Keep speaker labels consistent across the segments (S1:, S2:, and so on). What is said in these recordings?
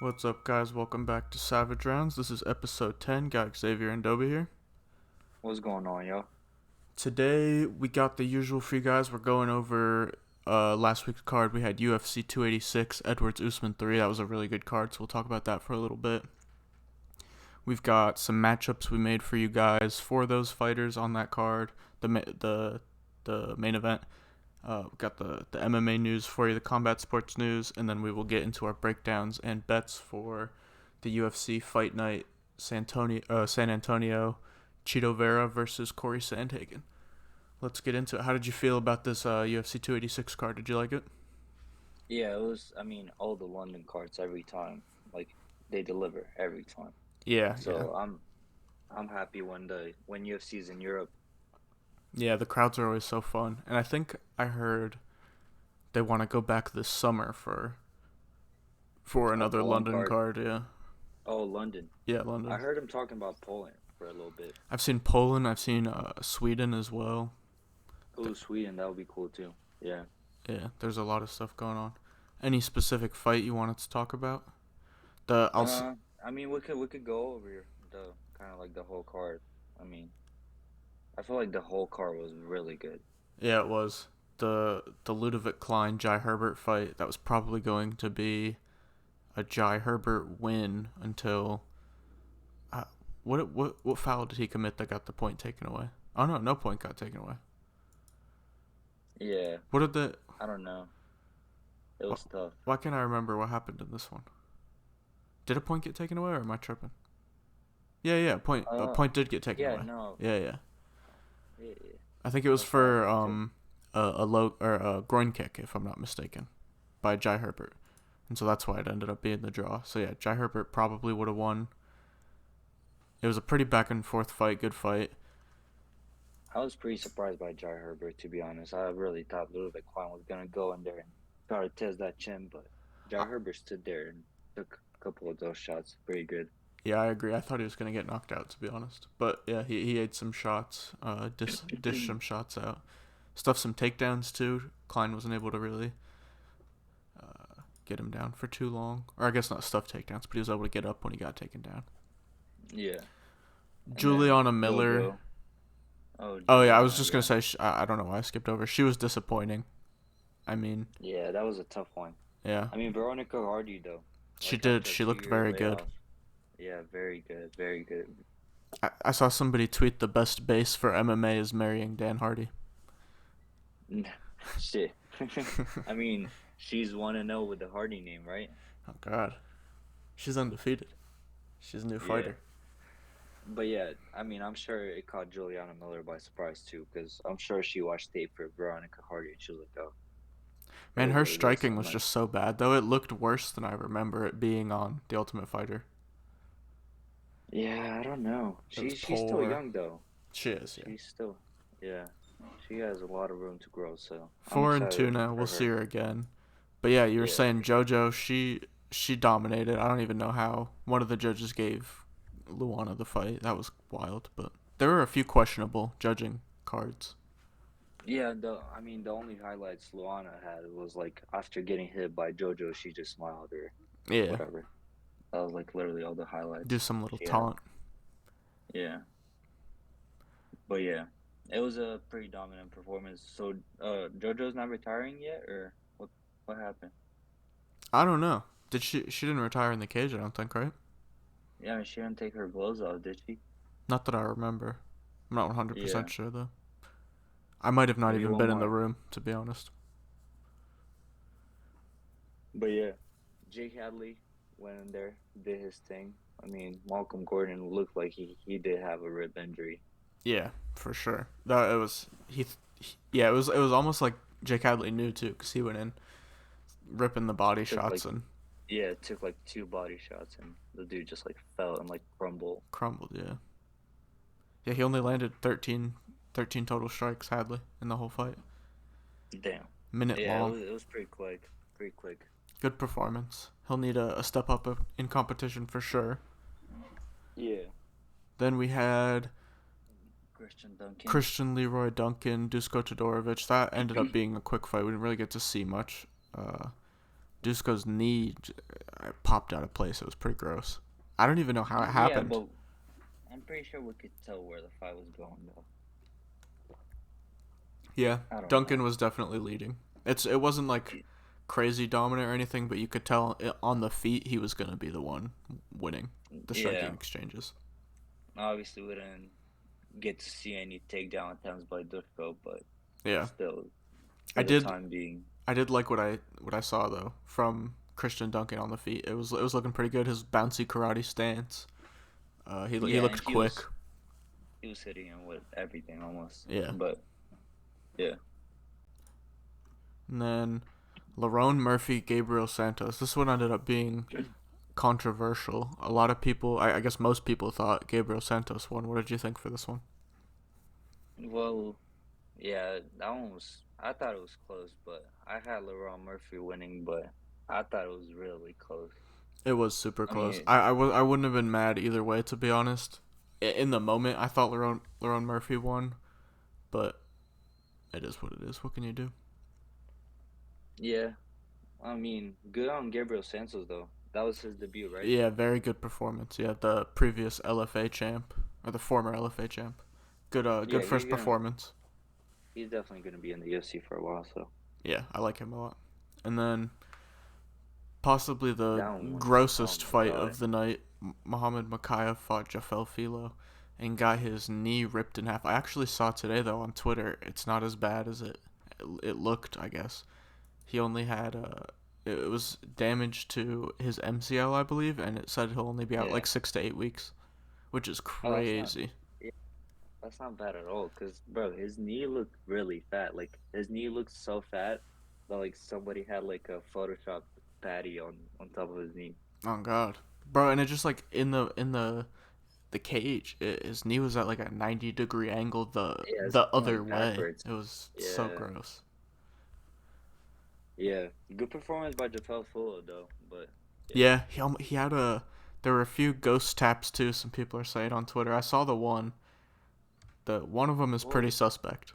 S1: What's up, guys? Welcome back to Savage Rounds. This is episode 10. Got Xavier and Dobi here.
S2: What's going on, yo?
S1: Today, we got the usual for you guys. We're going over last week's card. We had UFC 286, Edwards Usman 3. That was a really good card, so we'll talk about that for a little bit. We've got some matchups we made for you guys for those fighters on that card, the main event. We've got the MMA news for you, the combat sports news, and then we will get into our breakdowns and bets for the UFC Fight Night San Antonio Chito Vera versus Corey Sandhagen. Let's get into it. How did you feel about this UFC 286 card? Did you like it?
S2: Yeah, all the London cards every time, like they deliver every time.
S1: Yeah, yeah.
S2: So I'm happy when UFC's in Europe.
S1: Yeah, the crowds are always so fun. And I think I heard they want to go back this summer for another
S2: Poland
S1: London card, yeah.
S2: Oh, London.
S1: Yeah, London.
S2: I heard him talking about Poland for a little bit.
S1: I've seen Poland, I've seen Sweden as well.
S2: Oh, Sweden, that would be cool too. Yeah.
S1: Yeah, there's a lot of stuff going on. Any specific fight you wanted to talk about?
S2: We could go over the kind of like the whole card. I mean, I feel like the whole card was really good.
S1: Yeah, it was the Ludovic Klein Jai Herbert fight. That was probably going to be a Jai Herbert win until what foul did he commit that got the point taken away? Oh no point got taken away.
S2: Yeah.
S1: What did the
S2: I don't know. It was tough.
S1: Why can't I remember what happened in this one? Did a point get taken away, or am I tripping? Yeah. A point did get taken away.
S2: Yeah, no.
S1: Yeah.
S2: Yeah.
S1: I think it was for a low or a groin kick, if I'm not mistaken, by Jai Herbert, and so that's why it ended up being the draw. So yeah, Jai Herbert probably would have won. It was a pretty back and forth fight, good fight.
S2: I was pretty surprised by Jai Herbert, to be honest. I really thought Ludwig Kwan was gonna go in there and try to test that chin, but Jai Herbert stood there and took a couple of those shots. Pretty good.
S1: Yeah, I agree. I thought he was gonna get knocked out, to be honest. But yeah, he ate some shots, dished some shots out, stuffed some takedowns too. Klein wasn't able to really get him down for too long, or I guess not stuff takedowns, but he was able to get up when he got taken down.
S2: Yeah.
S1: Juliana Miller. Oh yeah, I was just gonna say I don't know why I skipped over. She was disappointing. I mean.
S2: Yeah, that was a tough one.
S1: Yeah.
S2: I mean, Veronica Hardy though.
S1: She did. She looked very good.
S2: Yeah, very good. Very good.
S1: I saw somebody tweet the best base for MMA is marrying Dan Hardy.
S2: Shit. I mean, she's 1-0 with the Hardy name, right?
S1: Oh God, she's undefeated. She's a new fighter.
S2: But yeah, I mean, I'm sure it caught Juliana Miller by surprise too, because I'm sure she watched tape for Veronica Hardy and she was like, "Oh."
S1: Man, her striking was just so bad, though. It looked worse than I remember it being on The Ultimate Fighter.
S2: Yeah, I don't know. She's still young though.
S1: She is. Yeah.
S2: She's still, yeah. She has a lot of room to grow. So
S1: 4-2 now. We'll see her again. But yeah, you were saying JoJo. She dominated. I don't even know how. One of the judges gave Luana the fight. That was wild. But there were a few questionable judging cards.
S2: Yeah, the only highlights Luana had was like after getting hit by JoJo, she just smiled or whatever. That was like literally all the highlights.
S1: Do some little taunt.
S2: Yeah. But yeah, it was a pretty dominant performance. So, JoJo's not retiring yet, or what happened?
S1: I don't know. Did she? She didn't retire in the cage, I don't think, right?
S2: Yeah, she didn't take her gloves off, did she?
S1: Not that I remember. I'm not 100% sure though. I might have not even been in the room, to be honest.
S2: But yeah, Jake Hadley went in there, did his thing. I mean, Malcolm Gordon looked like he did have a rib injury.
S1: Yeah, for sure. It was it was almost like Jake Hadley knew too, because he went in ripping the body shots and.
S2: Yeah, it took like 2 body shots and the dude just like fell and like crumbled.
S1: Yeah. Yeah, he only landed 13 total strikes, Hadley, in the whole fight.
S2: Damn.
S1: Minute long.
S2: Yeah, it was pretty quick. Pretty quick.
S1: Good performance. He'll need a step up in competition for sure.
S2: Yeah.
S1: Then we had
S2: Christian
S1: Leroy Duncan, Dusko Todorovic. That ended up being a quick fight. We didn't really get to see much. Dusko's knee, it popped out of place. It was pretty gross. I don't even know how it
S2: Yeah,
S1: happened.
S2: but I'm pretty sure we could tell where the fight was going though.
S1: Yeah,
S2: I don't
S1: Duncan
S2: know.
S1: was definitely leading. It wasn't like crazy dominant or anything, but you could tell on the feet he was gonna be the one winning the striking
S2: Yeah,
S1: exchanges.
S2: obviously we didn't get to see any takedown attempts by Dushko, but
S1: Yeah,
S2: still,
S1: I
S2: for the
S1: did
S2: time being,
S1: I did like what I saw though from Christian Duncan on the feet. It was looking pretty good. His bouncy karate stance. He
S2: yeah, and
S1: looked quick.
S2: he was hitting him with everything almost.
S1: Yeah,
S2: But yeah,
S1: and then Lerone Murphy, Gabriel Santos. This one ended up being controversial. A lot of people, I guess most people thought Gabriel Santos won. What did you think for this one?
S2: well, yeah, that one was. I thought it was close, but I had LeRon Murphy winning, but I thought it was really close.
S1: It was super
S2: I
S1: close.
S2: mean,
S1: I wouldn't have been mad either way, to be honest. In the moment, I thought Lerone Murphy won, but it is what it is. What can you do?
S2: yeah, I mean, good on Gabriel Santos though. That was his debut, right?
S1: Yeah, very good performance. Yeah, the previous LFA champ or the former LFA champ. Good
S2: Yeah,
S1: first performance.
S2: he's definitely gonna be in the UFC for a while. So
S1: Yeah, I like him a lot. And then possibly the
S2: that one, oh
S1: grossest
S2: my
S1: fight
S2: god.
S1: of the night, Muhammad Makayev fought Jafel Filo and got his knee ripped in half. I actually saw today though on Twitter. It's not as bad as it looked, I guess. He only had it was damage to his MCL, I believe, and it said he'll only be out
S2: Yeah.
S1: like 6 to 8 weeks, which is
S2: Oh, that's not.
S1: crazy.
S2: Yeah, that's not bad at all. Cause bro, his knee looked really fat. Like his knee looked so fat that like somebody had like a Photoshop patty on top of his knee.
S1: Oh God, bro, and it just like in the cage, his knee was at like a 90-degree angle
S2: Yeah, it's
S1: the other
S2: going
S1: way.
S2: backwards.
S1: It was so
S2: Yeah,
S1: gross.
S2: yeah. Good performance by Jafel Fuller though, but yeah.
S1: Yeah, he had a. There were a few ghost taps too. Some people are saying on Twitter. I saw the one. The one of them is pretty
S2: Well,
S1: suspect.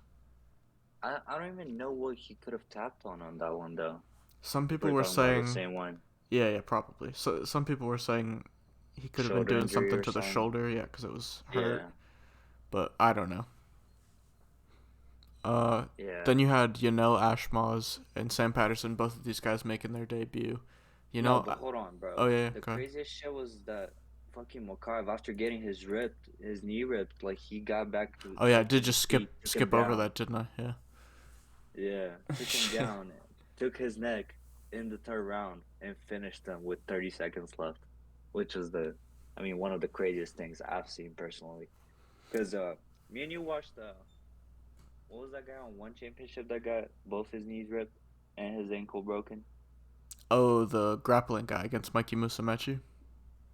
S2: I don't even know what he could have tapped on that one though.
S1: Some
S2: If
S1: people
S2: we're
S1: were
S2: talking about the
S1: saying,
S2: same one,
S1: yeah, probably. So some people were saying he could have been
S2: shoulder
S1: doing
S2: injury
S1: something
S2: or
S1: to the
S2: something.
S1: shoulder, yeah, because it was hurt.
S2: Yeah,
S1: But I don't know. Uh,
S2: yeah.
S1: then you had Yanel Ashmaz and Sam Patterson, both of these guys making their debut. You
S2: No,
S1: know,
S2: but hold on, bro.
S1: oh yeah,
S2: The
S1: go ahead.
S2: craziest shit was that fucking Mokaev, after getting his knee ripped, like he got back to
S1: Oh yeah, I
S2: up
S1: did
S2: to
S1: just
S2: his
S1: skip
S2: feet, took him
S1: skip over
S2: down.
S1: that, didn't I? Yeah.
S2: Yeah, took him down, took his neck in the third round, and finished him with 30 seconds left, which was I mean, one of the craziest things I've seen personally. Cause me and you watched what was that guy on One Championship that got both his knees ripped and his ankle broken?
S1: Oh, the grappling guy against Mikey Musumeci.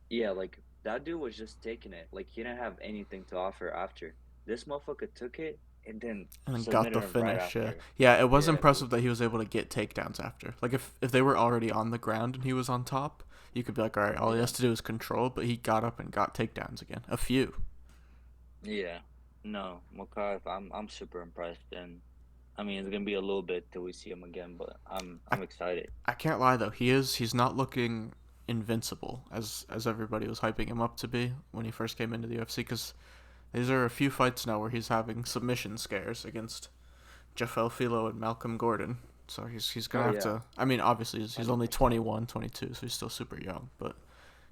S2: Yeah, like that dude was just taking it. Like he didn't have anything to offer after. This motherfucker took it and then
S1: And then got
S2: submitted
S1: the
S2: him right
S1: finish. Yeah,
S2: after.
S1: yeah. It was
S2: Yeah,
S1: impressive that he was able to get takedowns after. Like if they were already on the ground and he was on top, you could be like, all right, all he
S2: yeah,
S1: has to do is control. But he got up and got takedowns again, a few.
S2: yeah. No, Mokaev, I'm super impressed, and I mean it's gonna be a little bit till we see him again, but
S1: I,
S2: I'm excited.
S1: I can't lie though. He's not looking invincible as everybody was hyping him up to be when he first came into the UFC. Because these are a few fights now where he's having submission scares against Jafel Filo and Malcolm Gordon. So he's gonna
S2: Oh
S1: have
S2: yeah,
S1: to. I mean, obviously he's only
S2: 100%.
S1: 21, 22, so he's still super young. But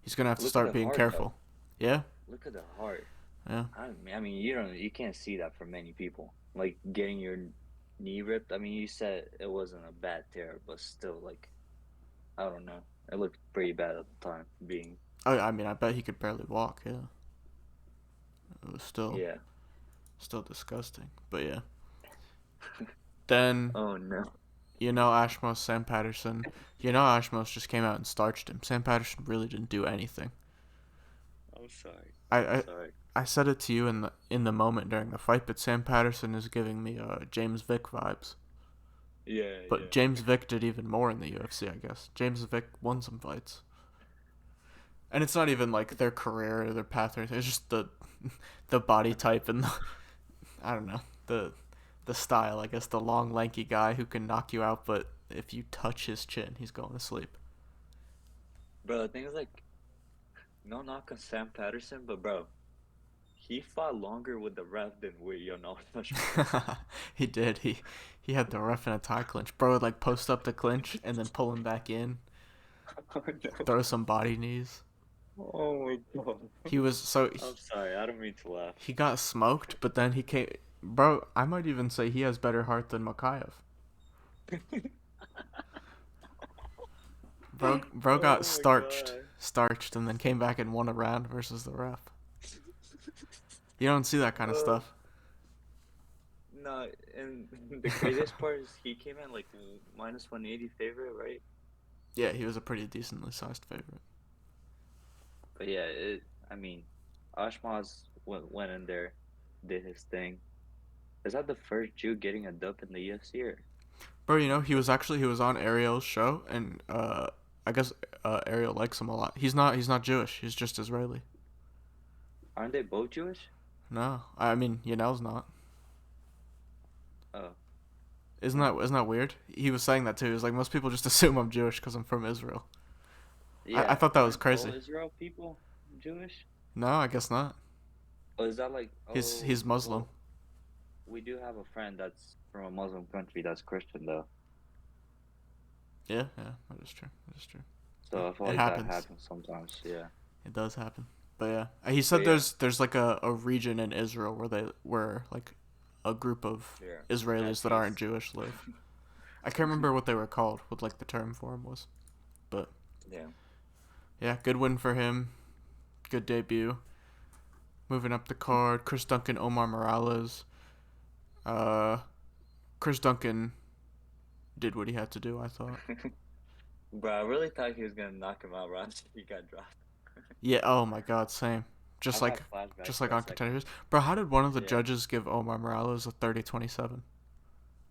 S1: he's gonna have to
S2: Look at
S1: start
S2: the
S1: being
S2: heart though.
S1: careful. Yeah,
S2: Look at the heart.
S1: yeah.
S2: I mean you can't see that from many people. Like getting your knee ripped. I mean you said it wasn't a bad tear, but still like I don't know. It looked pretty bad at the time. Being
S1: I mean, I bet he could barely walk. Yeah, it was
S2: yeah.
S1: still disgusting. But yeah. Then
S2: Oh no.
S1: Ashmos, Sam Patterson. Ashmos just came out and starched him. Sam Patterson really didn't do anything.
S2: I'm sorry.
S1: I,
S2: I'm
S1: I
S2: sorry.
S1: I said it to you in the moment during the fight, but Sam Patterson is giving me James Vick vibes.
S2: Yeah,
S1: But
S2: yeah.
S1: James Vick did even more in the UFC, I guess. James Vick won some fights, and it's not even like their career or their path or anything. It's just the body type and I don't know the style. I guess the long lanky guy who can knock you out, but if you touch his chin, he's going to sleep.
S2: Bro, the thing is like, no knock on Sam Patterson, but bro, he fought longer with the ref than we, no Usman.
S1: He did. He had the ref in a tie clinch. Bro would like post up the clinch and then pull him back in,
S2: Oh no.
S1: throw some body knees.
S2: Oh my god.
S1: He was so
S2: I'm sorry, I don't mean to laugh.
S1: he got smoked, but then he came. Bro, I might even say he has better heart than Makayev. Bro got
S2: Oh my god.
S1: starched, and then came back and won a round versus the ref. You don't see that kind of
S2: Uh,
S1: stuff.
S2: no, and the craziest part is he came in like minus 180 favorite, right?
S1: Yeah, he was a pretty decently sized favorite.
S2: But yeah, I mean, Ashmaz went in there, did his thing. Is that the first Jew getting a dub in the UFC? Or
S1: Bro, he was on Ariel's show, and I guess Ariel likes him a lot. He's not Jewish. He's just Israeli.
S2: aren't they both Jewish?
S1: No, I mean Yanel's not.
S2: Oh,
S1: Isn't that weird? He was saying that too. He was like, most people just assume I'm Jewish because I'm from Israel. I
S2: yeah.
S1: thought that was
S2: Aren't all
S1: crazy.
S2: Israel people Jewish?
S1: No, I guess not.
S2: Or is that like,
S1: He's Muslim.
S2: well, we do have a friend that's from a Muslim country that's Christian though.
S1: Yeah, yeah, that is true. That is true.
S2: So I feel
S1: It
S2: like that
S1: happens.
S2: happens sometimes. Yeah.
S1: It does happen. But yeah, he
S2: But
S1: said
S2: yeah,
S1: there's like a region in Israel where like a group of
S2: yeah. At
S1: Israelis that aren't
S2: peace.
S1: Jewish live. I can't remember what they were called, what like the term for him was. But
S2: Yeah.
S1: yeah, good win for him. Good debut. Moving up the card, Chris Duncan, Omar Morales. Uh, Chris Duncan did what he had to do, I thought.
S2: Bro, I really thought he was gonna knock him out right after he got dropped.
S1: Yeah. Oh my God. Same.
S2: I
S1: Just
S2: had
S1: like,
S2: flashbacks
S1: just
S2: to
S1: like
S2: that
S1: on
S2: second.
S1: contenders, bro. How did one of the
S2: Yeah,
S1: judges give Omar Morales a 30-27?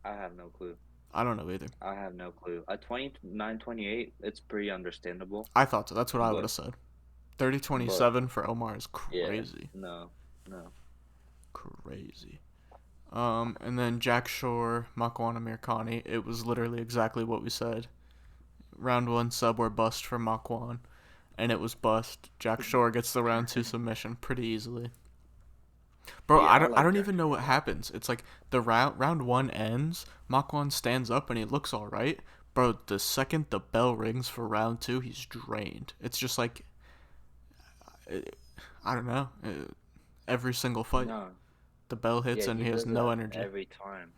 S2: I have no clue.
S1: I don't know either.
S2: I have no clue. At 29-28, it's pretty understandable.
S1: I thought so. That's what I would
S2: But,
S1: have said. 30 twenty
S2: but,
S1: seven for Omar is
S2: yeah,
S1: crazy.
S2: no, no.
S1: Crazy. And then Jack Shore, Makwan Amirkhani. It was literally exactly what we said. Round one sub or bust for Makwan, and it was bust. Jack Shore gets the round two submission pretty easily. Bro,
S2: Yeah, I
S1: I
S2: like
S1: don't
S2: Jack
S1: even know what
S2: Shore.
S1: happens. It's like the round one ends, Makwan stands up and he looks all right. Bro, the second the bell rings for round two, he's drained. It's just like I don't know. Every single fight,
S2: No,
S1: the bell hits
S2: yeah,
S1: and
S2: he
S1: he has
S2: does
S1: no
S2: that
S1: energy.
S2: every time.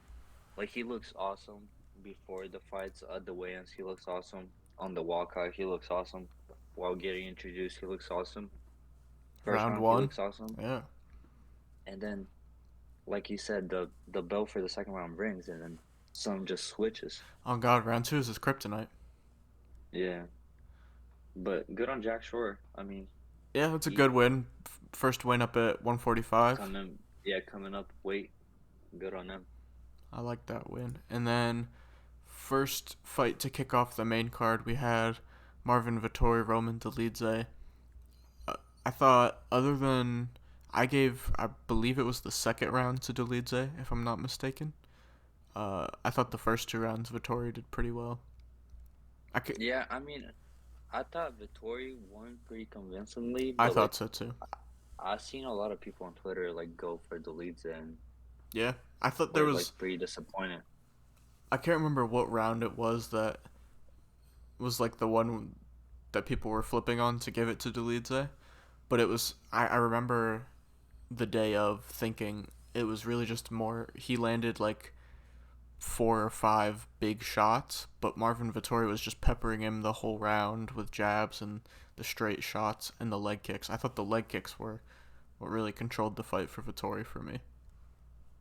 S2: Like, he looks awesome before the fights, at the weigh-ins, he looks awesome. On the walkout, he looks awesome. While getting introduced, he looks awesome. First
S1: Round
S2: round, he
S1: one,
S2: looks awesome.
S1: yeah.
S2: And then, like you said, the bell for the second round rings, and then some just switches.
S1: Oh God, round two is his kryptonite.
S2: Yeah, but good on Jack Shore. I mean,
S1: Yeah, that's a
S2: he
S1: good win. First win up at 145.
S2: coming up weight. Good on them.
S1: I like that win. And then first fight to kick off the main card, we had Marvin Vettori, Roman Dolidze. I thought, other than I believe it was the second round to Dolidze, if I'm not mistaken. I thought the first two rounds Vittori did pretty well.
S2: Yeah, I mean, I thought Vittori won pretty convincingly,
S1: I
S2: but like
S1: thought so too.
S2: I've seen a lot of people on Twitter like go for the leads and
S1: Yeah, I thought there
S2: were like
S1: was.
S2: pretty disappointed.
S1: I can't remember what round it was that was like the one that people were flipping on to give it to Dolidze, but it was. I remember the day of thinking it was really just more. He landed like 4 or 5 big shots, but Marvin Vettori was just peppering him the whole round with jabs and the straight shots and the leg kicks. I thought the leg kicks were what really controlled the fight for Vettori for me.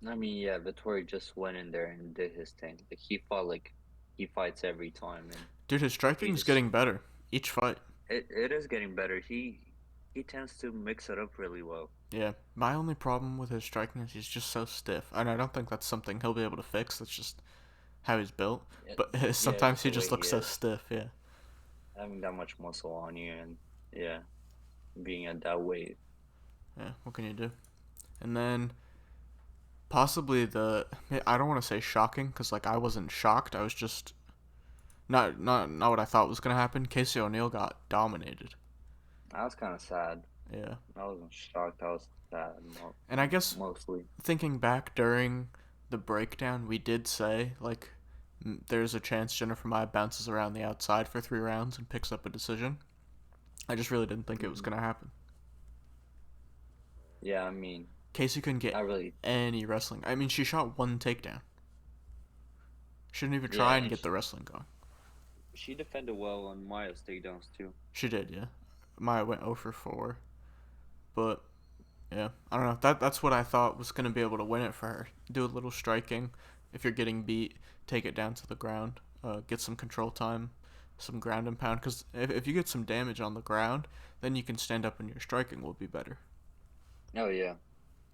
S2: I mean, yeah, Vittori just went in there and did his thing. Like he fights every time, and
S1: Dude, his
S2: he
S1: striking's
S2: just
S1: getting better each fight.
S2: it is getting better. He tends to mix it up really well.
S1: Yeah, my only problem with his striking is he's just so stiff, and I don't think that's something he'll be able to fix. That's just how he's built.
S2: It,
S1: But
S2: yeah, it's
S1: sometimes he
S2: the way
S1: just
S2: he
S1: looks so
S2: is.
S1: stiff. Yeah.
S2: Having that much muscle on you, and yeah, being at that weight.
S1: Yeah. What can you do? And then possibly I don't want to say shocking because like I wasn't shocked. I was just Not what I thought was gonna happen. Casey O'Neill got dominated.
S2: I was kind of sad.
S1: Yeah.
S2: I wasn't shocked. I was sad
S1: And I guess
S2: mostly.
S1: thinking back during the breakdown, we did say like there's a chance Jennifer Maia bounces around the outside for 3 rounds and picks up a decision. I just really didn't think it was gonna happen.
S2: Yeah, I mean,
S1: Casey couldn't get
S2: not really.
S1: any wrestling. I mean, she shot one takedown. She didn't even
S2: Yeah,
S1: try and
S2: and
S1: get the wrestling going.
S2: she defended well on Maia's takedowns too.
S1: She did, yeah. Maia went 0 for 4, but yeah, I don't know. That's what I thought was gonna be able to win it for her. Do a little striking. If you're getting beat, take it down to the ground. Get some control time, some ground and pound. Because if you get some damage on the ground, then you can stand up and your striking will be better.
S2: Oh yeah,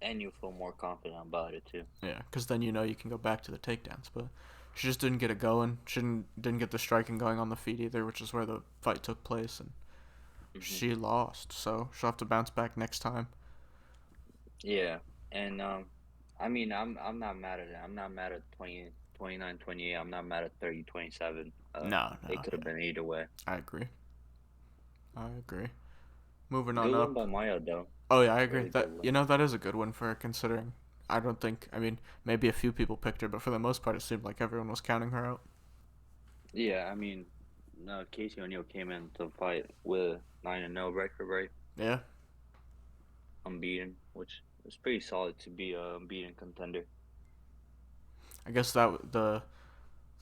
S2: and you feel more confident about it too.
S1: Yeah, because then you know you can go back to the takedowns. But she just didn't get it going. She didn't get the striking going on the feet either, which is where the fight took place, and she lost. So she'll have to bounce back next time.
S2: Yeah, and I mean, I'm not mad at it. I'm not mad at 20, 29, 28. I'm not mad at 30, 27.
S1: No,
S2: It could have
S1: yeah,
S2: been either way.
S1: I agree. I agree. Moving on
S2: Good win
S1: up.
S2: by Maya though.
S1: Oh yeah, I agree.
S2: Really good
S1: That
S2: win.
S1: that is a good one for her considering. I don't think. I mean, maybe a few people picked her, but for the most part, it seemed like everyone was counting her out.
S2: Yeah, I mean, no, Casey O'Neill came in to fight with 9-0 record, right?
S1: Yeah,
S2: Unbeaten, which is pretty solid to be a unbeaten contender.
S1: I guess that the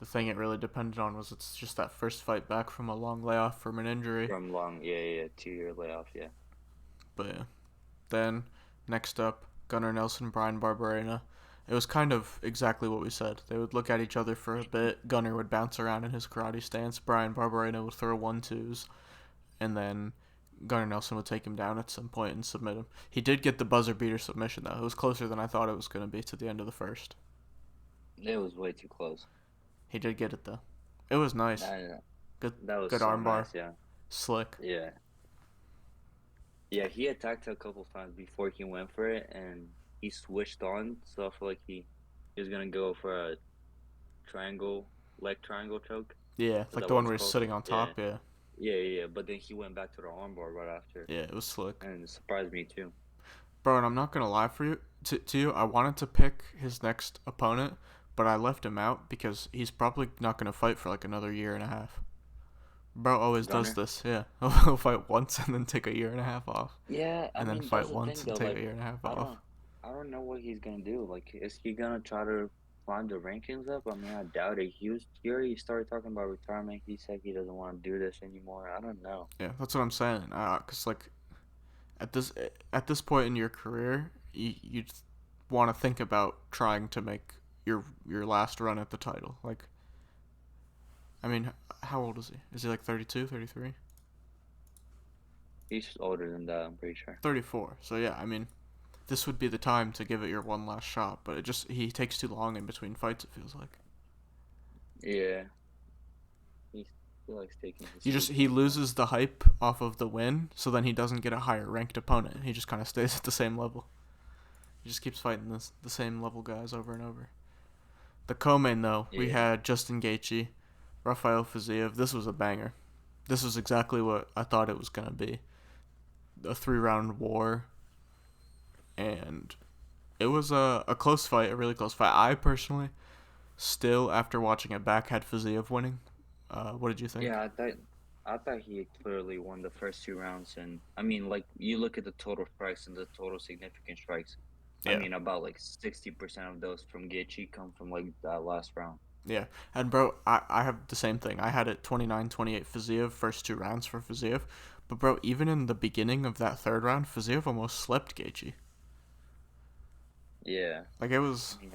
S1: thing it really depended on was it's just that first fight back from a long layoff from an injury.
S2: From long, yeah, 2-year layoff, yeah.
S1: But yeah, then next up, Gunnar Nelson, Brian Barberena. It was kind of exactly what we said. They would look at each other for a bit. Gunnar would bounce around in his karate stance. Brian Barberena would throw 1-2s, and then Gunnar Nelson would take him down at some point and submit him. He did get the buzzer beater submission though. It was closer than I thought it was going to be to the end of the first.
S2: It was way too close.
S1: He did get it though. It was nice.
S2: That,
S1: Good
S2: that was
S1: good
S2: so
S1: armbar.
S2: nice, yeah.
S1: Slick.
S2: Yeah. Yeah, he attacked a couple times before he went for it, and he switched on, so I feel like he was gonna go for a leg triangle choke.
S1: Yeah,
S2: Is
S1: like
S2: that
S1: the
S2: what
S1: one
S2: it's
S1: where he's
S2: called?
S1: sitting on
S2: Yeah.
S1: top, yeah.
S2: Yeah. But then he went back to the armbar right after,
S1: Yeah, it was slick.
S2: and it surprised me too.
S1: Bro, and I'm not gonna lie for you to you, I wanted to pick his next opponent, but I left him out because he's probably not gonna fight for like another year and a half. Bro always does
S2: Gunner?
S1: this, yeah. He'll fight once and then take a year and a half off.
S2: Yeah, I
S1: And then
S2: mean
S1: fight
S2: that's the thing
S1: once and
S2: though.
S1: take a
S2: Like,
S1: year and a half
S2: I
S1: off.
S2: don't, I don't know what he's gonna do. Like, is he gonna try to climb the rankings up? I mean, I doubt it. He already started talking about retirement. He said he doesn't want to do this anymore. I don't know.
S1: Yeah, that's what I'm saying. Cause like at this point in your career, you want to think about trying to make your last run at the title. Like, I mean, how old is he? Is he like 32, 33?
S2: He's older than that, I'm pretty sure.
S1: 34. So yeah, I mean, this would be the time to give it your one last shot, but he takes too long in between fights, it feels like.
S2: Yeah, he likes taking his
S1: He loses the hype off of the win, so then he doesn't get a higher ranked opponent. He just kind of stays at the same level. He just keeps fighting the same level guys over and over. The co-main though, we
S2: Yeah,
S1: had Justin Gaethje, Rafael Fiziev. This was a banger. This was exactly what I thought it was gonna be. A 3-round war, and it was a close fight, a really close fight. I personally, still after watching it back, had Fiziev winning. What did you think?
S2: yeah. I thought he clearly won the first 2 rounds, and I mean, like you look at the total strikes and the total significant strikes. I
S1: Yeah,
S2: mean, about like 60% of those from Gaethje come from like that last round.
S1: yeah. And bro, I have the same thing. I had it 29-28 Fiziev, first 2 rounds for Fiziev. But bro, even in the beginning of that third round, Fiziev almost slept Gaethje.
S2: Yeah,
S1: Like it was,
S2: I mean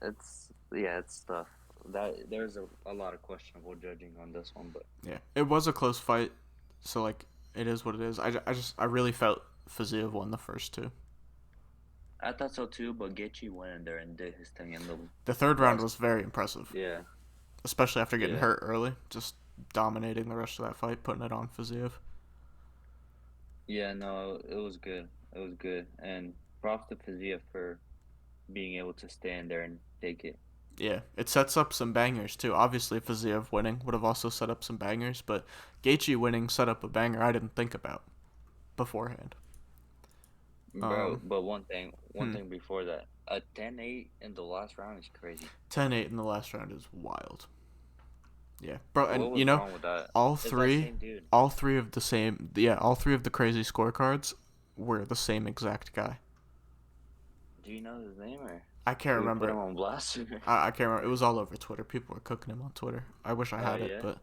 S2: it's tough. That there's a lot of questionable judging on this one, but
S1: yeah, it was a close fight. So like, it is what it is. I really felt Fiziev won the first two.
S2: I thought so too. But Gaethje went in there and did his thing in the
S1: The third round
S2: last.
S1: was very impressive,
S2: Yeah,
S1: especially after getting
S2: yeah,
S1: hurt early. Just dominating the rest of that fight, putting it on Fiziev.
S2: yeah. No, it was good. It was good, and props to Fiziev for being able to stand there and take it.
S1: Yeah, it sets up some bangers too. Obviously, Fiziev winning would have also set up some bangers, but Gaethje winning set up a banger I didn't think about beforehand.
S2: Bro,
S1: Um,
S2: but one
S1: hmm,
S2: thing before that, a 10-8 in the last round is crazy.
S1: 10-8 in the last round is wild. Yeah, bro, and
S2: What was wrong with that?
S1: all
S2: It's that
S1: three,
S2: same dude.
S1: all three of the same, yeah, all three of the crazy scorecards were the same exact guy.
S2: Do you know his name or
S1: I can't
S2: should we put
S1: remember
S2: him
S1: it.
S2: on blast?
S1: I can't remember. It was all over Twitter. People were cooking him on Twitter. I wish I
S2: Oh
S1: had it,
S2: yeah,
S1: but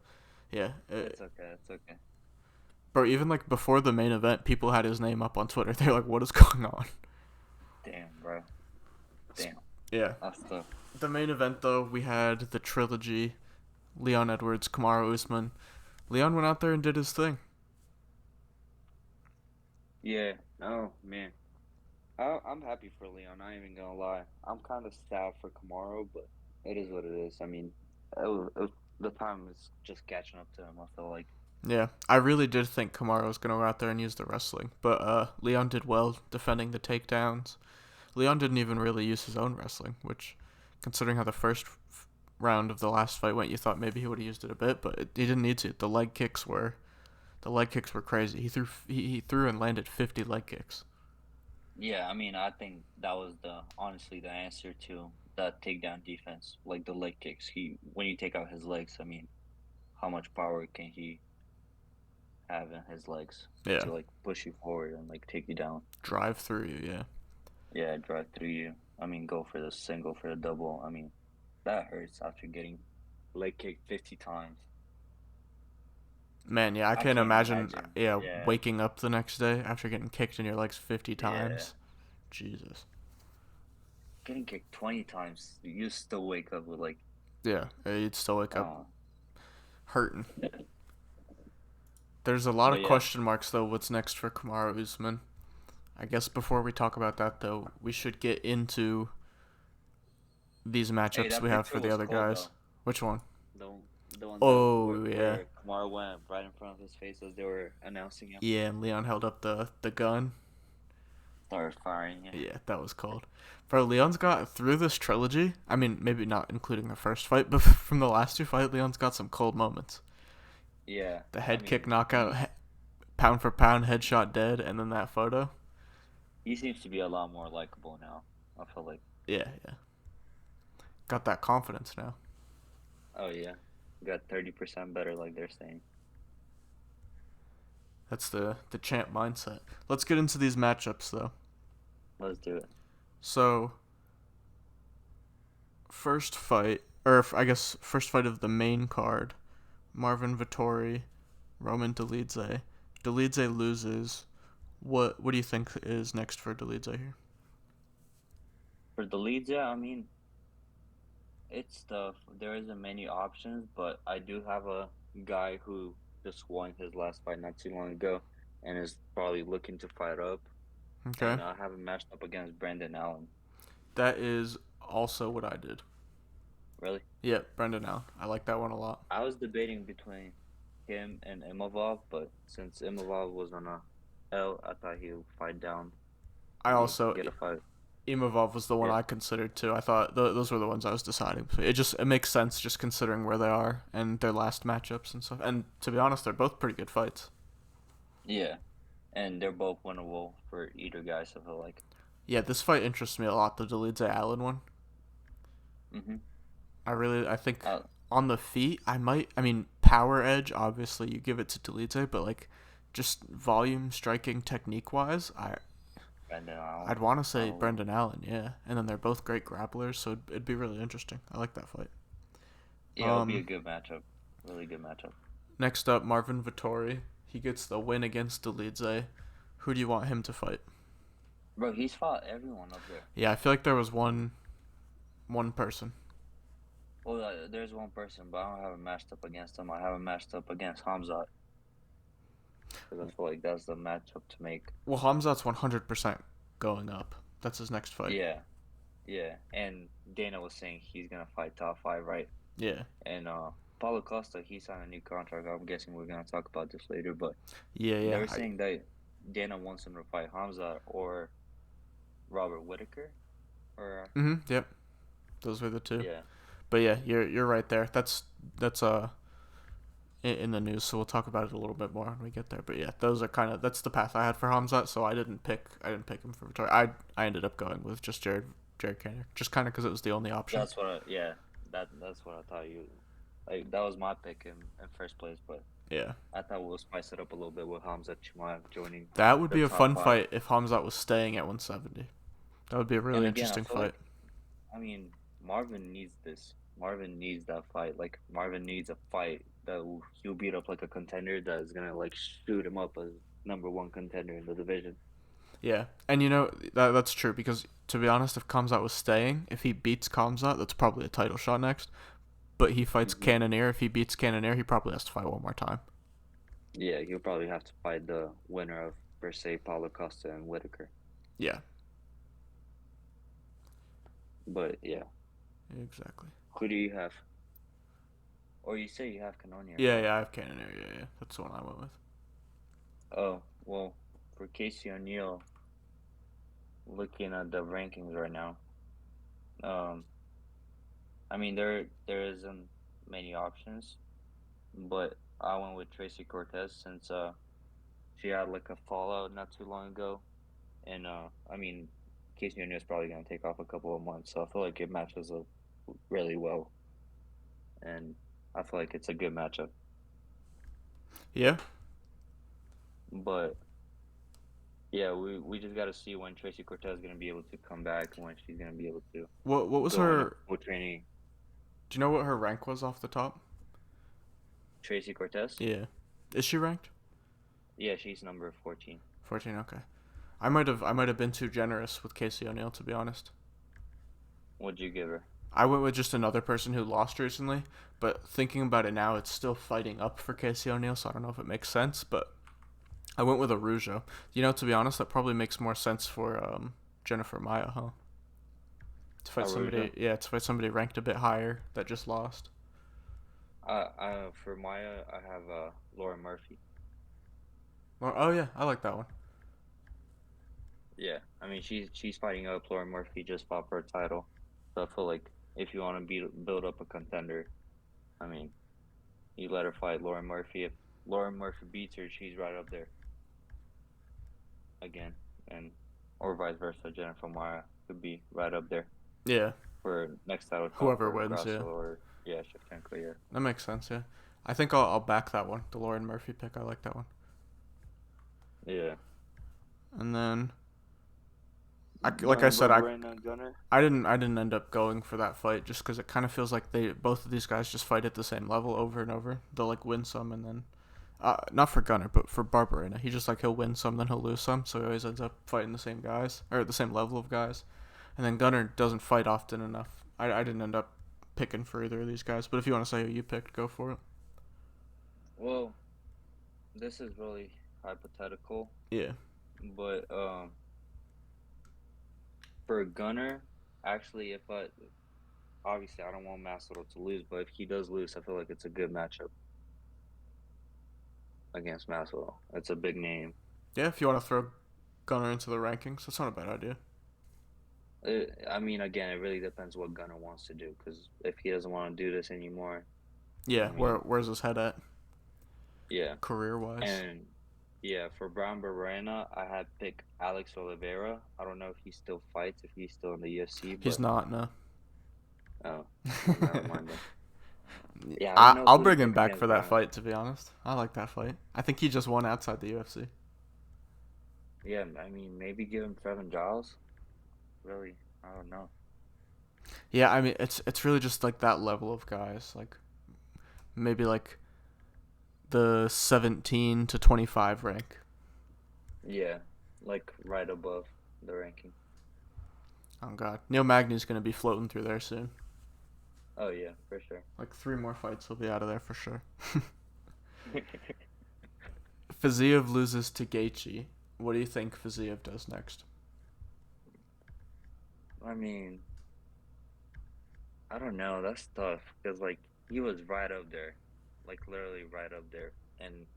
S1: yeah,
S2: it's okay. It's okay.
S1: bro. Even like before the main event, people had his name up on Twitter. They're like, "What is going on?"
S2: Damn, bro. Damn,
S1: Yeah.
S2: that's tough.
S1: The main event though, we had the trilogy: Leon Edwards, Kamaru Usman. Leon went out there and did his thing.
S2: Yeah. Oh man, I'm happy for Leon. I ain't even gonna lie. I'm kind of sad for Kamaru, but it is what it is. I mean, the time is just catching up to him. I feel like.
S1: Yeah, I really did think Kamaru was gonna go out there and use the wrestling, but Leon did well defending the takedowns. Leon didn't even really use his own wrestling, which, considering how the first round of the last fight went, you thought maybe he would have used it a bit, but he didn't need to. The leg kicks were crazy. He threw and landed 50 leg kicks.
S2: Yeah, I mean, I think that was the honestly the answer to that takedown defense, like the leg kicks. When you take out his legs, I mean, how much power can he have in his legs
S1: Yeah,
S2: to like push you forward and like take you down?
S1: drive through you. Yeah,
S2: Yeah, drive through you. I mean, go for the single, for the double. I mean, that hurts after getting leg kicked 50 times.
S1: man. Yeah, I
S2: I
S1: can't
S2: can't
S1: imagine.
S2: imagine.
S1: Yeah,
S2: Yeah,
S1: waking up the next day after getting kicked in your legs 50
S2: yeah.
S1: times. Jesus.
S2: Getting kicked 20 times, you still wake up with like,
S1: Yeah, you'd still wake up
S2: uh,
S1: hurting. There's a lot
S2: but
S1: of
S2: yeah.
S1: question marks though. What's next for Kamaru Usman? I guess before we talk about that though, we should get into these
S2: Hey,
S1: matchups
S2: that
S1: we have
S2: picture
S1: for the
S2: was
S1: other
S2: cold
S1: guys.
S2: though.
S1: Which one?
S2: The the one that
S1: Oh yeah,
S2: where Kamara went right in front of his face as they were announcing him.
S1: yeah. And Leon held up the gun.
S2: Started firing. Yeah.
S1: Yeah, that was cold. Bro, Leon's got through this trilogy. I mean, maybe not including the first fight, but from the last two fights, Leon's got some cold moments.
S2: Yeah.
S1: The
S2: I
S1: head kick
S2: mean,
S1: knockout, pound for pound, headshot dead, and then that photo.
S2: he seems to be a lot more likable now. I feel like.
S1: Yeah, yeah. Got that confidence now.
S2: Oh yeah, got 30% better, like they're saying.
S1: That's the champ mindset. Let's get into these matchups though.
S2: Let's do it.
S1: So, first fight, or I guess first fight of the main card, Marvin Vittori, Roman Dolidze. Dolidze loses. What do you think is next for Dolidze here?
S2: For the leads, yeah, I mean, it's tough. There isn't many options, but I do have a guy who just won his last fight not too long ago, and is probably looking to fight up.
S1: Okay,
S2: And I have him matched up against Brandon Allen.
S1: that is also what I did.
S2: Really?
S1: Yeah, Brendan Allen. I like that one a lot.
S2: I was debating between him and Imavov, but since Imavov was on a L, I thought he would fight down
S1: I
S2: and
S1: also
S2: get a fight.
S1: Imavov was the one
S2: Yeah,
S1: I considered too. I thought those were the ones I was deciding between. It makes sense just considering where they are and their last matchups and stuff. And to be honest, they're both pretty good fights.
S2: yeah, and they're both winnable for either guy. So I feel like,
S1: Yeah, this fight interests me a lot. The Dolidze Allen one.
S2: mm-hmm.
S1: I think
S2: Uh,
S1: on the feet, I might. I mean, power edge. Obviously, you give it to Dolidze, but like, just volume, striking, technique wise,
S2: Brandon Allen,
S1: I'd want to say
S2: probably.
S1: Brendan Allen. Yeah, and then they're both great grapplers, so it'd be really interesting. I like that fight.
S2: Yeah, it'll be a
S1: Um,
S2: good matchup. Really good matchup.
S1: Next up, Marvin Vittori. He gets the win against Dolidze. Who do you want him to fight?
S2: Bro, he's fought everyone up there.
S1: Yeah, I feel like there was one person.
S2: Well, there's one person, but I don't have him matched up against him. I have him matched up against Khamzat because I feel like that's the matchup to make.
S1: Well, Khamzat's 100% going up. That's his next fight.
S2: Yeah, yeah. And Dana was saying he's gonna fight top five, right?
S1: Yeah.
S2: And Paulo Costa, he signed a new contract. I'm guessing we're gonna talk about this later, but
S1: Yeah,
S2: they
S1: yeah.
S2: were saying that Dana wants him to fight Hamza or Robert Whitaker, or
S1: Yep. Those were the two.
S2: yeah.
S1: But yeah, you're right there. That's in the news, so we'll talk about it a little bit more when we get there. But yeah, those are kind of that's the path I had for Hamzat, so I didn't pick him for Victoria. I ended up going with just Jared Kenner, just kind of because it was the only option.
S2: Yeah, that's what I thought you like. That was my pick in first place, but
S1: Yeah,
S2: I thought we'll spice it up a little bit with Khamzat Chimaev joining
S1: that would
S2: the
S1: be a
S2: top
S1: fun
S2: five.
S1: fight if Hamzat was staying at 170. That would be a
S2: And
S1: really
S2: again, I
S1: interesting
S2: feel
S1: fight.
S2: like I mean Marvin needs this. Marvin needs that fight. Like Marvin needs a fight that he'll beat up like a contender that is gonna like shoot him up as number one contender in the division.
S1: Yeah, and that's true because to be honest, if Khamzat was staying, if he beats Khamzat, that's probably a title shot next. But he fights
S2: Hmm.
S1: Cannonier. If he beats Cannonier, he probably has to fight one more time.
S2: Yeah, he'll probably have to fight the winner of per se Paulo Costa and Whitaker.
S1: Yeah,
S2: But yeah,
S1: exactly.
S2: who do you have? Or you say you have Cannonier,
S1: Yeah,
S2: right?
S1: yeah, I have Cannonier. Yeah, yeah, that's the one I went with.
S2: Oh, well, for Casey O'Neill, looking at the rankings right now, um, I mean there isn't many options, but I went with Tracy Cortez since she had like a fallout not too long ago, and I mean Casey O'Neill's probably gonna take off a couple of months, so I feel like it matches up really well, and I feel like it's a good matchup.
S1: Yeah.
S2: But yeah, we just got to see when Tracy Cortez is gonna be able to come back, when she's gonna be able to
S1: What was
S2: go into
S1: her?
S2: full training.
S1: Do you know what her rank was off the top?
S2: Tracy Cortez,
S1: Yeah. Is she ranked?
S2: yeah, she's number 14.
S1: 14. Okay. I might have been too generous with Casey O'Neill to be honest.
S2: What'd you give her?
S1: I went with just another person who lost recently, but thinking about it now, it's still fighting up for Casey O'Neill, so I don't know if it makes sense. But I went with Arujo. To be honest, that probably makes more sense for Jennifer Maya, huh? To fight
S2: Arujo.
S1: somebody, yeah, to fight somebody ranked a bit higher that just lost.
S2: For Maya, I have Lauren Murphy.
S1: Oh yeah, I like that one.
S2: Yeah, I mean she's fighting up. Lauren Murphy just fought for a title, so I feel like if you want to build up a contender, I mean you let her fight Lauren Murphy. If Lauren Murphy beats her, she's right up there again, and or vice versa. Jennifer Maya could be right up there
S1: Yeah,
S2: for next title shot
S1: whoever
S2: for
S1: wins, yeah,
S2: Grasso or yeah Shevchenko. Yeah,
S1: that makes sense. Yeah, I think I'll back that one. The Lauren Murphy pick, I like that one.
S2: yeah.
S1: And then, like I said,
S2: Barberena Gunner.
S1: I didn't end up going for that fight just because it kind of feels like they both of these guys just fight at the same level over and over. They'll like win some and then, not for Gunner, but for Barberena, he just like he'll win some then he'll lose some, so he always ends up fighting the same guys or the same level of guys. And then Gunner doesn't fight often enough. I didn't end up picking for either of these guys, but if you want to say who you picked, go for it.
S2: Well, this is really hypothetical,
S1: Yeah.
S2: but for Gunner, actually, if I obviously I don't want Masvidal to lose, but if he does lose, I feel like it's a good matchup against Masvidal. It's a big name.
S1: Yeah, if you want to throw Gunner into the rankings, that's not a bad idea.
S2: I mean, again, it really depends what Gunner wants to do. Because if he doesn't want to do this anymore,
S1: Yeah,
S2: I mean,
S1: where's his head at
S2: yeah.
S1: career wise?
S2: And yeah, for Brown Barberena, I had picked Alex Oliveira. I don't know if he still fights, if he's still in the UFC,
S1: He's
S2: but
S1: not, no.
S2: oh, well, never mind then. Yeah, I don't know
S1: I'll
S2: who to
S1: bring him
S2: pick
S1: back
S2: against
S1: for that
S2: Brown.
S1: fight. To be honest, I like that fight. I think he just won outside the UFC.
S2: Yeah, I mean, maybe give him Trevin Giles. Really, I don't know.
S1: Yeah, I mean it's really just like that level of guys. Like maybe like the 17 to 25 rank.
S2: Yeah, like right above the ranking.
S1: Oh god, Neil Magny's gonna be floating through there soon.
S2: Oh yeah, for sure.
S1: Like 3 more fights, he'll be out of there for sure. Fiziev loses to Gaethje. What do you think Fiziev does next?
S2: I mean, I don't know. That's tough because like he was right up there, like literally right up there. And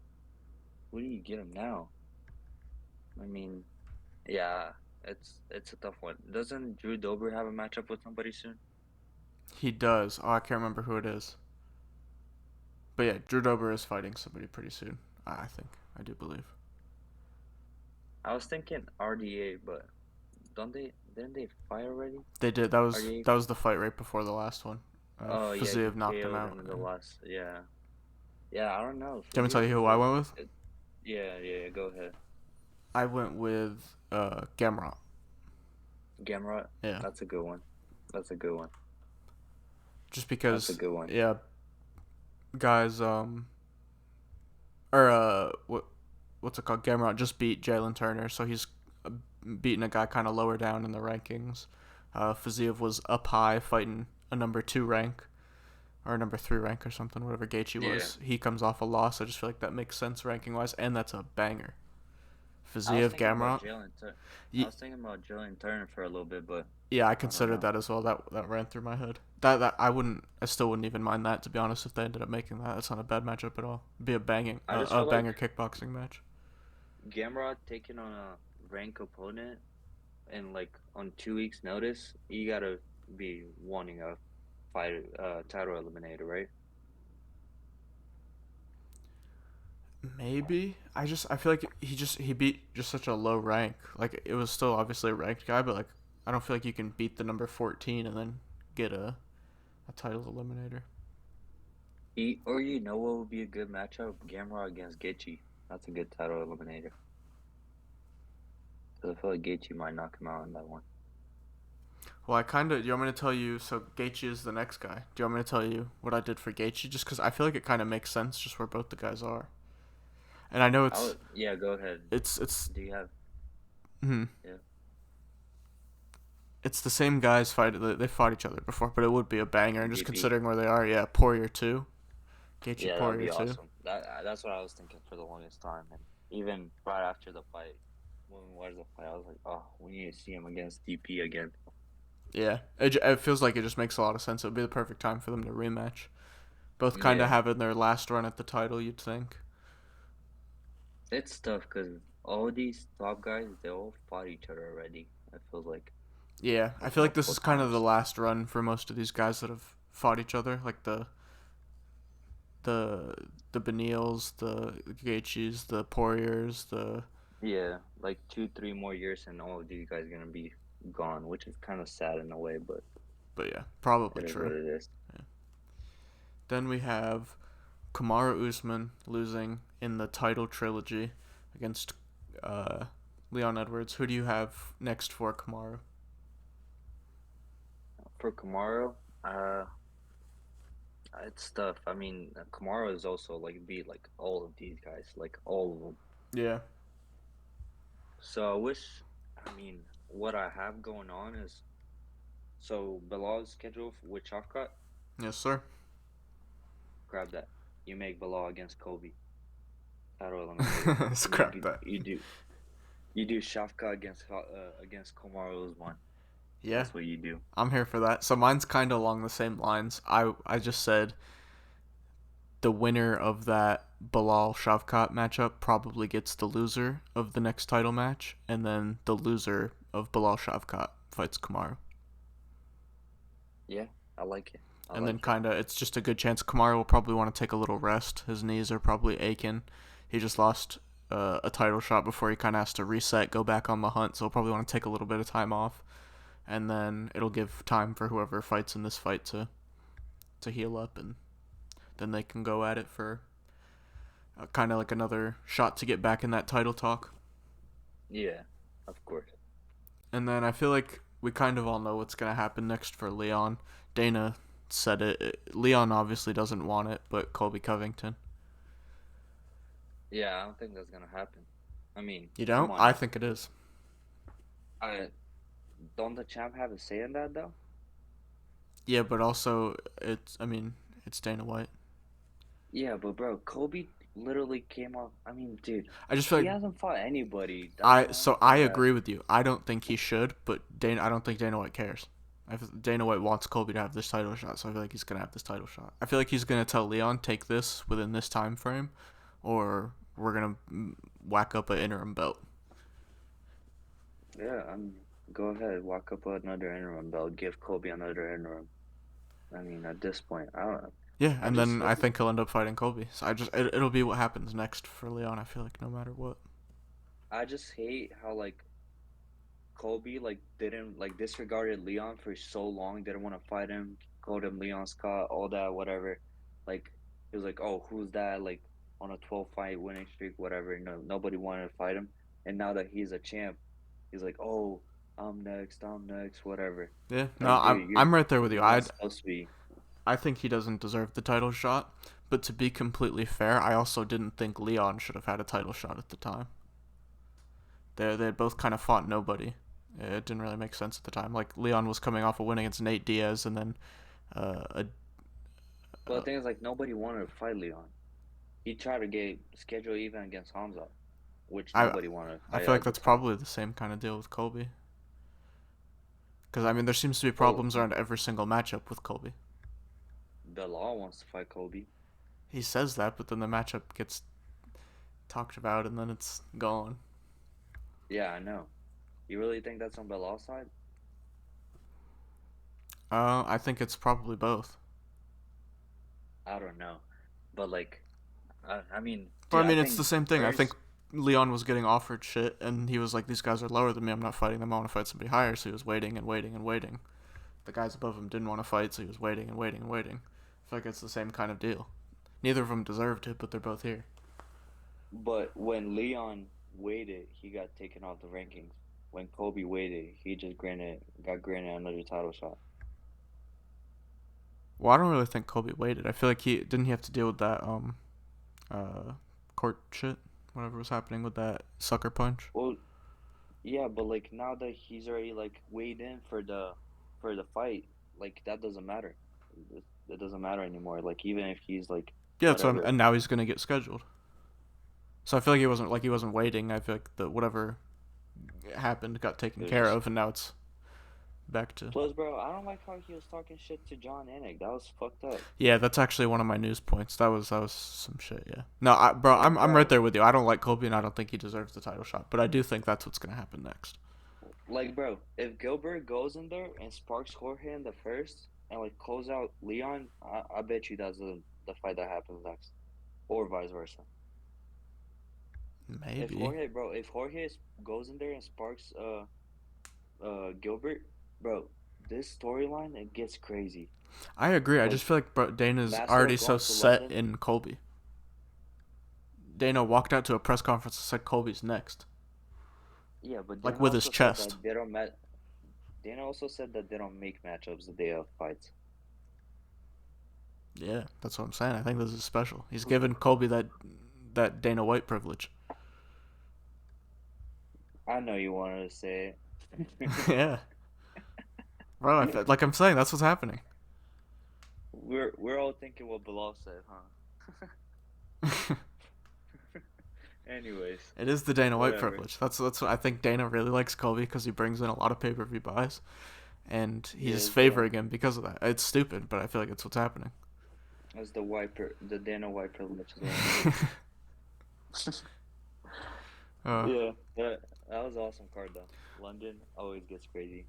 S2: who do you get him now? I mean, yeah, it's a tough one. Doesn't Drew Dober have a matchup with somebody soon?
S1: He does. Oh, I can't remember who it is. But yeah, Drew Dober is fighting somebody pretty soon. I think. I do believe.
S2: I was thinking RDA, but don't they? Didn't they fight already?
S1: They did. That was
S2: RDA.
S1: that was the fight right before the last one.
S2: Oh yeah, he
S1: Fiziev knocked him
S2: KO'd
S1: out.
S2: him in the
S1: Yeah.
S2: last. Yeah, yeah. I don't know.
S1: Do you want me to tell
S2: Fiziev
S1: you
S2: is
S1: who I went with?
S2: yeah, yeah. Go ahead.
S1: I went with Gamrot.
S2: Gamrot.
S1: Yeah.
S2: That's a good one. That's a good one.
S1: Just
S2: That's a
S1: because,
S2: good one.
S1: yeah, guys, or what's it called? Gamrot just beat Jalen Turner, so he's beating a guy kind of lower down in the rankings. Fiziev was up high fighting a number 2 rank or a number 3 rank or something, whatever Gaethje
S2: Yeah.
S1: was. He comes off a loss. I just feel like that makes sense ranking wise, and that's a banger.
S2: I was
S1: Fiziev
S2: thinking about
S1: Gamrot.
S2: Jalen. I
S1: Y-
S2: was thinking about Jalen Turner for a little bit, but
S1: yeah, I
S2: I don't
S1: considered
S2: know.
S1: that as well. That ran through my head. I still wouldn't even mind that, to be honest, if they ended up making that. That's not a bad matchup at all. It'd be
S2: I just
S1: a
S2: feel like
S1: banger kickboxing match.
S2: Gamrot taking on a rank opponent and like on 2 weeks' notice, you gotta be wanting a fight, title eliminator, right?
S1: Maybe I feel like he beat just such a low rank. Like it was still obviously a ranked guy, but like I don't feel like you can beat the number 14 and then get a title eliminator.
S2: Or you know what would be a good matchup? Gamrot against Gaethje. That's a good title eliminator. Cause I feel like Gaethje might knock him out in that one.
S1: Well, I kind of. Do you want me to tell you? So Gaethje is the next guy. Do you want me to tell you what I did for Gaethje? Just because I feel like it kind of makes sense, just where both the guys are. And I know
S2: I would, yeah, go ahead.
S1: it's
S2: Do you have,
S1: hmm,
S2: yeah,
S1: it's the same guys fight. They fought each other before, but it would be a banger. And just
S2: VP?
S1: considering where they are, yeah, Poirier 2, Gaethje
S2: Yeah, that would
S1: Poirier
S2: be
S1: 2.
S2: awesome. That's what I was thinking for the longest time, and even right after the fight, when we watched the fight, I was like, oh, we need to see him against DP again.
S1: Yeah, it feels like it just makes a lot of sense. It would be the perfect time for them to rematch. Both kind of
S2: Yeah,
S1: having their last run at the title, you'd think.
S2: it's tough because all these top guys, they all fought each other already. I feel
S1: Yeah, I
S2: like
S1: feel like this
S2: multiple
S1: is kind of the
S2: times.
S1: last run for most of these guys that have fought each other, like the the Benils, the Gaethjes, the Poiriers, the
S2: Yeah, like 2, 3 more years, and all of these guys gonna be gone, which is kind of sad in a way, but
S1: but yeah, probably
S2: it is what
S1: true.
S2: it is.
S1: Yeah. Then we have Kamaru Usman losing in the title trilogy against uh, Leon Edwards. Who do you have next for Kamaru?
S2: For Kamaru, it's tough. I mean, Kamaru is also like beat like all of these guys, like all of them.
S1: Yeah.
S2: So I wish, I mean, what I have going on is so Bilal's schedule with Shafkat,
S1: Yes, sir.
S2: grab that. You make Bilal against Colby, title eliminator.
S1: Scrap that.
S2: You do Shafkat against Kamaru's one.
S1: Yeah,
S2: That's what you do.
S1: I'm here for that. So mine's kind of along the same lines. I just said the winner of that Bilal Shavkat matchup probably gets the loser of the next title match, and then the loser of Bilal Shavkat fights Kamaru.
S2: Yeah, I like it. I
S1: And then
S2: like it.
S1: kind of it's just a good chance Kamaru will probably want to take a little rest. His knees are probably aching. He just lost a title shot before he kind of has to reset, go back on the hunt. So he'll probably want to take a little bit of time off, and then it'll give time for whoever fights in this fight to heal up, and then they can go at it for kind of like another shot to get back in that title talk.
S2: Yeah, of course.
S1: And then I feel like we kind of all know what's going to happen next for Leon. Dana said it. Leon obviously doesn't want it, but Colby Covington.
S2: Yeah, I don't think that's gonna happen. I mean,
S1: You
S2: come
S1: don't?
S2: on
S1: I
S2: now.
S1: think it is.
S2: I don't the champ have a say in that though?
S1: Yeah, but also it's Dana White.
S2: Yeah, but bro, Kobe literally came off. I mean, dude,
S1: I just feel
S2: he
S1: like
S2: hasn't fought anybody. That's the only
S1: I
S2: thing that.
S1: agree with you. I don't think he should, but I don't think Dana White cares. Dana White wants Colby to have this title shot, so I feel like he's gonna have this title shot. I feel like he's gonna tell Leon take this within this time frame, or we're gonna whack up an interim belt.
S2: Yeah, go ahead, walk up another interim belt, give Kobe another interim. I mean, at this point, I don't know.
S1: Yeah,
S2: I
S1: and
S2: just
S1: then I
S2: hope.
S1: think he'll end up fighting Colby. So it'll be what happens next for Leon. I feel like no matter what.
S2: I just hate how like Colby like didn't like disregarded Leon for so long. Didn't want to fight him. Called him Leon Scott. All that, whatever. Like he was like, oh, who's that? Like on a 12 fight winning streak, whatever. No, nobody wanted to fight him. And now that he's a champ, he's like, oh, I'm next. I'm next. Whatever.
S1: Yeah, no,
S2: Like,
S1: I'm
S2: dude, you're
S1: I'm right there with you.
S2: you're not supposed to be.
S1: I think he doesn't deserve the title shot, but to be completely fair, I also didn't think Leon should have had a title shot at the time. They had both kind of fought nobody. It didn't really make sense at the time. Like Leon was coming off a win against Nate Diaz, and then uh, a,
S2: But the thing is, like, nobody wanted to fight Leon. He tried to get schedule even against Khamzat, which
S1: I
S2: nobody wanted to
S1: I
S2: fight
S1: feel like
S2: at the
S1: that's
S2: time.
S1: probably the same kind of deal with Colby. Because I mean, there seems to be
S2: Well,
S1: problems around every single matchup with Colby.
S2: Belal wants to fight Kobe.
S1: He says that, but then the matchup gets talked about, and then it's gone.
S2: Yeah, I know. You really think that's on Belal's side?
S1: I think it's probably both.
S2: I don't know, but like, I mean,
S1: But I
S2: dude, I
S1: mean, it's
S2: think
S1: the same thing. I think
S2: Burns.
S1: Leon was getting offered shit, and he was like, "These guys are lower than me. I'm not fighting them. I want to fight somebody higher." So he was waiting and waiting and waiting. The guys above him didn't want to fight, so he was waiting and waiting and waiting. I feel like it's the same kind of deal. Neither of them deserved it, but they're both here.
S2: But when Leon waited, he got taken off the rankings. When Kobe waited, he just got granted another title shot.
S1: Well, I don't really think Colby waited. I feel like he didn't he have to deal with that uh court shit, whatever was happening with that sucker punch.
S2: Well, yeah, but like now that he's already like weighed in for the fight, like that doesn't matter. It doesn't matter anymore. Like even if he's like
S1: Yeah, that's what
S2: whatever.
S1: and now he's gonna get scheduled. So I feel like he wasn't waiting. I feel like the whatever happened got taken
S2: It was
S1: care
S2: just
S1: of, and now it's back to.
S2: plus, bro. I don't like how he was talking shit to John Anik. That was fucked up.
S1: Yeah, that's actually one of my news points. That was some shit. Yeah. No, bro,
S2: Like,
S1: I'm right
S2: bro,
S1: there with you. I don't like Colby, and I don't think he deserves the title shot. But I do think that's what's gonna happen next.
S2: bro. If Gilbert goes in there and sparks Jorge in the first and like close out Leon, I bet you that's the fight that happens next, or vice versa.
S1: Maybe.
S2: If Jorge goes in there and sparks Gilbert, bro, this storyline it gets crazy.
S1: I agree. I just
S2: Like
S1: feel like Dana's
S2: Masvidal
S1: already so
S2: going to
S1: set
S2: London,
S1: in Colby. Dana walked out to a press conference and said Colby's next,
S2: yeah, but
S1: like
S2: Dana
S1: with his
S2: also said
S1: chest.
S2: that they don't met. Dana also said that they don't make matchups the day of fights.
S1: Yeah, that's what I'm saying. I think this is special. He's given Colby that Dana White privilege.
S2: I know you wanted to say it.
S1: Yeah, bro. Like I'm saying, that's what's happening.
S2: We're all thinking what Bilal said, huh? Anyways,
S1: It is the Dana White
S2: whatever.
S1: privilege. That's what I think. Dana really likes Colby because he brings in a lot of pay-per-view buys, and he's
S2: Yes, bro.
S1: favoring him because of that. It's stupid, but I feel like it's what's happening.
S2: That's the Dana White privilege is what it is.
S1: uh,
S2: Yeah, but that was an awesome card though. London always gets crazy.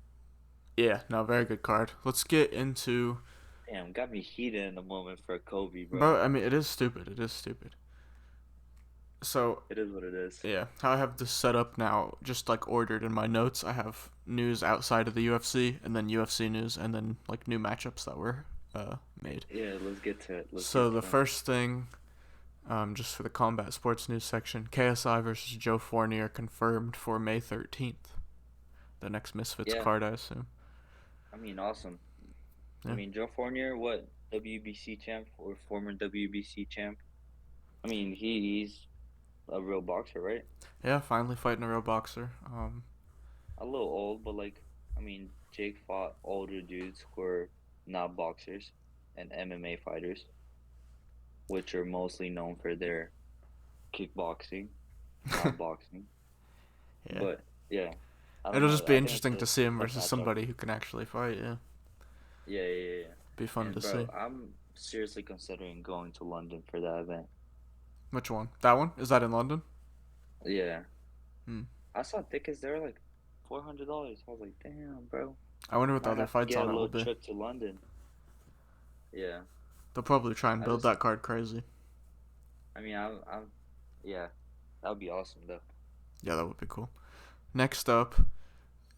S1: yeah, no, very good card. Let's get into,
S2: Damn, got me heated in the moment for Kobe, bro.
S1: bro. I mean, it is stupid. It is stupid. So
S2: It is what it is.
S1: yeah, how I have this set up now, just like ordered in my notes. I have news outside of the UFC, and then UFC news, and then like new matchups that were made.
S2: Yeah, let's get to it. Let's
S1: So
S2: get
S1: the
S2: to it.
S1: first thing, just for the combat sports news section, KSI versus Joe Fournier confirmed for May 13th. The next Misfits
S2: Yeah,
S1: card, I assume.
S2: I mean, awesome. I
S1: Yeah.
S2: mean, Joe Fournier, what WBC champ or former WBC champ? I mean, he's a real boxer, right?
S1: Yeah, finally fighting a real boxer.
S2: A little old, but like, I mean, Jake fought older dudes who are not boxers and MMA fighters, which are mostly known for their kickboxing, not boxing.
S1: Yeah.
S2: But yeah, I don't
S1: It'll
S2: know.
S1: just be
S2: I think
S1: interesting
S2: it's
S1: to
S2: a
S1: see him
S2: tough
S1: versus
S2: matchup.
S1: somebody who can actually fight, yeah.
S2: Yeah.
S1: Be fun
S2: And
S1: to
S2: bro,
S1: see.
S2: I'm seriously considering going to London for that event.
S1: Which one? That one? Is that in London?
S2: Yeah,
S1: Hmm.
S2: I saw tickets there like $400. I was like, damn, bro,
S1: I wonder what the
S2: might
S1: other
S2: have to
S1: fights
S2: get
S1: on
S2: a
S1: it will
S2: little
S1: be.
S2: trip to London. Yeah.
S1: They'll probably try and
S2: I
S1: build
S2: just,
S1: that card crazy.
S2: I mean, yeah, that would be awesome though.
S1: Yeah, that would be cool. Next up,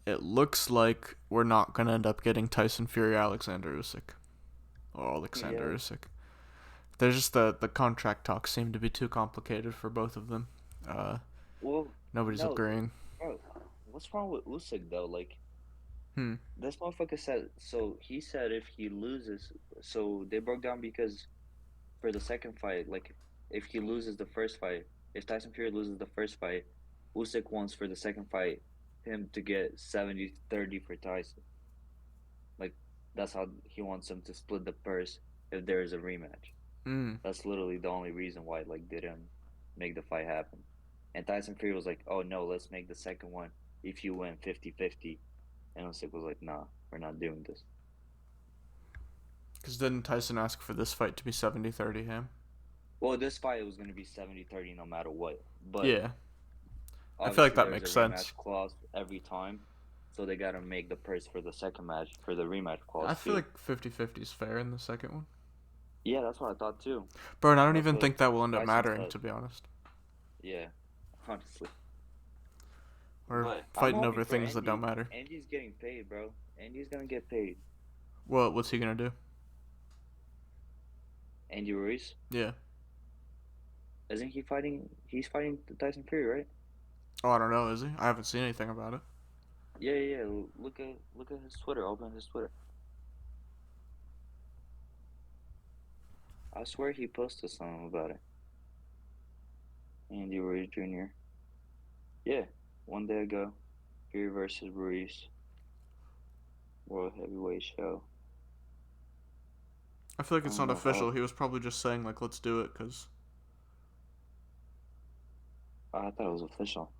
S1: it looks like we're not gonna end up getting Tyson Fury Alexander Usyk or Alexander
S2: Yeah.
S1: Usyk. There's just the contract talks seem to be too complicated for both of them. Uh,
S2: Well,
S1: Nobody's
S2: no,
S1: agreeing.
S2: bro. What's wrong with Usyk though? Like
S1: Hmm.
S2: this motherfucker said. So he said if he loses, so they broke down because for the second fight, like if he loses the first fight, if Tyson Fury loses the first fight, Usyk wants for the second fight him to get 70-30 for Tyson. Like that's how he wants him to split the purse if there is a rematch.
S1: Hmm.
S2: That's literally the only reason why like didn't make the fight happen. And Tyson Fury was like, "Oh no, let's make the second one if you win 50-50." And Usyk was like, "Nah, we're not doing this."
S1: Because didn't Tyson ask for this fight to be 70-30 him?
S2: Well, this fight was going to be 70-30 no matter what. But
S1: Yeah. I feel like
S2: obviously
S1: that
S2: there's a
S1: makes sense.
S2: rematch clause every time. So they got to make the purse for the second match for the rematch
S1: I
S2: clause
S1: feel
S2: too.
S1: like 50-50 is fair in the second one.
S2: Yeah, that's what I thought too.
S1: Bro, and I don't
S2: That's
S1: even
S2: what
S1: think that will end up
S2: Tyson
S1: mattering,
S2: said.
S1: to be honest.
S2: Yeah, honestly.
S1: We're
S2: But I'm
S1: fighting
S2: happy
S1: over
S2: for
S1: things that don't
S2: Andy.
S1: matter.
S2: Andy's getting paid, bro. Andy's gonna get paid.
S1: What's he gonna do?
S2: Andy Ruiz,
S1: Yeah.
S2: isn't he fighting? He's fighting Tyson Fury, right?
S1: Oh, I don't know, is he? I haven't seen anything about it.
S2: Yeah, yeah, yeah. Look at his Twitter. Open his Twitter. I swear he posted something about it. Andy Ruiz Jr. Yeah, one day ago. Fury versus Ruiz, World Heavyweight Show.
S1: I feel like
S2: I
S1: it's
S2: don't
S1: not
S2: know how.
S1: official. He was probably just saying, like, let's do it, because
S2: I thought it was official.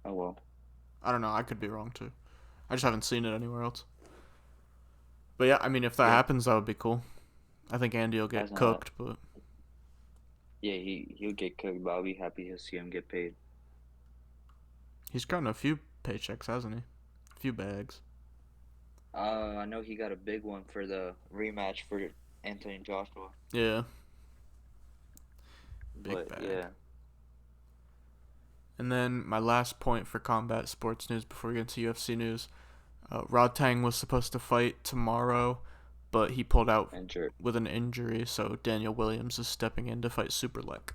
S2: Oh well.
S1: I don't know. I could be wrong, too. I just haven't seen it anywhere else. But yeah, I mean, if that
S2: Yeah,
S1: happens, that would be cool. I think Andy will get
S2: Tyson had.
S1: cooked, but
S2: Yeah, he'll get cooked, but I'll be happy to see him get paid.
S1: he's gotten a few paychecks, hasn't he? A few bags.
S2: I know he got a big one for the rematch for Anthony Joshua.
S1: Yeah, big
S2: But
S1: bag.
S2: yeah,
S1: And then my last point for combat sports news before we get into UFC news. Rodtang was supposed to fight tomorrow, but he pulled out
S2: injured.
S1: with an injury, so Daniel Williams is stepping in to fight Superlek.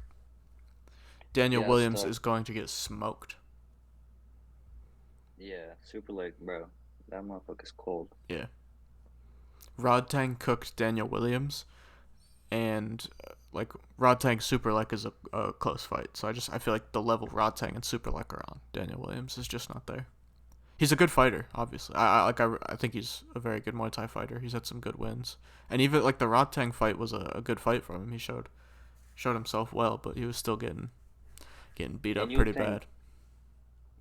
S1: Daniel
S2: Yeah, that's
S1: Williams
S2: tough.
S1: is going to get smoked.
S2: Yeah, super leg, bro. That motherfucker's cold.
S1: Yeah. Rodtang cooked Daniel Williams, and like Rodtang Superlek is a close fight. So I feel like the level Rodtang and Superlek are on, Daniel Williams is just not there. He's a good fighter, obviously. I think he's a very good Muay Thai fighter. He's had some good wins, and even like the Rodtang fight was a good fight from him. He showed himself well, but he was still getting beat
S2: And
S1: up pretty bad.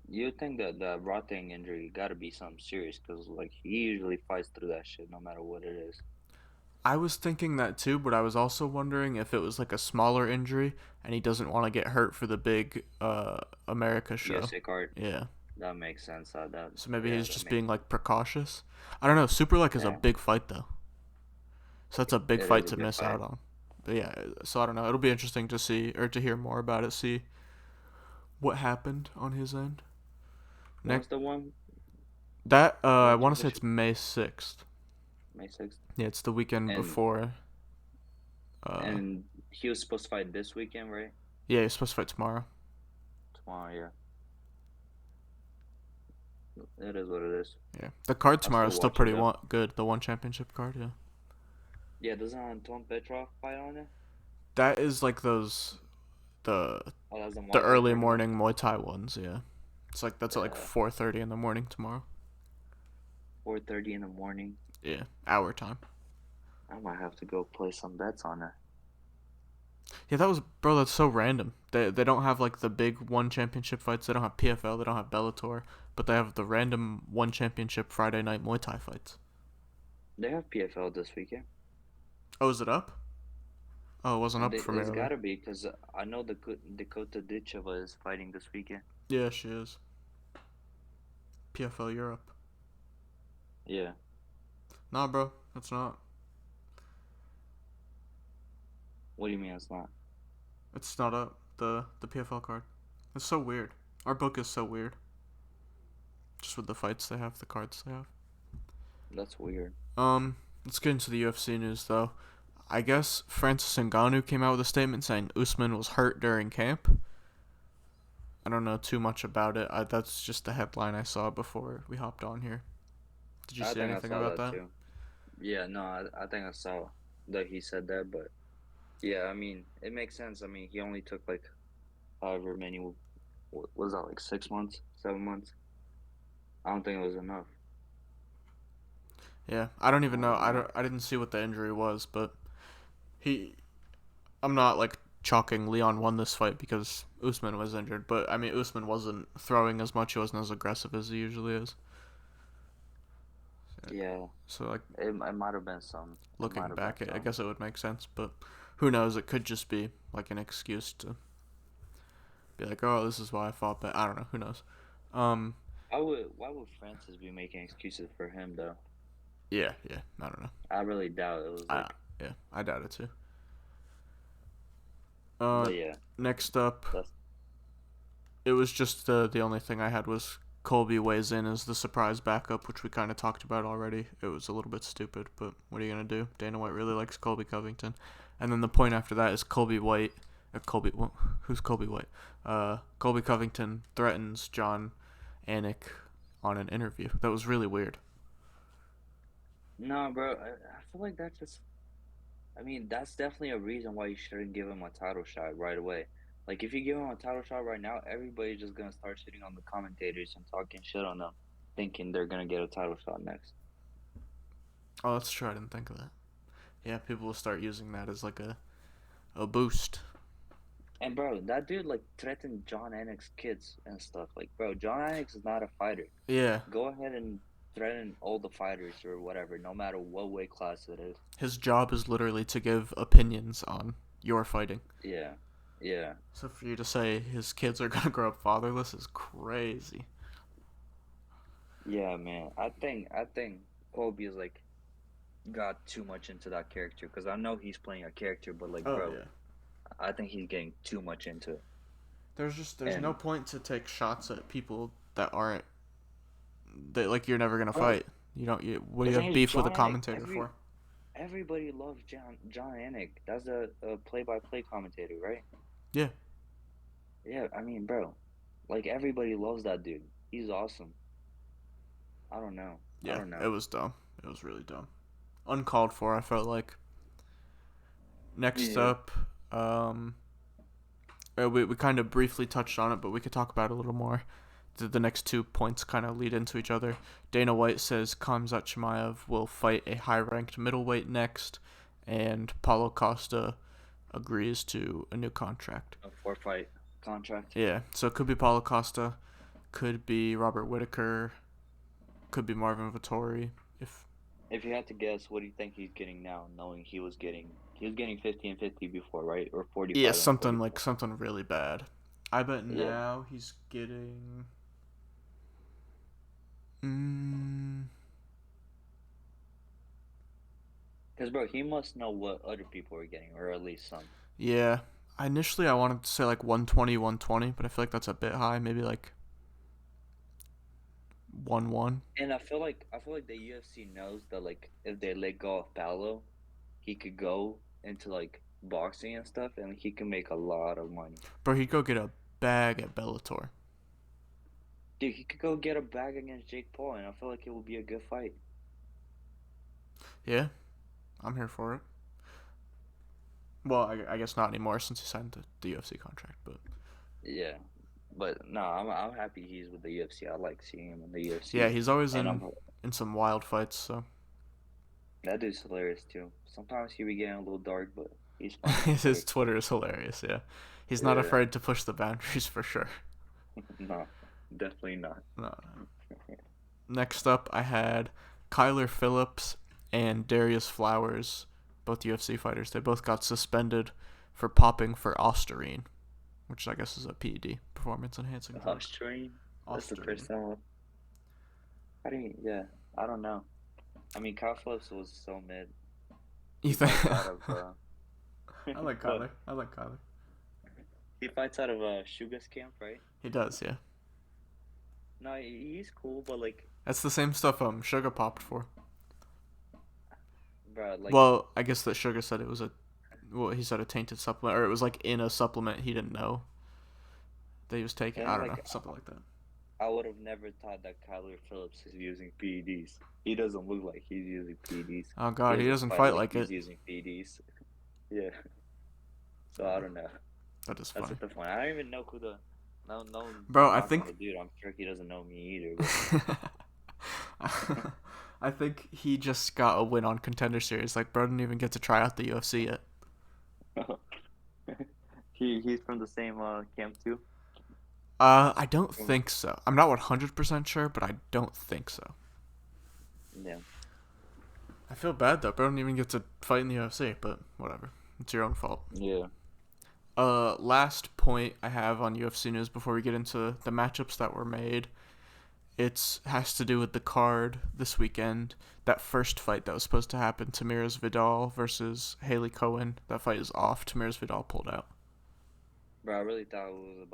S2: you think that the rotting injury got to be something serious because like he usually fights through that shit no matter what it is.
S1: I was thinking that too, but I was also wondering if it was like a smaller injury and he doesn't want to get hurt for the big America show.
S2: USA card.
S1: Yeah.
S2: That makes sense. That
S1: So maybe
S2: yeah,
S1: he's
S2: that
S1: just
S2: makes
S1: being
S2: sense.
S1: like precautious. I don't know. Superlek is a
S2: Yeah,
S1: big fight though, so that's a big
S2: it is
S1: fight
S2: a
S1: to
S2: big
S1: miss
S2: fight.
S1: out on. But yeah, so I don't know. It'll be interesting to see or to hear more about it. See what happened on his end.
S2: When's
S1: Next,
S2: the one?
S1: that I
S2: One
S1: want to say it's
S2: championship?
S1: May 6th.
S2: May 6th.
S1: Yeah, it's the weekend
S2: And
S1: before. Uh,
S2: and he was supposed to fight this weekend, right?
S1: yeah, he's supposed to fight tomorrow.
S2: Tomorrow, yeah. It is what it is.
S1: Yeah, the card
S2: I'll
S1: tomorrow
S2: still
S1: is still
S2: watch it
S1: pretty
S2: though.
S1: good. The one championship card, yeah.
S2: Yeah, doesn't Anton Petrov fight on it?
S1: That is like those the
S2: Oh, that's the
S1: the
S2: Muay Thai
S1: early
S2: tournament.
S1: morning Muay Thai ones. Yeah, it's like that's at like
S2: Yeah,
S1: 4:30 in the morning tomorrow.
S2: 4:30 in the morning.
S1: Yeah, our time.
S2: I might have to go play some bets on it.
S1: Yeah, that was bro. That's so random. They don't have like the big one championship fights. They don't have PFL. They don't have Bellator. But they have the random one championship Friday night Muay Thai fights.
S2: They have PFL this weekend.
S1: Oh, is it up? Oh, it wasn't up from
S2: It's
S1: earlier.
S2: gotta be because I know the Dakota Ditcheva is fighting this weekend.
S1: Yeah, she is. PFL Europe.
S2: Yeah,
S1: Nah, bro, that's not.
S2: What do you mean it's not?
S1: It's not up the PFL card. It's so weird. Our book is so weird. Just with the fights they have, the cards they have.
S2: That's weird.
S1: Let's get into the UFC news though. I guess Francis Ngannou came out with a statement saying Usman was hurt during camp. I don't know too much about it. That's just the headline I saw before we hopped on here. Did you
S2: I
S1: see
S2: think I
S1: anything
S2: saw
S1: about
S2: that
S1: that?
S2: too. Yeah, no, I think I saw that he said that, but yeah, I mean, it makes sense. I mean, he only took like however many, what was that, like 6 months, 7 months? I don't think it was enough.
S1: Yeah, I don't even
S2: I
S1: know.
S2: don't know.
S1: I didn't see what the injury was, but he. I'm not like chalking Leon won this fight because Usman was injured, but I mean Usman wasn't throwing as much. He wasn't as aggressive as he usually is.
S2: Yeah,
S1: So like
S2: it might have been some. It might
S1: looking
S2: have been
S1: back, I
S2: some.
S1: guess it would make sense, but who knows? It could just be like an excuse to be like, oh, this is why I fought, but I don't know. Who knows? Um,
S2: Why would Francis be making excuses for him though?
S1: yeah, I don't know.
S2: I really doubt it was
S1: I
S2: like,
S1: Yeah, I doubt it too.
S2: but yeah,
S1: Next up,
S2: that's
S1: it was just the only thing I had was Colby weighs in as the surprise backup, which we kind of talked about already. It was a little bit stupid, but what are you gonna do? Dana White really likes Colby Covington, and then the point after that is Colby White. Who's Colby White? Colby Covington threatens John Anik on an interview. That was really weird.
S2: no, bro. I feel like that's just. I mean, that's definitely a reason why you shouldn't give him a title shot right away. Like, if you give him a title shot right now, everybody's just gonna start shitting on the commentators and talking shit on them, thinking they're gonna get a title shot next.
S1: Oh, that's true. I didn't think of that. Yeah, people will start using that as like a boost.
S2: And bro, that dude like threatened John Anik's kids and stuff. Like, bro, John Anik is not a fighter.
S1: Yeah,
S2: Go ahead and threaten all the fighters or whatever, no matter what weight class it is.
S1: his job is literally to give opinions on your fighting.
S2: Yeah, yeah,
S1: So for you to say his kids are gonna grow up fatherless is crazy.
S2: yeah, man. I think Colby is like got too much into that character because I know he's playing a character, but like,
S1: Oh
S2: bro,
S1: yeah.
S2: I think he's getting too much into it.
S1: There's no
S2: And
S1: point to take shots at people that aren't that like you're never gonna
S2: bro,
S1: fight. You don't. What do
S2: the
S1: you
S2: thing
S1: have
S2: is,
S1: beef with a
S2: John Anik,
S1: commentator for?
S2: everybody loves John Anik. That's a play-by-play commentator, right?
S1: Yeah,
S2: Yeah, I mean, bro, like everybody loves that dude. He's awesome. I don't know. I
S1: yeah.
S2: don't
S1: It
S2: know.
S1: was dumb. It was really dumb. Uncalled for. I felt like. Next
S2: Yeah.
S1: up, um, we kind of briefly touched on it, but we could talk about it a little more. The next 2 points kind of lead into each other. Dana White says Khamzat Chimaev will fight a high-ranked middleweight next, and Paulo Costa agrees to a new contract.
S2: A four-fight contract.
S1: Yeah, so it could be Paulo Costa, could be Robert Whitaker, could be Marvin Vettori. If
S2: If you had to guess, what do you think he's getting now, knowing he was getting 50 and 50 before, right? Or
S1: Yeah,
S2: 45 and
S1: something like
S2: 44.
S1: something really bad. I bet
S2: Yeah.
S1: now he's getting. Mm,
S2: Because, bro, he must know what other people are getting, or at least some.
S1: yeah. Initially, I wanted to say like 120, 120, but I feel like that's a bit high. Maybe like 1-1.
S2: And I feel like the UFC knows that like if they let go of Paolo, he could go into like boxing and stuff, and he can make a lot of money.
S1: Bro, he'd go get a bag at Bellator.
S2: Dude, he could go get a bag against Jake Paul, and I feel like it would be a good fight.
S1: Yeah, I'm here for it. Well, I guess not anymore since he signed the UFC contract, but
S2: Yeah, but no, I'm happy he's with the UFC. I like seeing him in the
S1: yeah,
S2: UFC,
S1: he's always
S2: and I'm
S1: in some wild fights. So
S2: that dude's hilarious too. Sometimes he be getting a little dark, but he's funny on
S1: his
S2: Twitter.
S1: Twitter is hilarious. Yeah, he's not
S2: Yeah,
S1: afraid to push the boundaries for sure.
S2: no, definitely not.
S1: No. Next up, I had Kyler Phillips and Darius Flowers, both UFC fighters. They both got suspended for popping for Ostarine, which I guess is a PED, performance enhancing drug.
S2: Australian. That's the
S1: Ostarine.
S2: first time. I didn't. Yeah, I don't know. I mean, Kyle Phillips was so mid.
S1: You
S2: He
S1: think?
S2: backed out of.
S1: I like
S2: But
S1: Kyler. I like Kyler.
S2: he fights out of Sugar's camp, right?
S1: He does, yeah.
S2: No, he's cool, but like,
S1: That's the same stuff Sugar popped for.
S2: bro, like,
S1: Well, I guess that Sugar said it was he said a tainted supplement, or it was like in a supplement he didn't know that he was taking. I
S2: and
S1: don't know,
S2: like,
S1: something like that.
S2: I would have never thought that Kyler Phillips is using PEDs. He doesn't look like he's using PEDs.
S1: Oh
S2: He
S1: God, he
S2: doesn't
S1: doesn't
S2: fight
S1: fight
S2: like
S1: like
S2: he's
S1: it.
S2: using PEDs. Yeah. So I don't know.
S1: That is
S2: That's
S1: funny,
S2: a tough one. I don't even know who the no
S1: bro. I
S2: knock on
S1: think
S2: the dude. I'm sure he doesn't know me either.
S1: I think he just got a win on Contender Series. Like, bro didn't even get to try out the UFC yet.
S2: But he's from the same camp too.
S1: I don't think so. I'm not 100% sure, but I don't think so.
S2: Yeah.
S1: I feel bad though. Bro didn't even get to fight in the UFC, but whatever. It's your own fault.
S2: Yeah.
S1: Last point I have on UFC news before we get into the matchups that were made. It has to do with the card this weekend. That first fight that was supposed to happen, Tamiris Vidal versus Haley Cohen. That fight is off. Tamiris Vidal pulled out.
S2: Bro, I really thought we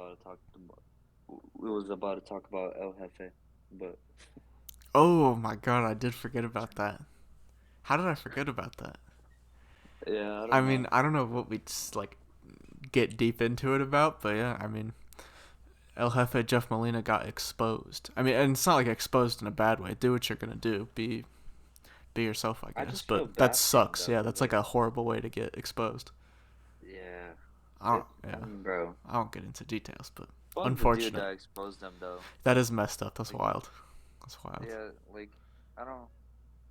S2: was about to talk about El Jefe, but
S1: Oh my God, I did forget about that. How did I forget about that?
S2: yeah, I
S1: I
S2: don't
S1: mean,
S2: know.
S1: I don't know what we'd like get deep into it about, but yeah, I mean, El Jefe Jeff Molina got exposed. I mean, and it's not like exposed in a bad way. Do what you're gonna do. Be yourself, I
S2: I
S1: guess.
S2: just feel
S1: But that
S2: bad for him
S1: sucks.
S2: though,
S1: Yeah,
S2: cause
S1: that's like a horrible way to get exposed.
S2: yeah,
S1: I don't.
S2: I
S1: Yeah,
S2: mean, bro,
S1: I won't get into details, but
S2: fuck the dude
S1: unfortunate.
S2: that exposed them though.
S1: That is messed up. That's
S2: Like,
S1: wild. That's wild.
S2: yeah, like I don't,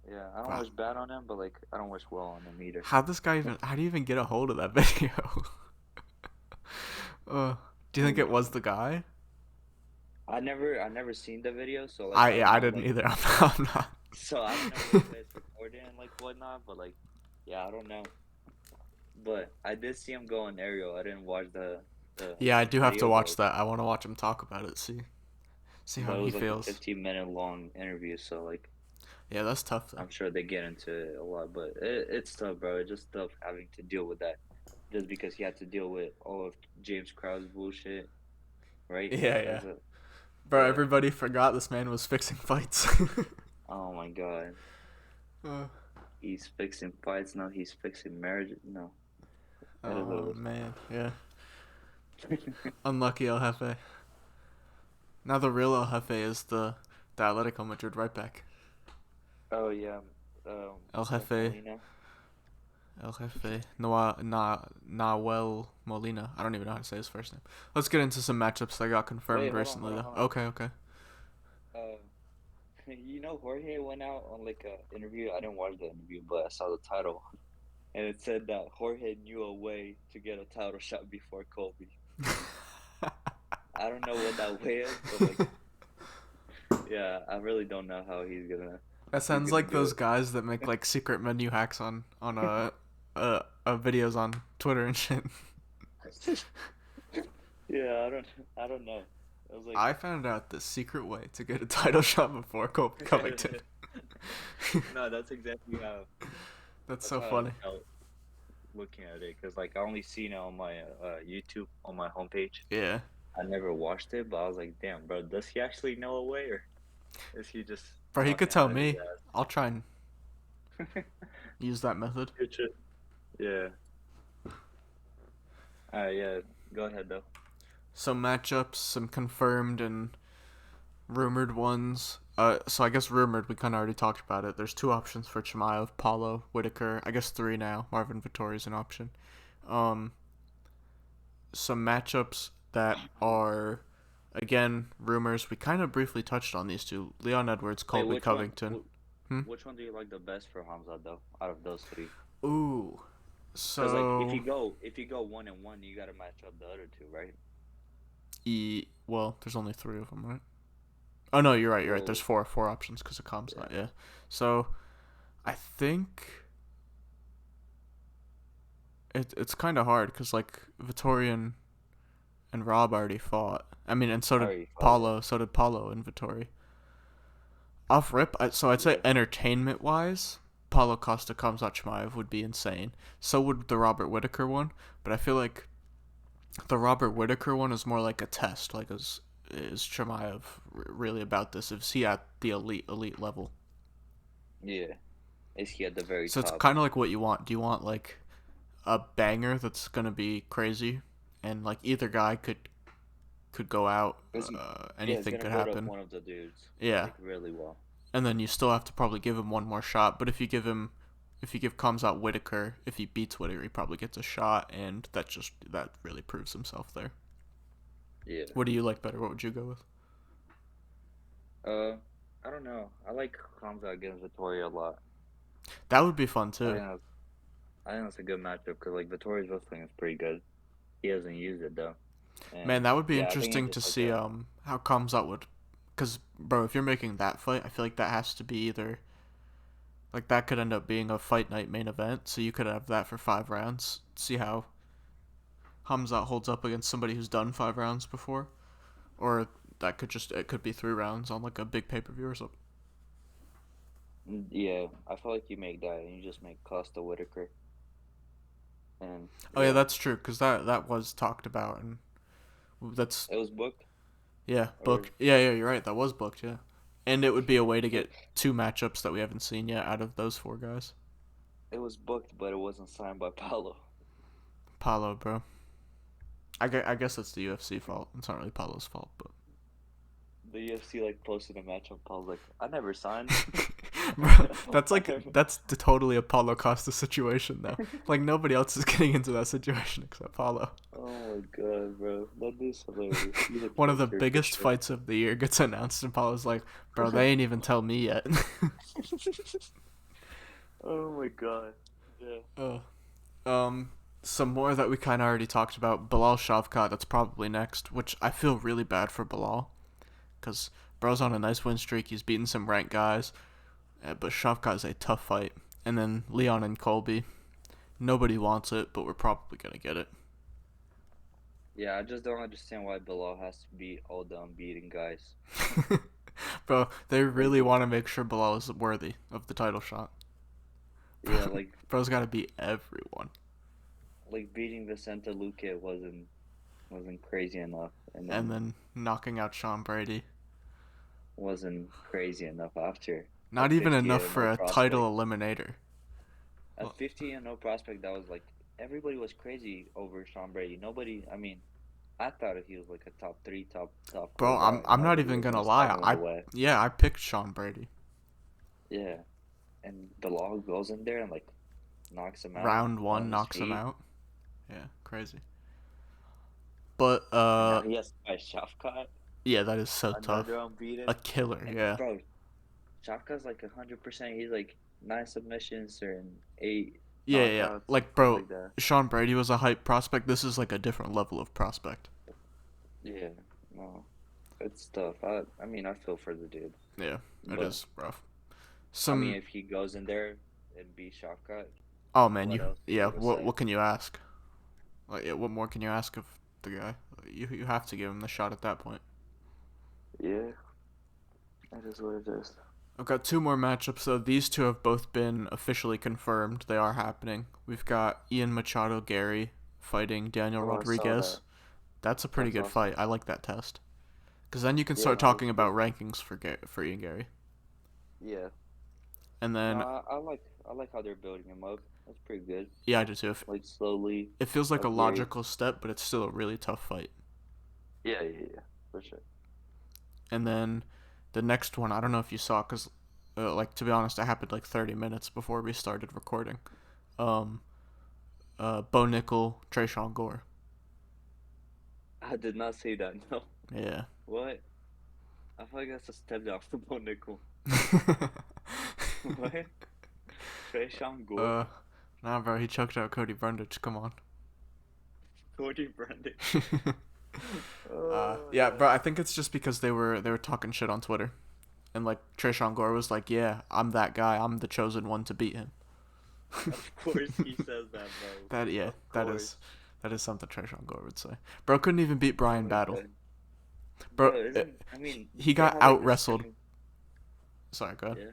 S2: yeah, I don't
S1: Wow.
S2: wish bad on him, but like I don't wish well on him either.
S1: How this guy even? How do you even get a hold of that video? uh, do you think
S2: Who?
S1: it was the guy?
S2: I never seen the video, so like I don't
S1: I
S2: know,
S1: didn't
S2: like,
S1: either. I'm not.
S2: so I don't know which way it's recorded and like whatnot, but like, yeah, I don't know. But I did see him go on aerial. I didn't watch the
S1: Yeah, I do have to
S2: video,
S1: watch that. I want to watch him talk about it. See how
S2: but it
S1: he
S2: was like a
S1: feels.
S2: 15-minute long interview, so like
S1: Yeah, that's tough though.
S2: I'm sure they get into it a lot, but it's tough, bro. It's just tough having to deal with that, just because he had to deal with all of James Krause's bullshit, right?
S1: Yeah, yeah.
S2: As a,
S1: Bro,
S2: yeah.
S1: everybody forgot this man was fixing fights.
S2: Oh my god,
S1: uh,
S2: he's fixing fights now. He's fixing marriage. No, that is what it
S1: oh
S2: was.
S1: man, yeah. Unlucky El Jefe. Now the real El Jefe is the Atletico Madrid right back.
S2: Oh yeah,
S1: El
S2: Jeff
S1: Jefe,
S2: Molina.
S1: El Jefe, Nahuel Molina. I don't even know how to say his first name. Let's get into some matchups that got confirmed
S2: Wait,
S1: recently,
S2: hold
S1: though.
S2: on.
S1: Okay, okay.
S2: You know, Jorge went out on like a interview. I didn't watch the interview, but I saw the title, and it said that Jorge knew a way to get a title shot before Colby. I don't know what that way is, but like, yeah, I really don't know how
S1: That
S2: he's
S1: sounds
S2: gonna
S1: like
S2: do
S1: those guys that make like secret menu hacks on videos on Twitter and shit.
S2: it. Yeah, I don't know. I was like,
S1: I found out the secret way to get a title shot before Colby Covington.
S2: no, that's exactly how.
S1: That's
S2: That's
S1: so
S2: how
S1: funny.
S2: I felt looking at it, because like I only seen it on my YouTube on my homepage.
S1: Yeah.
S2: I never watched it, but I was like, damn, bro, does he actually know a way, or is he just
S1: Bro, he
S2: talking
S1: could tell
S2: out of his
S1: me. I'll try and
S2: ass?
S1: use that method.
S2: Good shit. Yeah. Yeah. Go ahead though.
S1: Some matchups, some confirmed and rumored ones. So I guess rumored, we kind of already talked about it. There's two options for Chimaev, Paulo, Whitaker. I guess three now. Marvin Vittori's an option. Um, some matchups that are, again, rumors. We kind of briefly touched on these two. Leon Edwards,
S2: Wait,
S1: Colby Covington.
S2: which one do you like the best for Khamzat though? Out of those three,
S1: Ooh.
S2: because like
S1: So,
S2: if you go 1-1, you gotta match up the other two, right?
S1: well, there's only three of them, right? Oh, no, you're right. You're right.
S2: Well,
S1: There's four options because of
S2: yeah.
S1: Khamzat, yeah. So, I think it's kind of hard because, like, Vittorian and Rob already fought. I mean, and so did
S2: Already fought,
S1: Paulo. So did Paulo and Vittori. Off rip, so I'd say
S2: yeah.
S1: entertainment-wise, Paulo Costa Khamzat Chimaev would be insane. So would the Robert Whittaker one, but I feel like the Robert Whittaker one is more like a test. Like, is Chimaev really about this? Is he at the elite level?
S2: Yeah. Is he at the very
S1: So it's
S2: top?
S1: kind of like what you want. Do you want like a banger that's gonna be crazy, and like either guy could go out,
S2: It's
S1: anything
S2: gonna
S1: could
S2: hurt up
S1: happen.
S2: one of the dudes
S1: Yeah,
S2: like really well.
S1: and then you still have to probably give him one more shot. But if you give Khamzat Whittaker, if he beats Whittaker, he probably gets a shot, and that really proves himself there.
S2: Yeah.
S1: What do you like better? What would you go with?
S2: Uh, I don't know. I like Khamzat against Vittoria a lot.
S1: That would be fun
S2: I
S1: too.
S2: think that's, I think that's a good matchup because like Vittoria's wrestling is pretty good. He hasn't used it though,
S1: Man,
S2: and
S1: that would be
S2: yeah, I think it's
S1: interesting to
S2: just like
S1: see
S2: a
S1: how Khamzat would, because bro, if you're making that fight, I feel like that has to be either like that could end up being a fight night main event, so you could have that for 5 rounds. See how Khamzat holds up against somebody who's done 5 rounds before, or it could be 3 rounds on like a big pay per view or something.
S2: yeah. I feel like you make that and you just make Costa Whitaker, and
S1: Oh yeah,
S2: yeah,
S1: that's true, because that was talked about, and that's
S2: it was booked
S1: yeah
S2: or
S1: booked. Yeah, you're right. That was booked. Yeah, and it would be a way to
S2: it,
S1: get 2 matchups that we haven't seen yet out of those 4 guys.
S2: it was booked, but it wasn't signed by Paulo.
S1: Paulo, bro. I guess it's the UFC fault. It's not really Paulo's fault, but
S2: The UFC like posted a match and Paulo's like, I never signed.
S1: bro,
S2: I never.
S1: totally a Paulo Costa situation though. Like nobody else is getting into that situation except Paulo.
S2: Oh my god, bro, that is hilarious. He's a
S1: One of the
S2: character for
S1: biggest
S2: sure.
S1: fights of the year gets announced, and Paulo's like, "Bro, they ain't even tell me yet."
S2: Oh my god. Yeah.
S1: Oh. Um, some more that we kind of already talked about. Bilal Shavkat, that's probably next, which I feel really bad for Bilal, because bro's on a nice win streak. He's beaten some ranked guys, but Shavkat is a tough fight. And then Leon and Colby. Nobody wants it, but we're probably going to get it.
S2: Yeah, I just don't understand why Bilal has to beat all the unbeaten guys.
S1: Bro, they
S2: Like,
S1: really want to make sure Bilal is worthy of the title shot.
S2: yeah, like
S1: Bro's got to beat everyone.
S2: beating Vicente Luque wasn't crazy enough, and
S1: And
S2: then
S1: then knocking out Sean Brady.
S2: wasn't crazy enough after
S1: Not
S2: at
S1: even
S2: 50
S1: enough
S2: and
S1: for
S2: no
S1: a title
S2: prospect.
S1: eliminator.
S2: At 50 and no prospect, that was like everybody was crazy over Sean Brady. Nobody, I mean, I thought he was like a top three, top
S1: Bro,
S2: four
S1: I'm
S2: guy.
S1: I'm not
S2: Nobody
S1: even
S2: was
S1: gonna
S2: gonna stand
S1: lie.
S2: in
S1: I
S2: the way.
S1: Yeah, I picked Sean Brady.
S2: Yeah, and Bilal goes in there and like knocks him out
S1: Round one
S2: on his
S1: knocks him
S2: feet,
S1: out. Yeah, crazy. But
S2: and now he has to fight Shafkat,
S1: yeah, that is so
S2: another
S1: tough. A
S2: unbeaten.
S1: killer.
S2: And
S1: Yeah.
S2: bro, Shafkat's like 100%. He's like 9 submissions and 8 knockouts,
S1: Like,
S2: stuff
S1: bro,
S2: like that.
S1: Sean Brady was a hype prospect. This is like a different level of prospect.
S2: Yeah, no, it's tough. I mean, I feel for the dude,
S1: Yeah, it
S2: but
S1: is rough.
S2: I mean,
S1: Some.
S2: if he goes in there and beats Shafkat,
S1: Oh man,
S2: what
S1: you.
S2: else is
S1: Yeah.
S2: there to say?
S1: What can you ask? Like, yeah, what more can you ask of the guy? You have to give him the shot at that point.
S2: Yeah, that is what it is.
S1: I've got 2 more matchups though. These two have both been officially confirmed. They are happening. We've got Ian Machado Gary fighting Daniel
S2: Oh, I saw that.
S1: Rodriguez. That's a pretty
S2: That's
S1: good
S2: awesome.
S1: fight. I like that test. Because then you can
S2: Yeah,
S1: start
S2: no, it's
S1: talking about
S2: good.
S1: rankings for Ian Gary.
S2: Yeah,
S1: And
S2: no,
S1: then,
S2: I like how they're building him up. That's pretty good.
S1: yeah, I do too.
S2: Like slowly,
S1: It feels like a
S2: like Gary.
S1: logical step, but it's still a really tough fight.
S2: Yeah, for sure.
S1: And then the next one, I don't know if you saw, because, like, to be honest, it happened like 30 minutes before we started recording. Um, Bo Nickel, Trayshawn Gore.
S2: I did not say that. No.
S1: Yeah.
S2: What? I feel like that's a step down from Bo Nickel. What? Trayshawn Gore?
S1: uh, nah, bro, he choked out Cody Brundage. Come on.
S2: Cody Brandon?
S1: Yeah,
S2: Oh,
S1: bro. I think it's just because they were talking shit on Twitter, and like Trayshawn Gore was like, "Yeah, I'm that guy. I'm the chosen one to beat him."
S2: of course he says that, bro.
S1: That yeah,
S2: Of course.
S1: that is something Trayshawn Gore would say. Bro couldn't even beat
S2: Oh
S1: Brian
S2: my
S1: Battle.
S2: god.
S1: Bro,
S2: Bro, isn't I mean
S1: he
S2: they
S1: got
S2: have like
S1: out
S2: this
S1: wrestled.
S2: freaking
S1: Sorry, go ahead.
S2: yeah.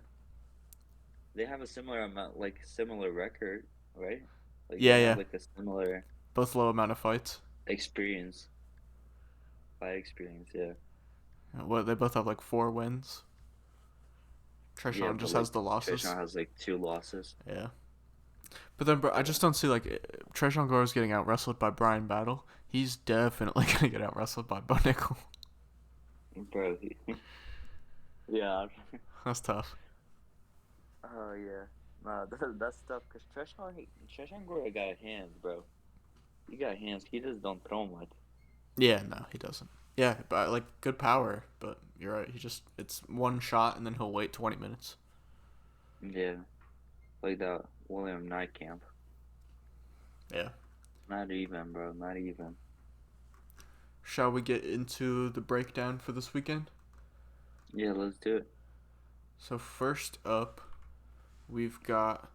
S2: they have a similar amount, like similar record, right? Like they
S1: Yeah,
S2: have
S1: yeah.
S2: like a similar
S1: Both low amount of fights.
S2: experience, fight experience. Yeah,
S1: What they both have like 4 wins.
S2: yeah,
S1: Treshawn
S2: but
S1: just
S2: like
S1: has the losses.
S2: Trishan has like 2 losses.
S1: Yeah. But then, bro, I
S2: Yeah,
S1: just don't see like Treshawn Gore's getting out wrestled by Brian Battle. He's definitely gonna get out wrestled by Bo Nickel.
S2: bro. Yeah.
S1: That's tough.
S2: Oh yeah. Nah, that's tough because Trishan Gore got hands, bro. He got hands. He just don't throw much.
S1: Yeah, no, he doesn't. Yeah, but like good power. But you're right. He just it's one shot and then he'll wait 20 minutes.
S2: Yeah, like that William Nightcamp.
S1: Yeah.
S2: Not even, bro. Not even.
S1: Shall we get into the breakdown for this weekend?
S2: Yeah, let's do it.
S1: So first up, we've got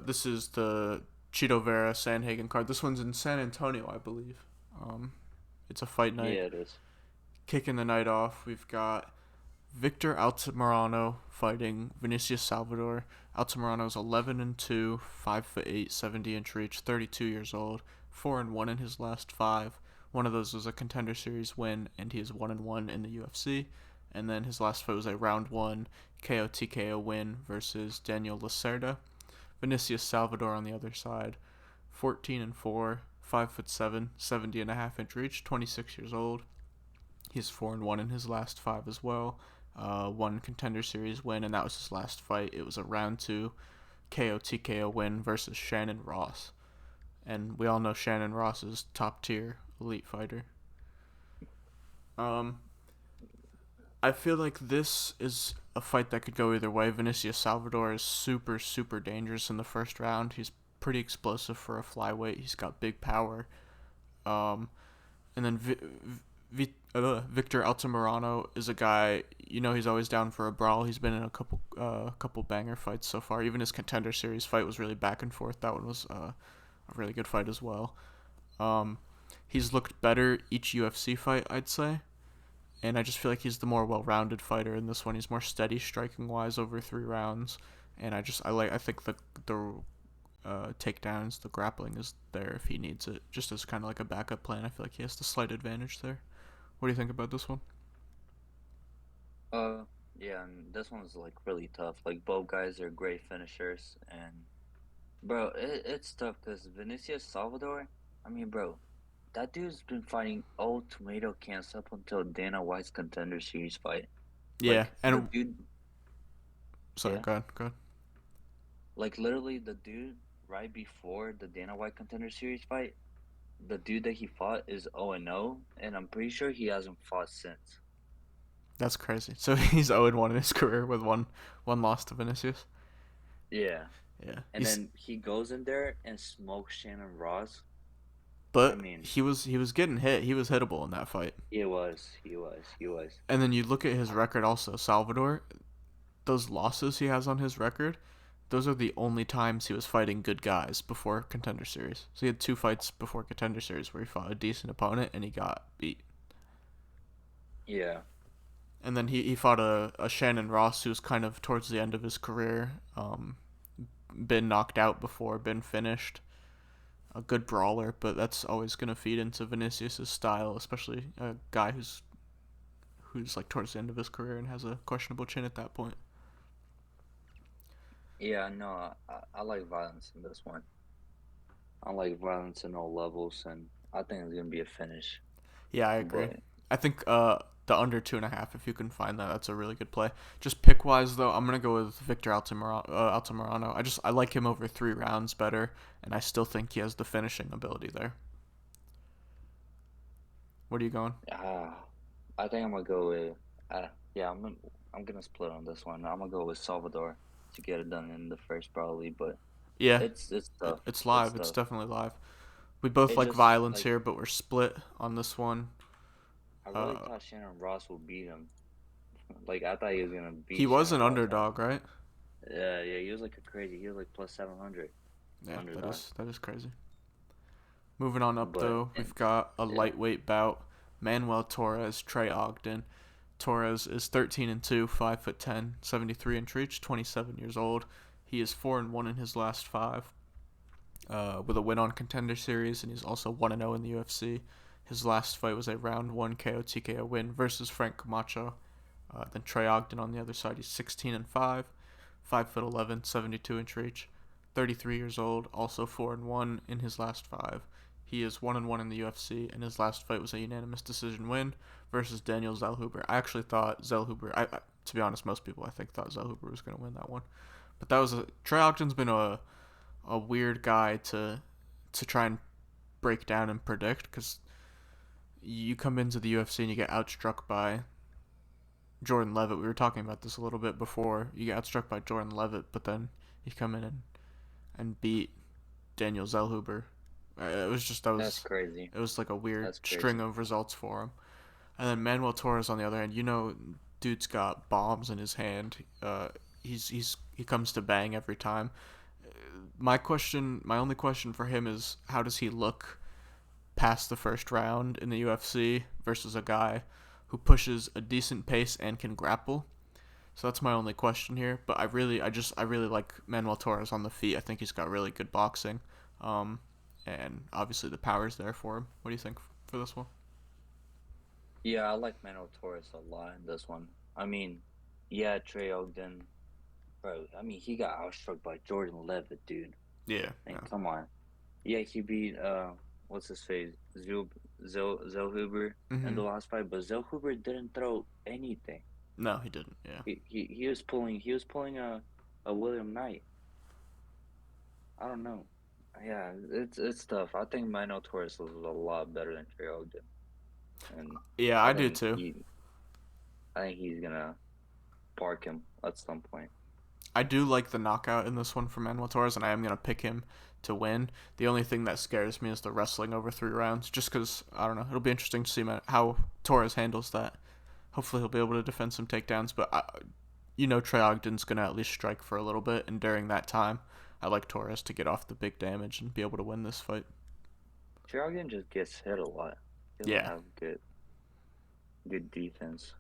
S1: this is the Cheeto Vera Sandhagen card. This one's in San Antonio, I believe. Um, it's a fight night.
S2: Yeah, it is.
S1: Kicking the night off, we've got Victor Altamirano fighting Vinicius Salvador. Altamirano's 11-2, 5'8", 70-inch reach, 32 years old, 4-1 in his last 5. One of those was a Contender Series win, and he is 1-1 in the UFC. And then his last fight was a round 1 KO TKO win versus Daniel Lacerda. Vinicius Salvador on the other side, 14-4, 5'7", 70.5-inch reach, 26 years old. He's 4-1 in his last 5 as well. One Contender Series win, and that was his last fight. It was a round 2 KO TKO win versus Shannon Ross. And we all know Shannon Ross is top tier elite fighter. I feel like this is a fight that could go either way. Vinicius Salvador is super, super dangerous in the first round. He's pretty explosive for a flyweight. He's got big power. Um, and then Victor Altamirano is a guy, he's always down for a brawl. He's been in a couple banger fights so far. Even his Contender Series fight was really back and forth. That one was a really good fight as well. He's looked better each UFC fight, I'd say. And I just feel like he's the more well-rounded fighter in this one. He's more steady striking-wise over 3 rounds. And I think the takedowns, the grappling is there if he needs it, just as kind of like a backup plan. I feel like he has the slight advantage there. What do you think about this one?
S2: Uh, yeah, and this one's like really tough. Like both guys are great finishers, and bro, it's tough because Vinicius Salvador. I mean, bro, that dude's been fighting old tomato cans up until Dana White's Contender Series fight.
S1: Yeah,
S2: Like the
S1: and
S2: dude,
S1: sorry,
S2: yeah,
S1: go ahead, go ahead.
S2: like literally the dude right before the Dana White Contender Series fight, the dude that he fought is 0-0, and I'm pretty sure he hasn't fought since.
S1: That's crazy. So he's 0-1 in his career with one loss to Vinicius.
S2: Yeah,
S1: Yeah,
S2: and then he goes in there and smokes Shannon Ross. I
S1: but
S2: mean,
S1: he was getting hit. He was hittable in that fight.
S2: he was.
S1: And then you look at his record also. Salvador, those losses he has on his record, those are the only times he was fighting good guys before Contender Series. So he had 2 fights before Contender Series where he fought a decent opponent and he got beat.
S2: Yeah,
S1: And then he fought a Shannon Ross who's kind of towards the end of his career, been knocked out before, been finished. A good brawler, but that's always going to feed into Vinicius's style, especially a guy who's like towards the end of his career and has a questionable chin at that point.
S2: yeah, no, I like violence in this one. I like violence in all levels, and I think it's gonna be a finish.
S1: Yeah, I agree.
S2: But
S1: I think the under 2.5, if you can find that, that's a really good play. Just pick wise though, I'm gonna go with Victor Altamirano. I like him over 3 rounds better, and I still think he has the finishing ability there. What are you going?
S2: uh, I think I'm gonna go with yeah, I'm gonna split on this one. I'm gonna go with Salvador to get it done in the first probably, but
S1: Yeah,
S2: it's tough.
S1: it's
S2: It's
S1: live. It's
S2: tough.
S1: definitely live. We both
S2: It
S1: like
S2: just
S1: violence
S2: like
S1: here, but we're split on this one.
S2: I really
S1: Uh,
S2: thought Shannon Ross would beat him. Like I thought he was gonna
S1: he
S2: beat
S1: was
S2: Shannon
S1: an
S2: Ross.
S1: underdog, right?
S2: Yeah, yeah, he was like a crazy. He was like plus 700
S1: Yeah, that
S2: underdog.
S1: is that is crazy. Moving on up
S2: But
S1: though,
S2: and
S1: we've got a
S2: yeah,
S1: lightweight bout. Manuel Torres, Trey Ogden. Torres is 13-2, 5'10", 73-inch reach, 27 years old. He is 4-1 in his last five, with a win on Contender Series, and he's also 1-0 in the UFC. His last fight was a round 1 KO TKO win versus Frank Camacho. Then Trey Ogden on the other side, he's 16-5, 5'11", 72-inch reach, 33 years old, also 4-1 in his last five. He is 1-1 in the UFC, and his last fight was a unanimous decision win versus Daniel Zellhuber. I actually thought Zellhuber, to be honest, most people I think thought Zellhuber was going to win that one. But Trey Ogden's been a weird guy to try and break down and predict, because you come into the UFC and you get outstruck by Jordan Levitt. We were talking about this a little bit before. You get outstruck by Jordan Levitt, but then you come in and beat Daniel Zellhuber.
S2: That's crazy.
S1: It was like a weird string of results for him. And then Manuel Torres on the other hand, dude's got bombs in his hand. He comes to bang every time. My only question for him is, how does he look past the first round in the UFC versus a guy who pushes a decent pace and can grapple? So that's my only question here. But I really like Manuel Torres on the feet. I think he's got really good boxing. And obviously the power's there for him. What do you think for this one?
S2: Yeah, I like Manuel Torres a lot in this one. I mean, yeah, Trey Ogden, bro. I mean, he got outstruck by Jordan Levitt, dude.
S1: Yeah.
S2: Come on. Yeah, he beat what's his face, Zellhuber in the last fight, but Zellhuber didn't throw anything.
S1: No, he didn't. Yeah.
S2: He was pulling a William Knight. I don't know. Yeah, it's tough. I think Manuel Torres is a lot better than Trey Ogden. And
S1: yeah, I do too.
S2: I think he's gonna park him at some point.
S1: I do like the knockout in this one for Manuel Torres, and I am gonna pick him to win. The only thing that scares me is the wrestling over 3 rounds, just because, I don't know, it'll be interesting to see how Torres handles that. Hopefully he'll be able to defend some takedowns, but Trey Ogden's gonna at least strike for a little bit, and during that time, I like Torres to get off the big damage and be able to win this fight.
S2: Trey Ogden just gets hit a lot. He doesn't have good defense.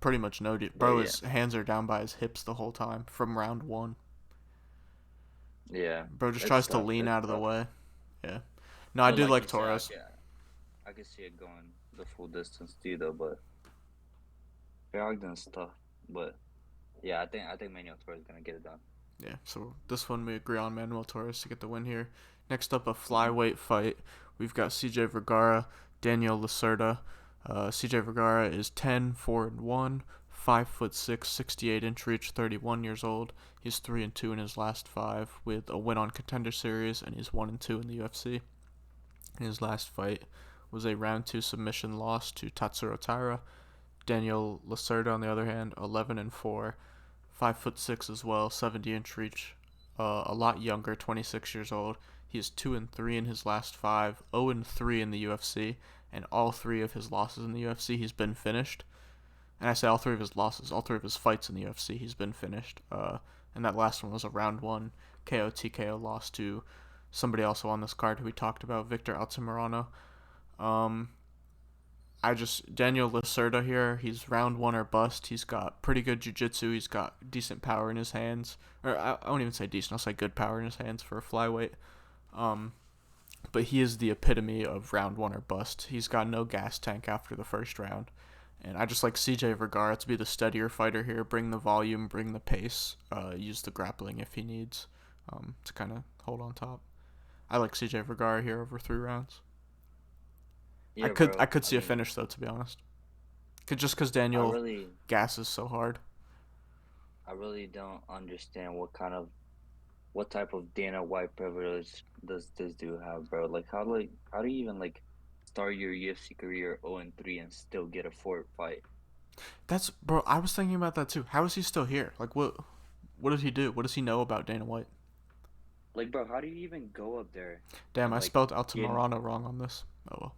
S1: Pretty much no defense. Bro, his hands are down by his hips the whole time from round 1.
S2: Yeah.
S1: Bro just tries to lean out of the way. Yeah. No, I do like Torres.
S2: I can see it going the full distance too, though, but Trey Ogden's tough. But yeah, I think Manuel Torres is gonna get it done.
S1: Yeah, so this one we agree on Manuel Torres to get the win here. Next up, a flyweight fight. We've got CJ Vergara, Daniel Lacerda. CJ Vergara is 10-4-1, 5'6", 68-inch reach, 31 years old. He's 3-2 in his last 5 with a win on Contender Series, and he's 1-2 in the UFC. In his last fight was a round 2 submission loss to Tatsuro Taira. Daniel Lacerda, on the other hand, 11-4, 5'6" as well, 70-inch reach, a lot younger, 26 years old. He is 2-3 in his last 5, 0-3 in the UFC, and all 3 of his losses in the UFC he's been finished. And I say all 3 of his losses, all 3 of his fights in the UFC he's been finished. And that last one was a round 1 KO TKO loss to somebody also on this card who we talked about, Victor Altamirano. Daniel Lacerda here, he's round 1 or bust. He's got pretty good jiu-jitsu. He's got decent power in his hands. Or I won't even say decent, I'll say good power in his hands for a flyweight. But he is the epitome of round 1 or bust. He's got no gas tank after the first round. And I just like CJ Vergara to be the steadier fighter here, bring the volume, bring the pace, use the grappling if he needs, to kind of hold on top. I like CJ Vergara here over 3 rounds. Yeah, I could see a finish though, to be honest. Just because Daniel gasses so hard.
S2: I really don't understand what type of Dana White privilege does this dude have, bro? Like how do you even start your UFC career 0-3 and still get a 4th fight?
S1: Bro, I was thinking about that too. How is he still here? Like what did he do? What does he know about Dana White?
S2: Like, bro, how do you even go up there?
S1: Damn, I spelled Altamirano wrong on this. Oh well.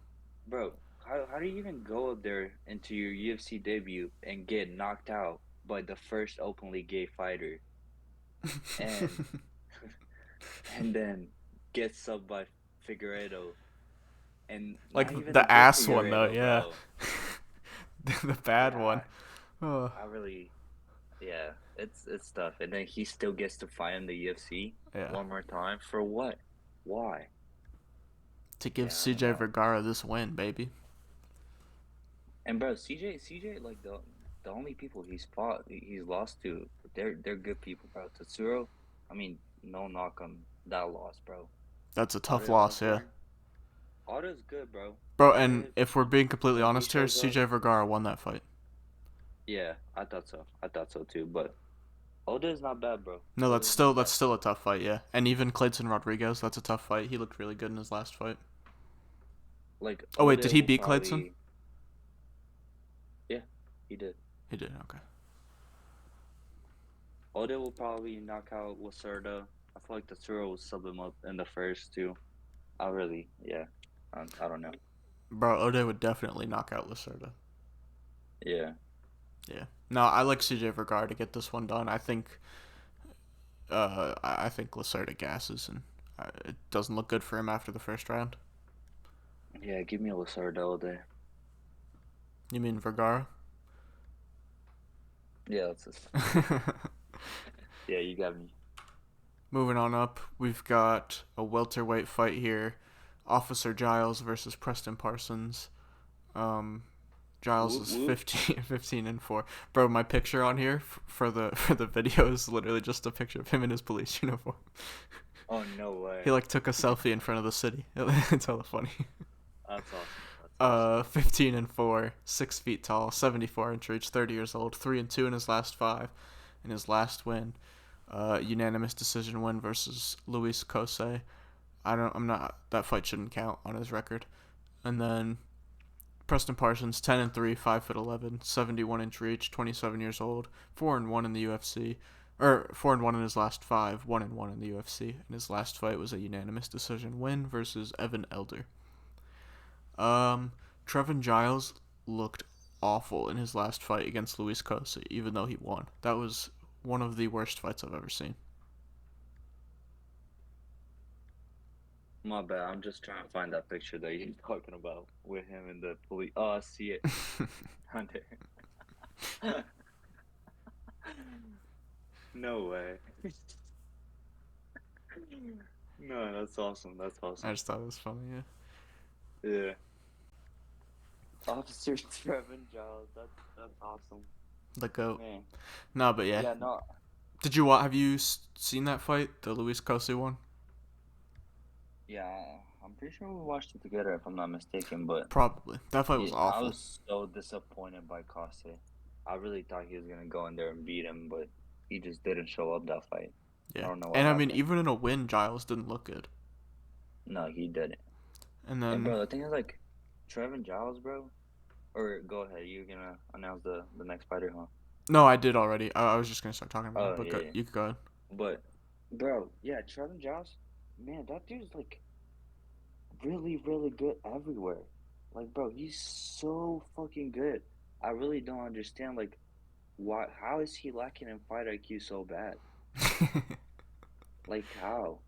S2: Bro, how do you even go up there into your UFC debut and get knocked out by the first openly gay fighter, and and then get subbed by Figueiredo, and
S1: like the ass one though, yeah. The bad
S2: Yeah,
S1: one. Oh,
S2: I really, yeah, it's tough. And then he still gets to fight in the UFC
S1: yeah.
S2: one more time for what? Why?
S1: To give
S2: Yeah, I don't
S1: CJ
S2: know.
S1: Vergara this win, baby.
S2: And bro, CJ, like the only people he's lost to, they're good people, bro. Tatsuro, I mean, no knock on that loss, bro.
S1: That's a tough
S2: Audrey
S1: loss, yeah.
S2: Osborne, Otto's good, bro.
S1: Bro,
S2: He's
S1: and
S2: good
S1: if we're being completely
S2: when he
S1: honest here,
S2: shows up.
S1: CJ Vergara won that fight.
S2: Yeah, I thought so. I thought so too. But Oda's not bad, bro.
S1: No, that's
S2: Oda's
S1: still
S2: not
S1: that's
S2: bad.
S1: still a tough fight, yeah. And even Clayton Rodriguez, that's a tough fight. He looked really good in his last fight.
S2: Like
S1: Oh wait, did
S2: Oda
S1: he
S2: will
S1: beat Clayton?
S2: probably, yeah, he did.
S1: He did. Okay.
S2: Oda will probably knock out Lacerda. I feel like Tatsuro will sub him up in the first too. I really, yeah. I don't know.
S1: Bro, Ode would definitely knock out Lacerda.
S2: Yeah.
S1: Yeah. No, I like CJ Vergara to get this one done. I think Lacerda gasses, and it doesn't look good for him after the first round.
S2: Yeah, give me a Lacerda all day.
S1: You mean Vergara?
S2: Yeah, that's just, yeah, you got me.
S1: Moving on up, we've got a welterweight fight here. Officer Giles versus Preston Parsons. Um, Giles
S2: Whoop
S1: is
S2: whoop.
S1: 15-4. Bro, my picture on here for the video is literally just a picture of him in his police uniform.
S2: Oh no
S1: He
S2: way.
S1: like took a selfie in front of the city. It's hella funny.
S2: That's awesome. That's awesome.
S1: 15-4, 6 feet tall, 74-inch reach, 30 years old, 3-2 in his last five. In his last win, unanimous decision win versus Luis Kosei. I'm not. That fight shouldn't count on his record. And then Preston Parsons, 10-3, 5'11", 71-inch reach, 27 years old, 4-1 in the UFC, or 4-1 in his last five, 1-1 in the UFC. And his last fight was a unanimous decision win versus Evan Elder. Um, Trevin Giles looked awful in his last fight against Luis Kosei, even though he won. That was one of the worst fights I've ever seen.
S2: My bad. I'm just trying to find that picture that you're talking about with him and the police. Oh, I see it. Hunter. No way. No, that's awesome. That's
S1: I
S2: awesome.
S1: just thought it was funny, yeah.
S2: Yeah. Officer Trevin Giles. That's awesome.
S1: The GOAT.
S2: Man.
S1: No, but yeah.
S2: Yeah, no.
S1: Have you seen that fight, the Luis Kosei one?
S2: Yeah, I'm pretty sure we watched it together if I'm not mistaken, but
S1: Probably. That fight was
S2: yeah, I
S1: awful.
S2: was so disappointed by Kase. I really thought he was gonna go in there and beat him, but he just didn't show up that fight. I
S1: Yeah.
S2: don't know what
S1: And I mean,
S2: happened.
S1: even in a win, Giles didn't look good.
S2: No, he didn't.
S1: And
S2: And
S1: then,
S2: bro, the thing is like Trevin Giles, bro. Or go ahead, you're gonna announce the next fighter, huh?
S1: no, I did already. I was just going to start talking about it,
S2: Oh
S1: but
S2: yeah, yeah.
S1: you could go ahead.
S2: But bro, yeah, Trevin Giles, man, that dude's like really, really good everywhere. Like, bro, he's so fucking good. I really don't understand like why how is he lacking in fight IQ so bad? Like how?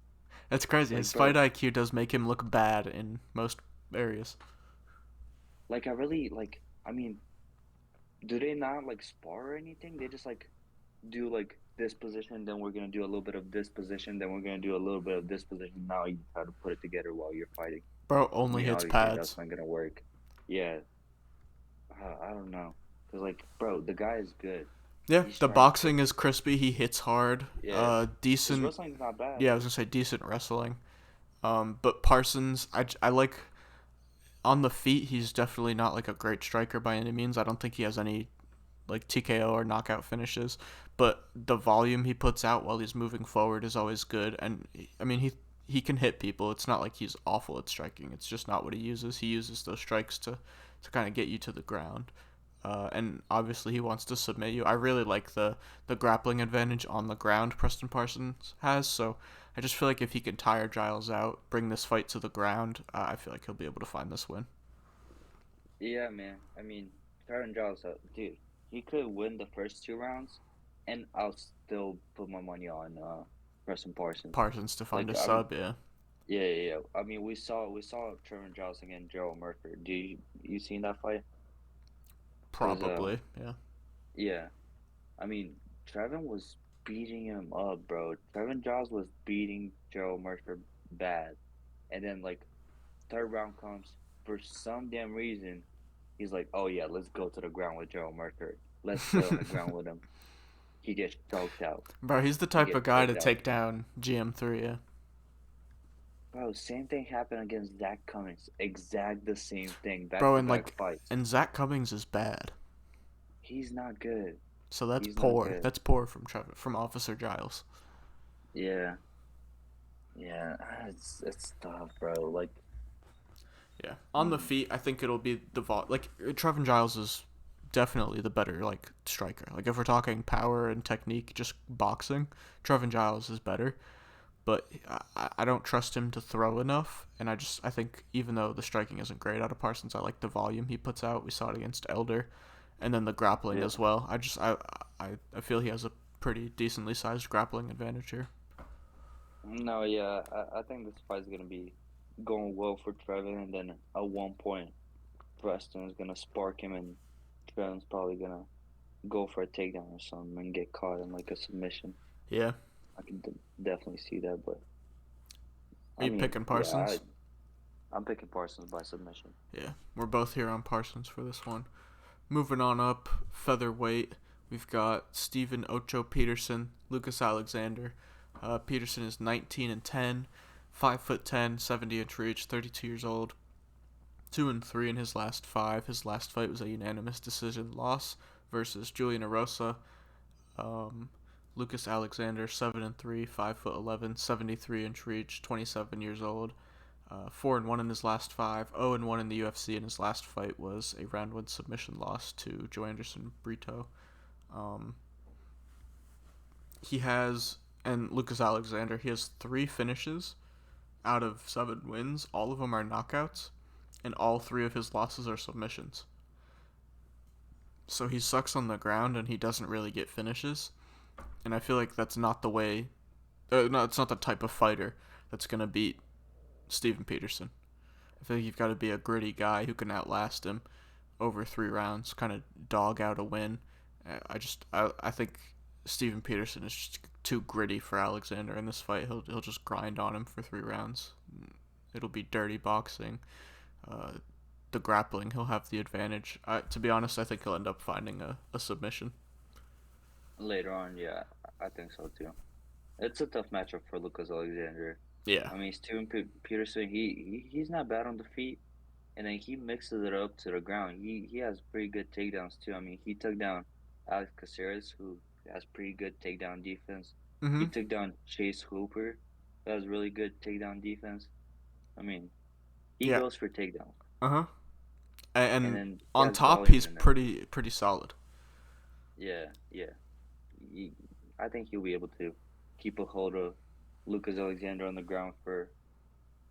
S1: That's crazy.
S2: Like,
S1: His fight
S2: bro,
S1: IQ does make him look bad in most areas.
S2: like I really like I mean, do they not like spar or anything? They just like do like this position, then we're gonna do a little bit of this position, then we're gonna do a little bit of this position. Now you try to put it together while you're fighting.
S1: Bro
S2: I
S1: only
S2: mean,
S1: hits
S2: obviously that's
S1: pads.
S2: not gonna work. Yeah, I don't know, cause like, bro, the guy is good.
S1: Yeah,
S2: He
S1: the
S2: strikes
S1: boxing
S2: good.
S1: is crispy. He hits hard.
S2: Yeah, his
S1: Decent.
S2: wrestling's not bad.
S1: Yeah, I was gonna say decent wrestling. But Parsons, I like on the feet. He's definitely not like a great striker by any means. I don't think he has any like TKO or knockout finishes, but the volume he puts out while he's moving forward is always good. And I mean, he can hit people. It's not like he's awful at striking. It's just not what he uses. He uses those strikes to kind of get you to the ground. And obviously he wants to submit you. I really like the grappling advantage on the ground Preston Parsons has. So I just feel like if he can tire Giles out, bring this fight to the ground, I feel like he'll be able to find this win.
S2: Yeah, man. I mean, Tyron Giles, dude, he could win the first two rounds, and I'll still put my money on Preston Parsons.
S1: Parsons to find
S2: Like,
S1: a
S2: I mean,
S1: sub, yeah.
S2: yeah, yeah, yeah. I mean, we saw Trevor Giles against Gerald Murphy. Do you seen that fight? Cause
S1: Probably, yeah.
S2: yeah, I mean, Trevin was beating him up, bro. Trevin Giles was beating Gerald Mercer bad, and then like third round comes for some damn reason. He's like, oh yeah, let's go to the ground with Gerald Mercer. Let's play on the ground with him. He gets choked out.
S1: Bro, he's the
S2: He
S1: type
S2: gets
S1: of guy to
S2: choked out.
S1: take down GM3, yeah.
S2: Bro, same thing happened against Zach Cummings. Exact the same thing. Back
S1: Bro,
S2: to
S1: and
S2: back
S1: like,
S2: fights.
S1: and Zach Cummings is bad.
S2: He's not good.
S1: So that's
S2: He's not
S1: poor.
S2: good.
S1: That's poor from Officer Giles.
S2: Yeah. Yeah. It's tough, bro. Like,
S1: Yeah. On the
S2: mm,
S1: feet, I think it'll be like Trevin Giles is definitely the better like striker. Like if we're talking power and technique, just boxing, Trevin Giles is better. But I don't trust him to throw enough, and I think even though the striking isn't great out of Parsons, I like the volume he puts out. We saw it against Elder, and then the grappling
S2: yeah.
S1: as well. I feel he has a pretty decently sized grappling advantage here.
S2: No, yeah. I think this fight's gonna be going well for Trevin, and then at one point, Preston is gonna spark him, and Trevin's probably gonna go for a takedown or something and get caught in like a submission.
S1: Yeah.
S2: I can definitely see that, but
S1: Are
S2: I
S1: you
S2: mean,
S1: picking
S2: yeah,
S1: Parsons?
S2: I'm picking Parsons by submission.
S1: Yeah, we're both here on Parsons for this one. Moving on up, featherweight, we've got Stephen Ocho Peterson, Lucas Alexander. Peterson is 19-10, 5'10", 70-inch reach, 32 years old. 2-3 in his last five. His last fight was a unanimous decision loss versus Julian Erosa. Um, Lucas Alexander, 7-3, 5'11", 73-inch reach, 27 years old. 4-1 in his last five, 0-1 in the UFC, and his last fight was a round one submission loss to Joe Anderson Brito. Um, he has, and Lucas Alexander, he has 3 finishes out of 7 wins. All of them are knockouts, and all 3 of his losses are submissions. So he sucks on the ground, and he doesn't really get finishes. And I feel like that's not the way. No, it's not the type of fighter that's gonna beat Steven Peterson. I feel like you've got to be a gritty guy who can outlast him over 3 rounds, kind of dog out a win. I think Steven Peterson is just too gritty for Alexander in this fight. He'll just grind on him for 3 rounds. It'll be dirty boxing. Uh, the grappling, he'll have the advantage. To be honest, I think he'll end up finding a submission.
S2: Later on, yeah, I think so too. It's a tough matchup for Lucas Alexander.
S1: Yeah.
S2: I mean, Peterson, he's not bad on the feet, and then he mixes it up to the ground. He has pretty good takedowns too. I mean, he took down Alex Caceres, who has pretty good takedown defense. He
S1: Mm-hmm.
S2: took down Chase Hooper, who has really good takedown defense. I mean, he
S1: Yeah.
S2: goes for takedowns,
S1: Uh-huh.
S2: and
S1: And
S2: then he
S1: on
S2: has
S1: top,
S2: volume
S1: he's
S2: in there.
S1: pretty solid.
S2: Yeah, yeah. He, I think he'll be able to keep a hold of Lucas Alexander on the ground for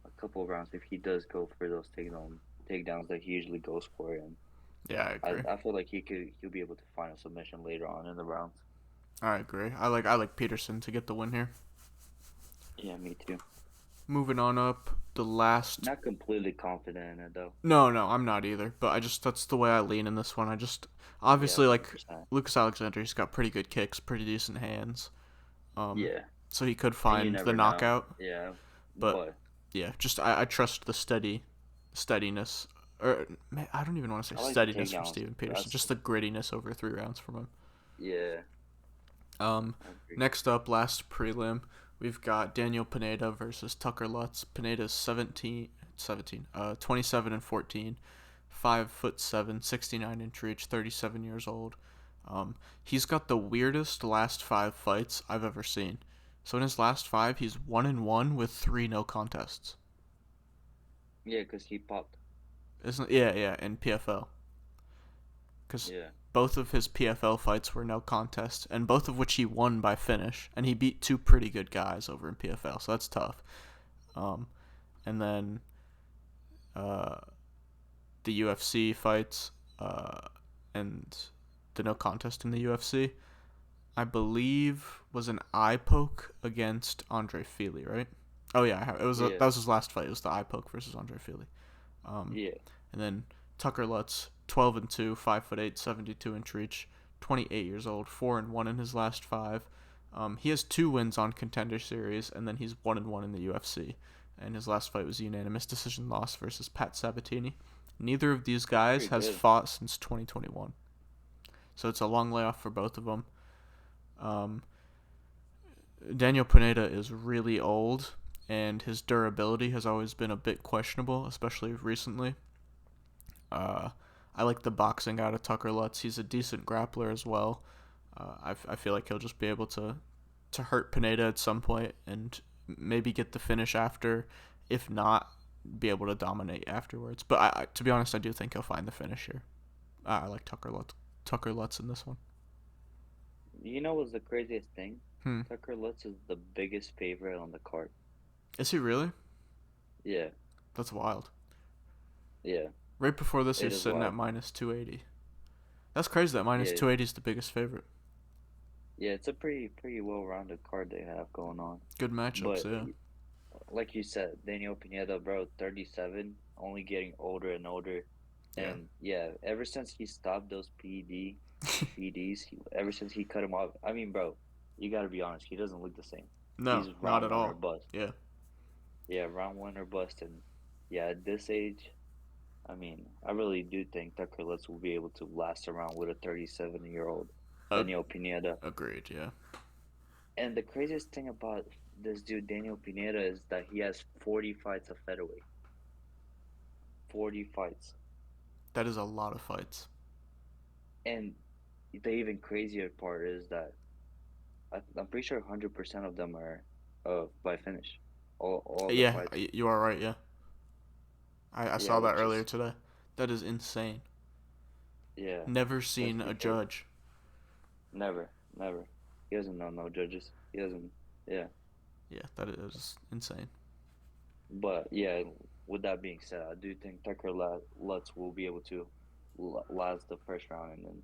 S2: a couple of rounds if he does go for those takedowns that he usually goes for, and
S1: Yeah, I agree.
S2: I feel like he'll be able to find a submission later on in the rounds.
S1: I agree. I like Peterson to get the win here.
S2: Yeah, me too.
S1: Moving on up, the last.
S2: Not completely confident in it though.
S1: No, I'm not either. But that's the way I lean in this one.
S2: Yeah,
S1: Obviously, like
S2: 100%.
S1: Lucas Alexander, he's got pretty good kicks, pretty decent hands. Um,
S2: Yeah,
S1: so he could
S2: and you
S1: find the
S2: never know.
S1: knockout.
S2: Yeah,
S1: But
S2: but
S1: yeah, just I trust the steadiness. Or I don't even want to say
S2: I like the
S1: steadiness from
S2: takedowns.
S1: Steven Peterson.
S2: That's
S1: Just the grittiness over 3 rounds from him.
S2: yeah,
S1: Um,
S2: I agree.
S1: Next up, last prelim, we've got Daniel Pineda versus Tucker Lutz. Pineda's 27-14, 5'7", 69-inch reach, 37 years old. He's got the weirdest last 5 fights I've ever seen. So in his last 5, he's 1-1 with 3 no contests.
S2: Yeah, because he popped.
S1: Isn't yeah in PFL? Because
S2: Yeah,
S1: both of his PFL fights were no contest, and both of which he won by finish, and he beat 2 pretty good guys over in PFL, so that's tough. Um, and then the UFC fights and the no contest in the UFC, I believe was an eye poke against Andre Fili, right? Oh yeah,
S2: yeah,
S1: that was his last fight. It was the eye poke versus Andre Fili. Um,
S2: yeah.
S1: and then Tucker Lutz 12-2, 5'8", 72-inch reach, 28 years old, 4-1 in his last five. He has 2 wins on Contender Series, and then he's 1-1 in the UFC. And his last fight was a unanimous decision loss versus Pat Sabatini. Neither of these
S2: That's
S1: guys
S2: pretty
S1: has
S2: good.
S1: fought since 2021, so it's a long layoff for both of them. Um, Daniel Pineda is really old, and his durability has always been a bit questionable, especially recently. Uh, I like the boxing out of Tucker Lutz. He's a decent grappler as well. I feel like he'll just be able to hurt Pineda at some point and maybe get the finish after. If not, be able to dominate afterwards. But to be honest, I do think he'll find the finish here. I like Tucker Lutz in this one.
S2: You know what's the craziest thing?
S1: Hmm.
S2: Tucker Lutz is the biggest favorite on the card.
S1: Is he really?
S2: Yeah,
S1: That's wild.
S2: yeah,
S1: Right before this, he
S2: it
S1: was
S2: is
S1: sitting at
S2: wild.
S1: minus 280. That's crazy that minus
S2: Yeah,
S1: 280 is the biggest favorite.
S2: yeah, it's a pretty well-rounded card they have going on.
S1: Good matchups,
S2: But
S1: yeah.
S2: like you said, Daniel Pineda, bro, 37, only getting older and older.
S1: Yeah.
S2: And yeah, ever since he stopped those PEDs, ever since he cut him off, I mean, bro, you gotta be honest, he doesn't look the same.
S1: No,
S2: He's
S1: not
S2: round
S1: at
S2: one or
S1: all.
S2: bust.
S1: Yeah.
S2: Yeah, round one or bust. And yeah, at this age, I mean, I really do think Tucker Lutz will be able to last around with a 37-year-old
S1: Ag-
S2: Daniel Pineda.
S1: Agreed, yeah.
S2: And the craziest thing about this dude, Daniel Pineda, is that he has 40 fights of featherweight. 40 fights.
S1: That is a lot of fights.
S2: And the even crazier part is that I'm pretty sure 100% of them are by finish. All the
S1: Yeah,
S2: fights.
S1: you are right, yeah. I
S2: Yeah,
S1: saw that
S2: which
S1: earlier
S2: is,
S1: today. That is insane.
S2: yeah,
S1: Never
S2: that's
S1: seen a
S2: ridiculous.
S1: judge.
S2: Never, never. He doesn't know no judges. He doesn't, yeah.
S1: Yeah, that is insane.
S2: But yeah, with that being said, I do think Tucker Lutz will be able to last the first round and then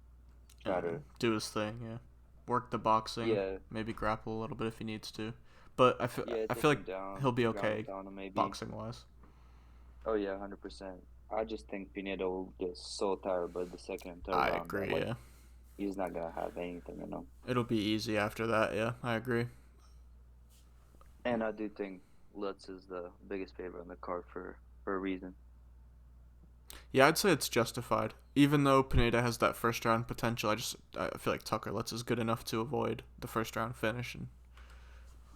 S2: try to,
S1: Do his thing, yeah. Work the boxing,
S2: yeah,
S1: maybe grapple a little bit if he needs to. But
S2: yeah,
S1: I
S2: take
S1: feel like
S2: him down,
S1: he'll be
S2: ground and
S1: okay
S2: pound him maybe.
S1: boxing wise.
S2: Oh yeah, 100%. I just think Pineda will get so tired by the second and third
S1: I
S2: round that
S1: agree,
S2: like
S1: yeah.
S2: he's not gonna have anything in him.
S1: It'll be easy after that, yeah. I agree.
S2: And I do think Lutz is the biggest favorite on the card for a reason.
S1: Yeah, I'd say it's justified. Even though Pineda has that first round potential, I feel like Tucker Lutz is good enough to avoid the first round finish and,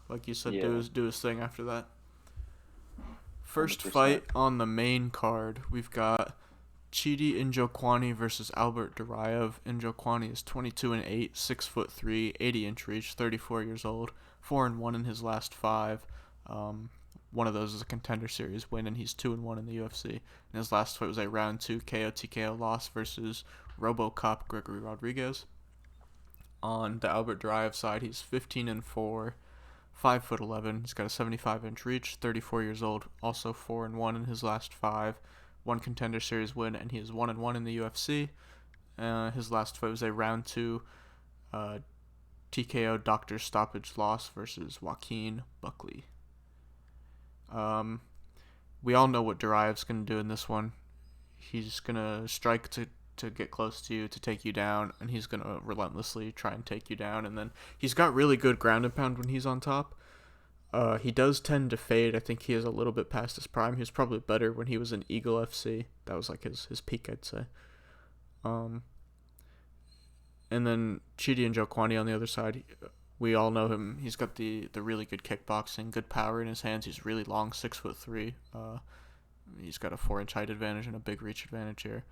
S1: like you said,
S2: Yeah,
S1: do his thing after that. First
S2: 100%.
S1: fight on the main card, we've got Chidi Njokwani versus Albert Duraev. Njokwani is 22-8, 6'3", 80-inch reach, 34 years old, 4-1 in his last five. One of those is a Contender Series win, and he's 2-1 in the UFC. And his last fight was a round 2 KO TKO loss versus RoboCop Gregory Rodriguez. On the Albert Duraev side, he's 15-4, 5'11". He's got a 75-inch reach, 34 years old, also 4-1 in his last five. One Contender Series win, and he is 1-1 in the UFC. His last fight was a round 2 TKO doctor stoppage loss versus Joaquin Buckley. We all know what Duraev's going to do in this one. He's going to strike to get close to you, to take you down, and he's going to relentlessly try and take you down. And then he's got really good ground and pound when he's on top. He does tend to fade. I think he is a little bit past his prime. He was probably better when he was in Eagle FC. That was like his peak, I'd say. And then Chidi Njokwani on the other side, we all know him. He's got the really good kickboxing, good power in his hands. He's really long, 6'3". He's got a 4-inch height advantage and a big reach advantage here.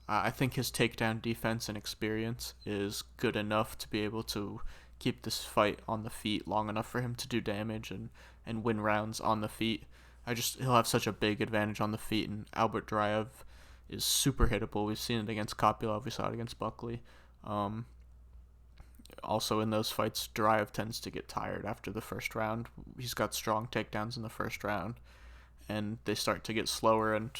S1: I think his takedown defense and experience is good enough to be able to keep this fight on the feet long enough for him to do damage and win rounds on the feet. He'll have such a big advantage on the feet, and Albert Duraev is super hittable. We've seen it against Kopylov, we saw it against Buckley. Also in those fights, Duraev tends to get tired after the first round. He's got strong takedowns in the first round, and they start to get slower and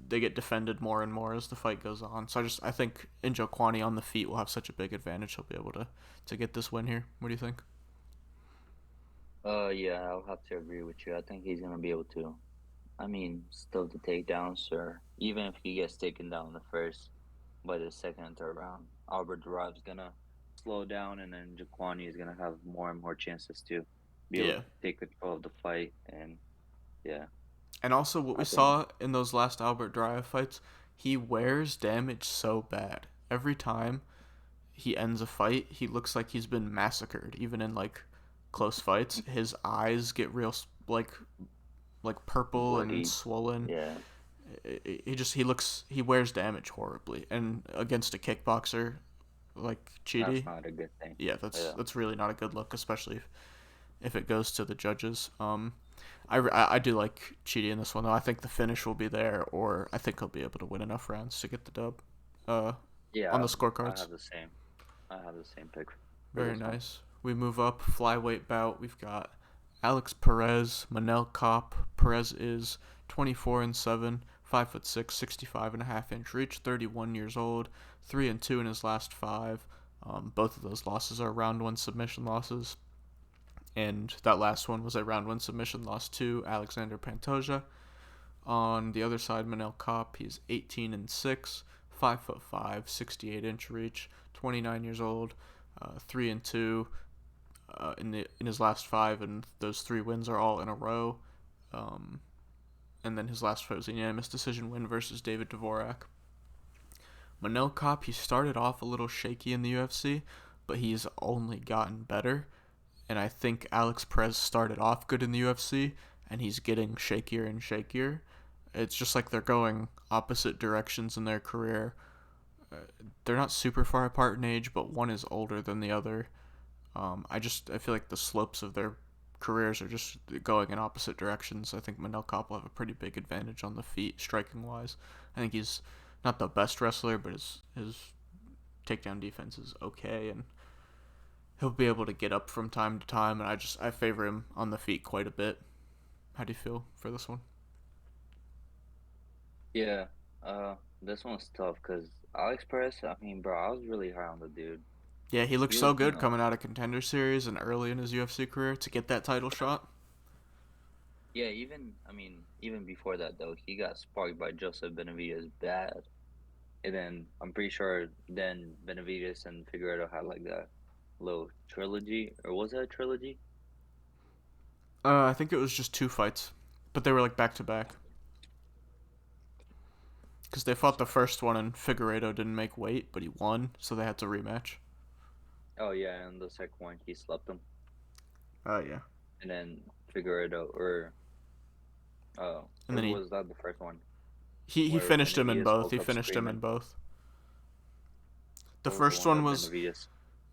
S1: they get defended more and more as the fight goes on. So I think Njokwani on the feet will have such a big advantage. He'll be able to get this win here. What do you think?
S2: Yeah, I'll have to agree with you. I think he's gonna be able to. I mean, still the takedowns, or even if he gets taken down the first. by the second and third round, Albert Duraev's gonna slow down, and then Jaquani is gonna have more and more chances to be able
S1: Yeah.
S2: to take control of the fight. And yeah,
S1: And also, what we
S2: I think
S1: saw in those last Albert Dryer fights, he wears damage so bad. Every time he ends a fight, he looks like he's been massacred. Even in like close fights, his eyes get real like purple and
S2: bloody.
S1: swollen.
S2: Yeah,
S1: He wears damage horribly. And against a kickboxer like
S2: that's
S1: Chidi,
S2: not a good thing.
S1: yeah,
S2: Yeah,
S1: that's really not a good look, especially if it goes to the judges. I do like Chidi in this one though. I think the finish will be there, or I think he'll be able to win enough rounds to get the dub. Uh, on
S2: yeah.
S1: the
S2: I
S1: scorecards.
S2: have the same. I have the same pick for
S1: Very
S2: this one.
S1: nice. We move up flyweight bout. We've got Alex Perez, Manel Kopp. Perez is 24-7, 5'6", 65.5-inch reach, 31 years old, 3-2 in his last five. Both of those losses are round one submission losses, and that last one was a round one submission loss to Alexander Pantoja. On the other side, Manel Kopp, he's 18-6, 5'5", 68-inch reach, 29 years old, 3-2 in his last five, and those three wins are all in a row. Um, and then his last fight was a unanimous decision win versus David Dvorak. Manel Kopp, he started off a little shaky in the UFC, but he's only gotten better. And I think Alex Perez started off good in the UFC, and he's getting shakier and shakier. It's just like they're going opposite directions in their career. They're not super far apart in age, but one is older than the other. I feel like the slopes of their careers are just going in opposite directions. I think Manel Kopp will have a pretty big advantage on the feet, striking wise. I think he's not the best wrestler, but his takedown defense is okay, and he'll be able to get up from time to time. And I favor him on the feet quite a bit. How do you feel for this one?
S2: Yeah. This one's tough because Alex Perez. I mean, bro, I was really high on the dude.
S1: Yeah, he looked
S2: He
S1: so
S2: was doing
S1: good
S2: a
S1: coming out of Contender Series and early in his UFC career to get that title shot.
S2: Yeah, even before that though, he got sparked by Joseph Benavidez bad, and then I'm pretty sure then Benavidez and Figueredo had like that little trilogy, or was it a trilogy?
S1: I think it was just two fights, but they were like back to back because they fought the first one and Figueredo didn't make weight, but he won, so they had to rematch.
S2: Oh yeah, and the second one he slept him,
S1: Oh yeah.
S2: and then Figueredo
S1: And
S2: or
S1: then
S2: was that the first one
S1: he
S2: where
S1: finished him in
S2: Benavidez
S1: both.
S2: woke
S1: He
S2: up
S1: finished him in
S2: screaming?
S1: both. The
S2: What was the
S1: first
S2: one
S1: one
S2: that
S1: was
S2: Benavidez?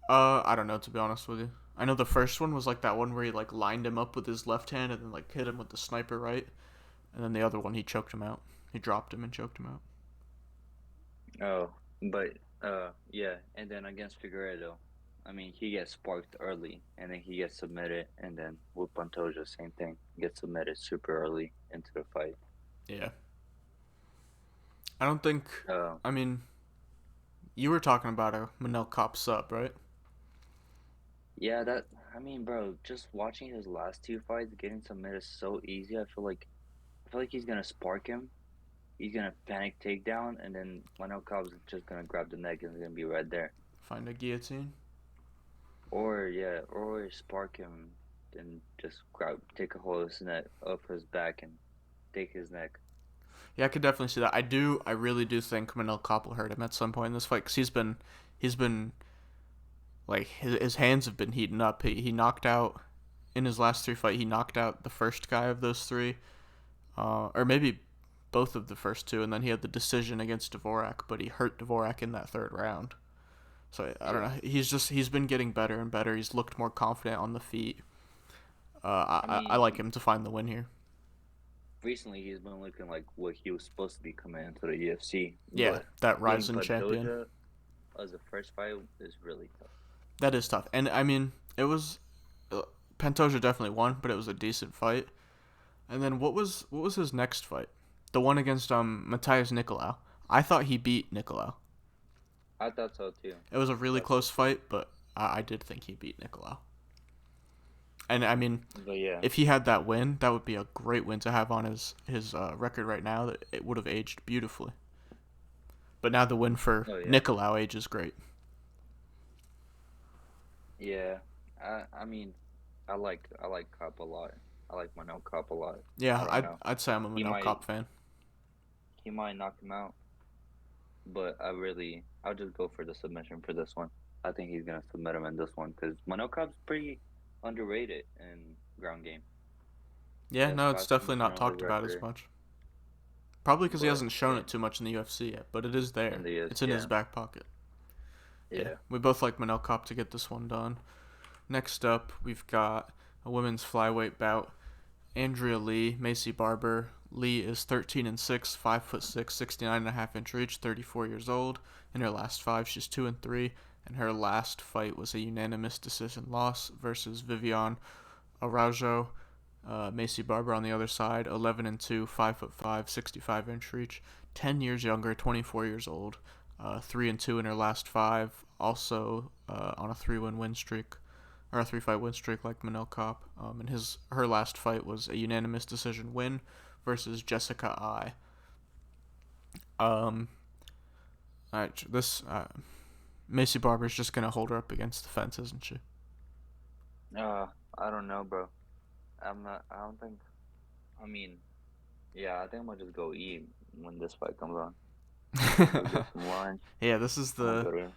S1: I don't know, to be honest with you. I know the first one was like that one where he like lined him up with his left hand and then like hit him with the sniper right, and then the other one he choked him out. He dropped him and choked him out.
S2: Oh, but yeah, and then against Figueredo, I mean he gets sparked early, and then he gets submitted, and then with Pantoja, same thing, gets submitted super early into the fight.
S1: Yeah. I don't think.
S2: Uh,
S1: I mean, you were talking about a Manel Cop sub, right?
S2: yeah, that I mean, bro, just watching his last two fights, getting submitted so easy. I feel like he's gonna spark him. He's gonna panic takedown, and then Manel Cobb's just gonna grab the neck and it's gonna be right there.
S1: Find a guillotine.
S2: Or yeah, or spark him and just grab, take a hold of his neck, of his back, and take his neck.
S1: Yeah, I could definitely see that. I really do think Manel Cop will hurt him at some point in this fight because he's been like his hands have been heating up. He knocked out in his last three fight. He knocked out the first guy of those three, or maybe both of the first two, and then he had the decision against Dvorak, but he hurt Dvorak in that third round. So I don't
S2: Yeah,
S1: know. He's been getting better and better. He's looked more confident on the feet.
S2: I
S1: I like
S2: mean,
S1: him to find the win here.
S2: recently he's been looking like what he was supposed to be coming into the UFC,
S1: Yeah,
S2: but
S1: that
S2: getting
S1: rising champion.
S2: Pantoja as a first fight is really tough.
S1: That is tough. And I mean, it was Pantoja definitely won, but it was a decent fight. And then what was his next fight? The one against Matthias Nicolau. I thought he beat Nicolau.
S2: I thought so too.
S1: It was a
S2: I
S1: really
S2: thought so
S1: close
S2: too.
S1: fight, but I did think he beat Nicolau. And I mean,
S2: But yeah,
S1: if he had that win, that would be a great win to have on his record right now. That it would have aged beautifully. But now the win for
S2: Oh yeah,
S1: Nicolau Age is great.
S2: yeah. I mean, I like Cop a lot. I like Manel Cop a lot. I
S1: Yeah,
S2: don't
S1: I'd
S2: know.
S1: I'd say I'm a
S2: He
S1: Manel
S2: might
S1: Cop fan.
S2: he might knock him out, but I'll just go for the submission for this one. I think he's gonna submit him in this one because Manel Cop's pretty underrated in ground game. He
S1: Yeah,
S2: has
S1: no, it's
S2: five
S1: definitely
S2: submission
S1: not
S2: on his
S1: talked about as
S2: record,
S1: much. Probably because he
S2: but
S1: hasn't shown it too much in the UFC yet, but it is
S2: in
S1: there.
S2: the
S1: It's in his
S2: yeah,
S1: back pocket. Yeah,
S2: yeah.
S1: we both like Manel Cop to get this one done. Next up, we've got a women's flyweight bout. Andrea Lee, Macy Barber. Lee is 13-6, 5'6", 69.5-inch reach, 34 years old. In her last five, she's 2-3, and her last fight was a unanimous decision loss versus Viviane Araujo. Macy Barber on the other side, 11-2, 5'5", 65-inch reach, 10 years younger, 24 years old. 3-2 in her last five, also on a win streak, or a 3-fight win streak like Manel Cop. And her last fight was a unanimous decision win versus Jessica I. Um, this Macy Barber's just gonna hold her up against the fence, isn't she?
S2: Uh, I don't know, bro. I'm not. I don't think. I mean, yeah, I think I'm gonna just go eat when this fight comes on. Go get some lunch.
S1: Yeah, this is
S2: I'm gonna
S1: the
S2: go to.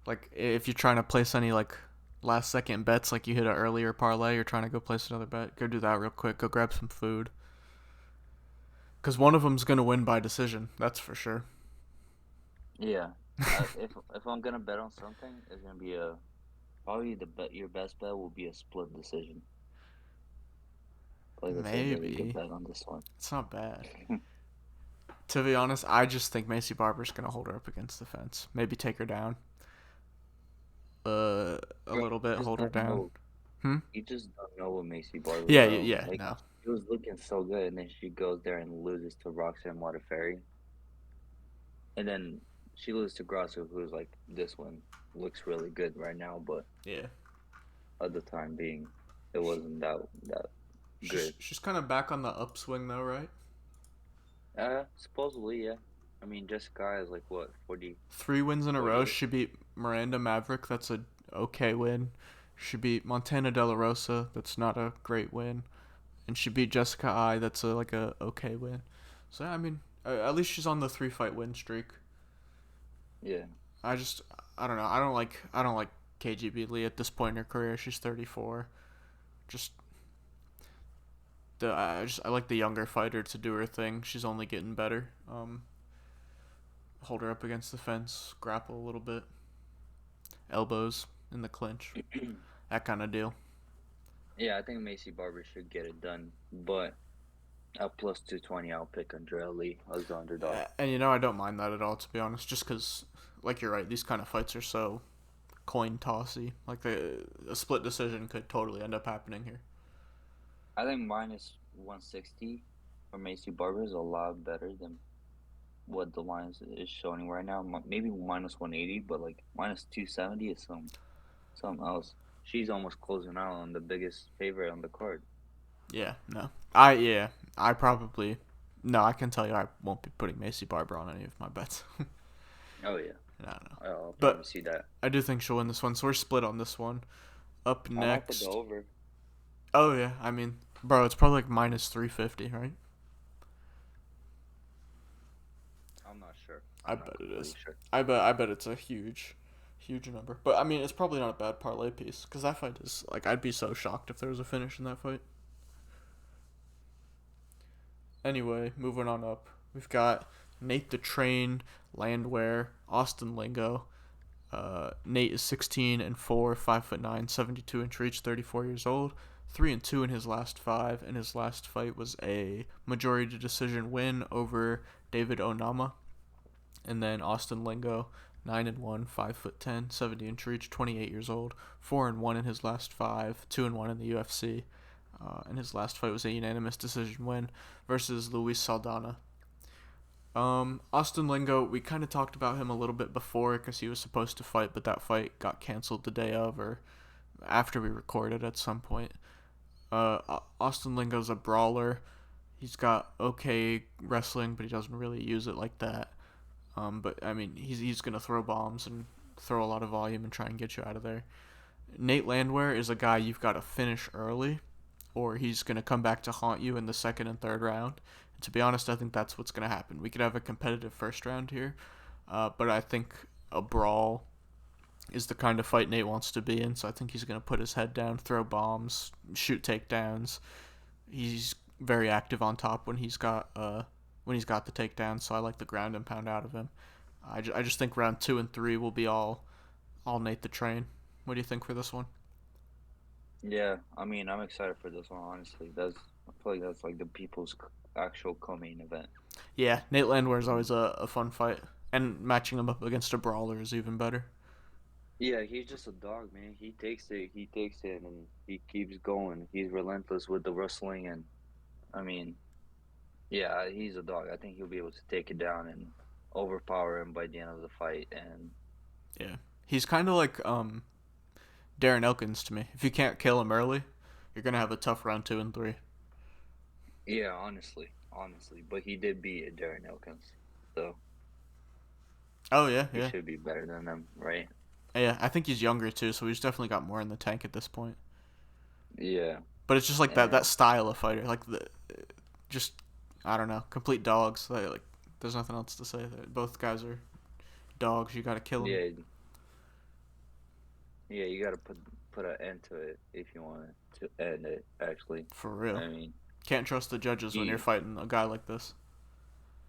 S1: like if you're trying to place any like last second bets, like you hit an earlier parlay, you're trying to go place another bet, go do that real quick. Go grab some food, cause one of them's gonna win by decision. That's for sure.
S2: Yeah. If I'm gonna bet on something, it's gonna be a probably the bet. Your best bet will be a split decision. Like that's a really good
S1: Maybe
S2: bet on this one.
S1: it's not bad. To be honest, I just think Macy Barber's gonna hold her up against the fence. Maybe take her down. A
S2: Bro,
S1: little bit,
S2: you just
S1: hold her
S2: don't
S1: down.
S2: know.
S1: Hmm.
S2: You just don't know what Macy Barber,
S1: Yeah,
S2: bro.
S1: yeah,
S2: Like
S1: no.
S2: she was looking so good, and then she goes there and loses to Roxanne Modafferi, and then she loses to Grasso, who's like this one looks really good right now, but
S1: Yeah.
S2: at the time being, it wasn't that
S1: She's
S2: good.
S1: she's kind of back on the upswing though, right?
S2: Supposedly, yeah. I mean, Jessica is like what 40,
S1: 3 wins in a row.
S2: 48.
S1: She beat Miranda Maverick. That's a okay win. She beat Montana De La Rosa. That's not a great win. And she beat Jessica I. That's a okay win. So I mean, at least she's on the 3-fight win streak.
S2: Yeah,
S1: I just I don't know. I don't like KGB Lee at this point in her career. She's 34. Just I like the younger fighter to do her thing. She's only getting better. Hold her up against the fence, grapple a little bit, elbows in the clinch, that kind of deal.
S2: yeah. I think Macy Barber should get it done, but at plus 220, I'll pick Andrea Lee as the underdog.
S1: And I don't mind that at all, to be honest. Just because, like you're right, these kind of fights are so coin tossy. Like a split decision could totally end up happening here.
S2: I think minus 160 for Macy Barber is a lot better than what the lines is showing right now. Maybe minus 180, but like minus 270 is something else. She's almost closing out on the biggest favorite on the card.
S1: Yeah, no, I probably no. I can tell you, I won't be putting Macy Barber on any of my bets.
S2: Oh yeah,
S1: I don't know,
S2: I'll
S1: but
S2: promise you that.
S1: I do think she'll win this one. So we're split on this one. Up
S2: I might put the
S1: next.
S2: over.
S1: Oh yeah, I mean, bro, it's probably like minus 350, right?
S2: I'm not sure.
S1: I
S2: I'm not
S1: bet it
S2: completely
S1: is.
S2: sure.
S1: I bet it's a huge number. But I mean, it's probably not a bad parlay piece because that fight is like I'd be so shocked if there was a finish in that fight. Anyway, moving on up, we've got Nate the Train, Landwehr, Austin Lingo. Nate is 16-4, 5'9", 72-inch reach, 34 years old. 3-2 in his last five, and his last fight was a majority decision win over David Onama. And then Austin Lingo, 9-1, 5'10", 70-inch reach, 28 years old, 4-1 in his last five, 2-1 in the UFC. And his last fight was a unanimous decision win versus Luis Saldana. Austin Lingo, we kind of talked about him a little bit before because he was supposed to fight, but that fight got canceled the day of or after we recorded at some point. Austin Lingo's a brawler. He's got okay wrestling, but he doesn't really use it like that. But I mean, he's gonna throw bombs and throw a lot of volume and try and get you out of there. Nate Landwehr is a guy you've got to finish early, or he's gonna come back to haunt you in the second and third round. And to be honest, I think that's what's gonna happen. We could have a competitive first round here, but I think a brawl is the kind of fight Nate wants to be in. So I think he's gonna put his head down, throw bombs, shoot takedowns. He's very active on top when he's got the takedown. So I like the ground and pound out of him. I just think round 2 and 3 will be all Nate the Train. What do you think for this one?
S2: Yeah, I mean, I'm excited for this one. Honestly, I feel like that's like the people's actual co-main event.
S1: Yeah, Nate Landwehr is always a fun fight, and matching him up against a brawler is even better.
S2: Yeah, he's just a dog, man. He takes it, and he keeps going. He's relentless with the wrestling, and I mean, yeah, he's a dog. I think he'll be able to take it down and overpower him by the end of the fight. And
S1: Yeah, he's kind of like Darren Elkins to me. If you can't kill him early, you're gonna have a tough round 2 and 3.
S2: yeah, honestly, but he did beat Darren Elkins, so
S1: Oh yeah,
S2: he
S1: yeah,
S2: should be better than them, right?
S1: yeah. I think he's younger too, so he's definitely got more in the tank at this point.
S2: Yeah,
S1: But it's just like that
S2: and
S1: style of fighter, like the just I don't know, complete dogs. Like there's nothing else to say. Both guys are dogs. You gotta kill them
S2: yeah, yeah, you got to put an end to it if you want to end it. Actually,
S1: for real.
S2: I mean,
S1: Can't trust the judges when you're
S2: he,
S1: fighting a guy like this.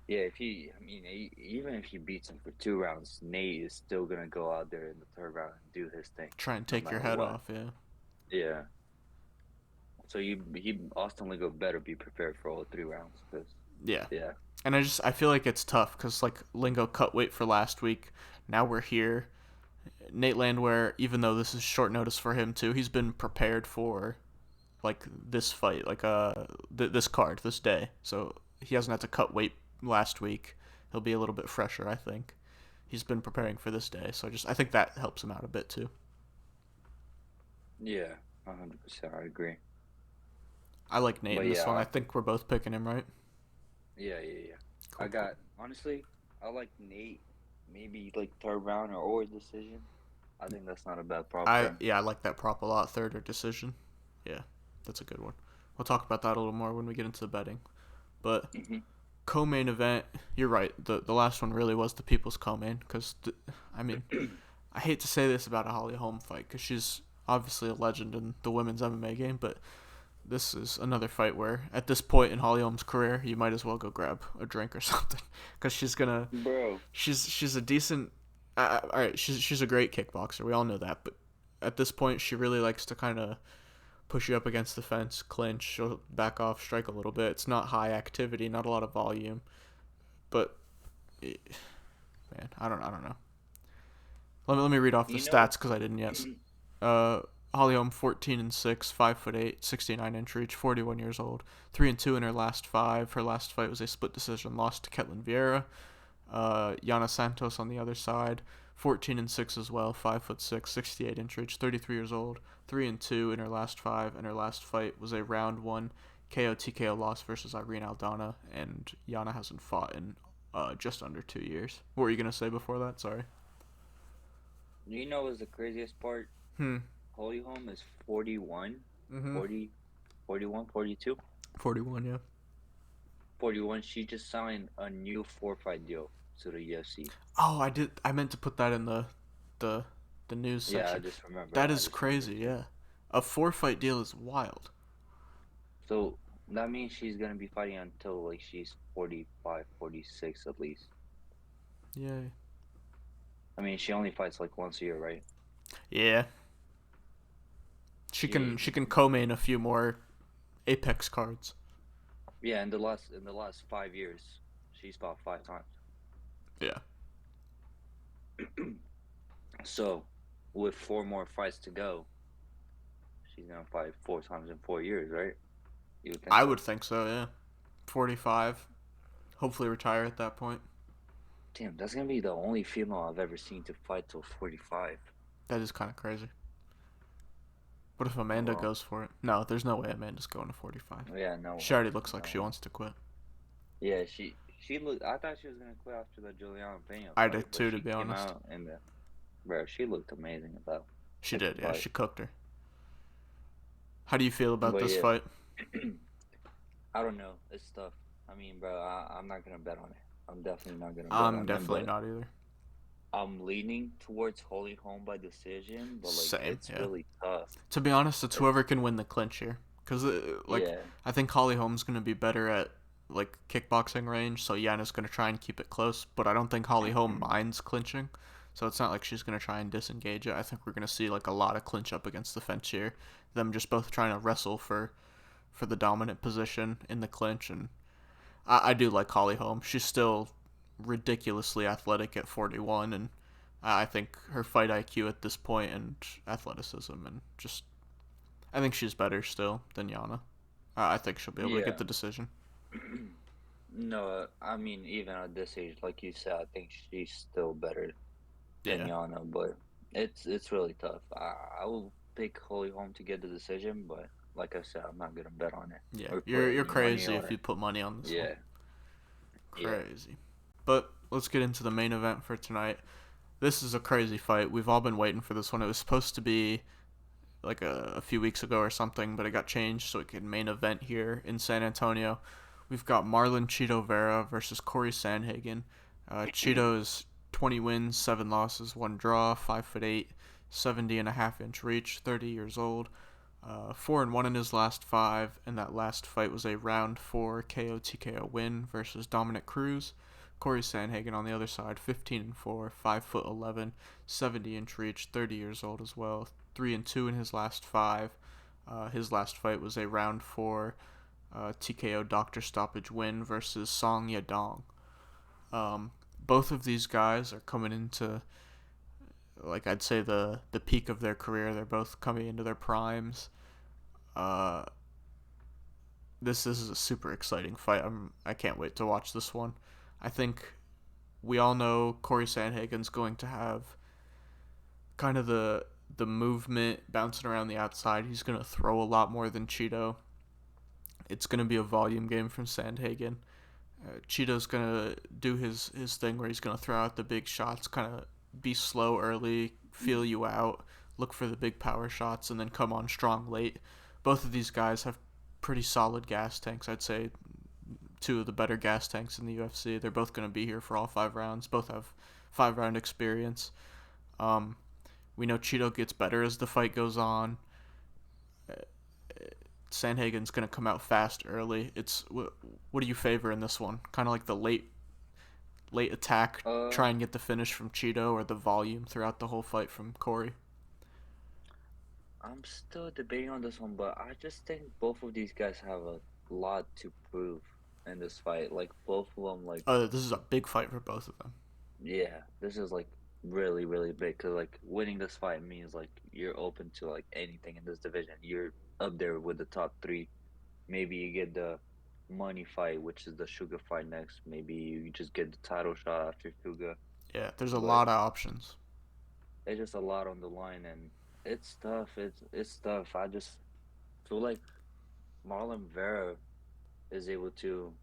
S2: yeah, even if he beats him for 2 rounds, Nate is still gonna go out there in the third round and do his thing,
S1: Try and
S2: no
S1: take your
S2: matter
S1: head
S2: what.
S1: off. Yeah,
S2: Yeah. So Austin Lingo better be prepared for all 3 rounds, cause
S1: yeah.
S2: yeah,
S1: And I feel like it's tough because like Lingo cut weight for last week. Now we're here. Nate Landwehr, even though this is short notice for him too, he's been prepared for like this fight, like this card, this day. So he hasn't had to cut weight last week. He'll be a little bit fresher, I think. He's been preparing for this day, so I think that helps him out a bit too.
S2: yeah, 100%, I agree.
S1: I like Nate
S2: But
S1: in this one.
S2: yeah,
S1: I think we're both picking him, right?
S2: yeah. I
S1: Cool, cool.
S2: got honestly, I like Nate, maybe like third round or decision. I think that's not a bad prop for him.
S1: I like that prop a lot. Third or decision. Yeah, that's a good one. We'll talk about that a little more when we get into the betting. But
S2: Hmm.
S1: co-main event, you're right. The last one really was the people's co-main because I mean, I hate to say this about a Holly Holm fight because she's obviously a legend in the women's MMA game, but this is another fight where at this point in Holly Holm's career, you might as well go grab a drink or something because
S2: Bro,
S1: she's a decent. All right, she's a great kickboxer. We all know that, but at this point, she really likes to kind of push you up against the fence, clinch, she'll back off, strike a little bit. It's not high activity, not a lot of volume, but man, I don't know. Let me read off the
S2: you know,
S1: stats because I didn't yet. Uh, Holly Holm 14-6, 5'8", 69-inch reach, 41 years old, 3-2 in her last five. Her last fight was a split decision loss to Ketlin Vieira. Yana Santos on the other side, 14-6 as well, 5'6", 68-inch reach, 33 years old, 3-2 in her last five, and her last fight was a round one KO TKO loss versus Irene Aldana, and Yana hasn't fought in just under 2 years. What were you gonna say before that? Sorry.
S2: you know what's the craziest part?
S1: Hmm.
S2: Holy Home is 41,
S1: Mhm.
S2: 40, 41, 42.
S1: 41. Yeah.
S2: 41. She just signed a new 4-fight deal to the UFC.
S1: Oh, I did. I meant to put that in the the news
S2: Yeah,
S1: section. That
S2: I
S1: is
S2: just remembered
S1: crazy.
S2: too.
S1: Yeah. A 4-fight deal is wild.
S2: So that means she's gonna be fighting until like she's 45, 46 at least.
S1: Yay.
S2: I mean, she only fights like once a year, right?
S1: Yeah.
S2: She,
S1: She can co-main a few more Apex cards.
S2: yeah, in the last 5 years, she's fought 5 times.
S1: Yeah.
S2: So, with 4 more fights to go, she's gonna fight 4 times in 4 years, right? You would think
S1: I
S2: so.
S1: would think so. Yeah. 45. Hopefully retire at that point.
S2: Damn, that's gonna be the only female I've ever seen to fight till 45.
S1: That is kind of crazy. What if
S2: Oh
S1: Amanda
S2: well.
S1: goes for it? No, there's no way Amanda's going to 45.
S2: Yeah, no
S1: She
S2: way.
S1: already looks like
S2: No
S1: she
S2: way.
S1: wants to quit.
S2: Yeah, She looked. I thought she was gonna quit after the Juliana Pena
S1: I
S2: fight,
S1: did
S2: but
S1: too, to
S2: she
S1: be
S2: came
S1: honest.
S2: out and bro, she looked amazing in that
S1: She did,
S2: second
S1: yeah.
S2: fight.
S1: She cooked her. How do you feel about
S2: But
S1: this
S2: yeah,
S1: fight?
S2: I don't know. It's tough. I mean, bro, I'm not gonna bet on it. I'm definitely not gonna bet
S1: I'm
S2: on it.
S1: definitely
S2: But
S1: not either.
S2: I'm leaning towards Holy Home by decision. But like,
S1: Same,
S2: it's
S1: yeah.
S2: really tough.
S1: To be honest, it's
S2: It's
S1: whoever can win the clinch here. Because,
S2: yeah,
S1: I think Holly Holm's going to be better at, kickboxing range, so Yana's going to try and keep it close, but I don't think Holly Holm minds clinching, so it's not like she's going to try and disengage it. I think we're going to see, a lot of clinch up against the fence here. Them just both trying to wrestle for the dominant position in the clinch, and I do like Holly Holm. She's still ridiculously athletic at 41, and I think her fight IQ at this point and athleticism and just I think she's better still than Yana. I think she'll be able to get
S2: yeah.
S1: the decision.
S2: No, I mean, even at this age, like you said, I think she's still better than
S1: Yeah,
S2: Yana. But it's really tough. I will pick Holy Home to get the decision, but like I said, I'm not gonna bet on it
S1: yeah.
S2: or put
S1: You're
S2: any money
S1: crazy
S2: on
S1: if you
S2: it.
S1: put money on this one.
S2: Yeah, yeah.
S1: Crazy. But let's get into the main event for tonight. This is a crazy fight. We've all been waiting for this one. It was supposed to be a few weeks ago or something, but it got changed so it could main event here in San Antonio. We've got Marlon Cheeto Vera versus Corey Sandhagen. Cheeto is 20 wins, 7 losses, 1 draw, 5'8", 70.5-inch reach, 30 years old. 4-1 in his last 5, and that last fight was a round 4 KO TKO win versus Dominic Cruz. Corey Sandhagen on the other side, 15-4, 5'11", 70-inch reach, 30 years old as well. 3-2 in his last 5. His last fight was a round 4 TKO doctor stoppage win versus Song Yadong. Both of these guys are coming into I'd say the peak of their career. They're both coming into their primes. Uh, this is a super exciting fight. I can't wait to watch this one. I think we all know Corey Sandhagen's going to have kind of the movement bouncing around the outside. He's going to throw a lot more than Cheeto. It's going to be a volume game from Sandhagen. Cheeto's going to do his thing where he's going to throw out the big shots, kind of be slow early, feel you out, look for the big power shots, and then come on strong late. Both of these guys have pretty solid gas tanks. I'd say 2 of the better gas tanks in the UFC. They're both going to be here for all 5 rounds. Both have 5-round experience. We know Cheeto gets better as the fight goes on. Sandhagen's going to come out fast early. What do you favor in this one? Kind of like the late attack,
S2: Uh,
S1: try and get the finish from Cheeto, or the volume throughout the whole fight from Corey?
S2: I'm still debating on this one, but I just think both of these guys have a lot to prove in this fight. Like both of them, like
S1: This is a big fight for both of them.
S2: yeah, this is like really really big. Cause like winning this fight means like you're open to like anything in this division. You're up there with the top 3. Maybe you get the money fight, which is the Sugar fight next. Maybe you just get the title shot after Sugar.
S1: Yeah, there's a
S2: But
S1: lot of options.
S2: it's just a lot on the line, and it's tough. It's tough. I just feel like Marlon Vera is able to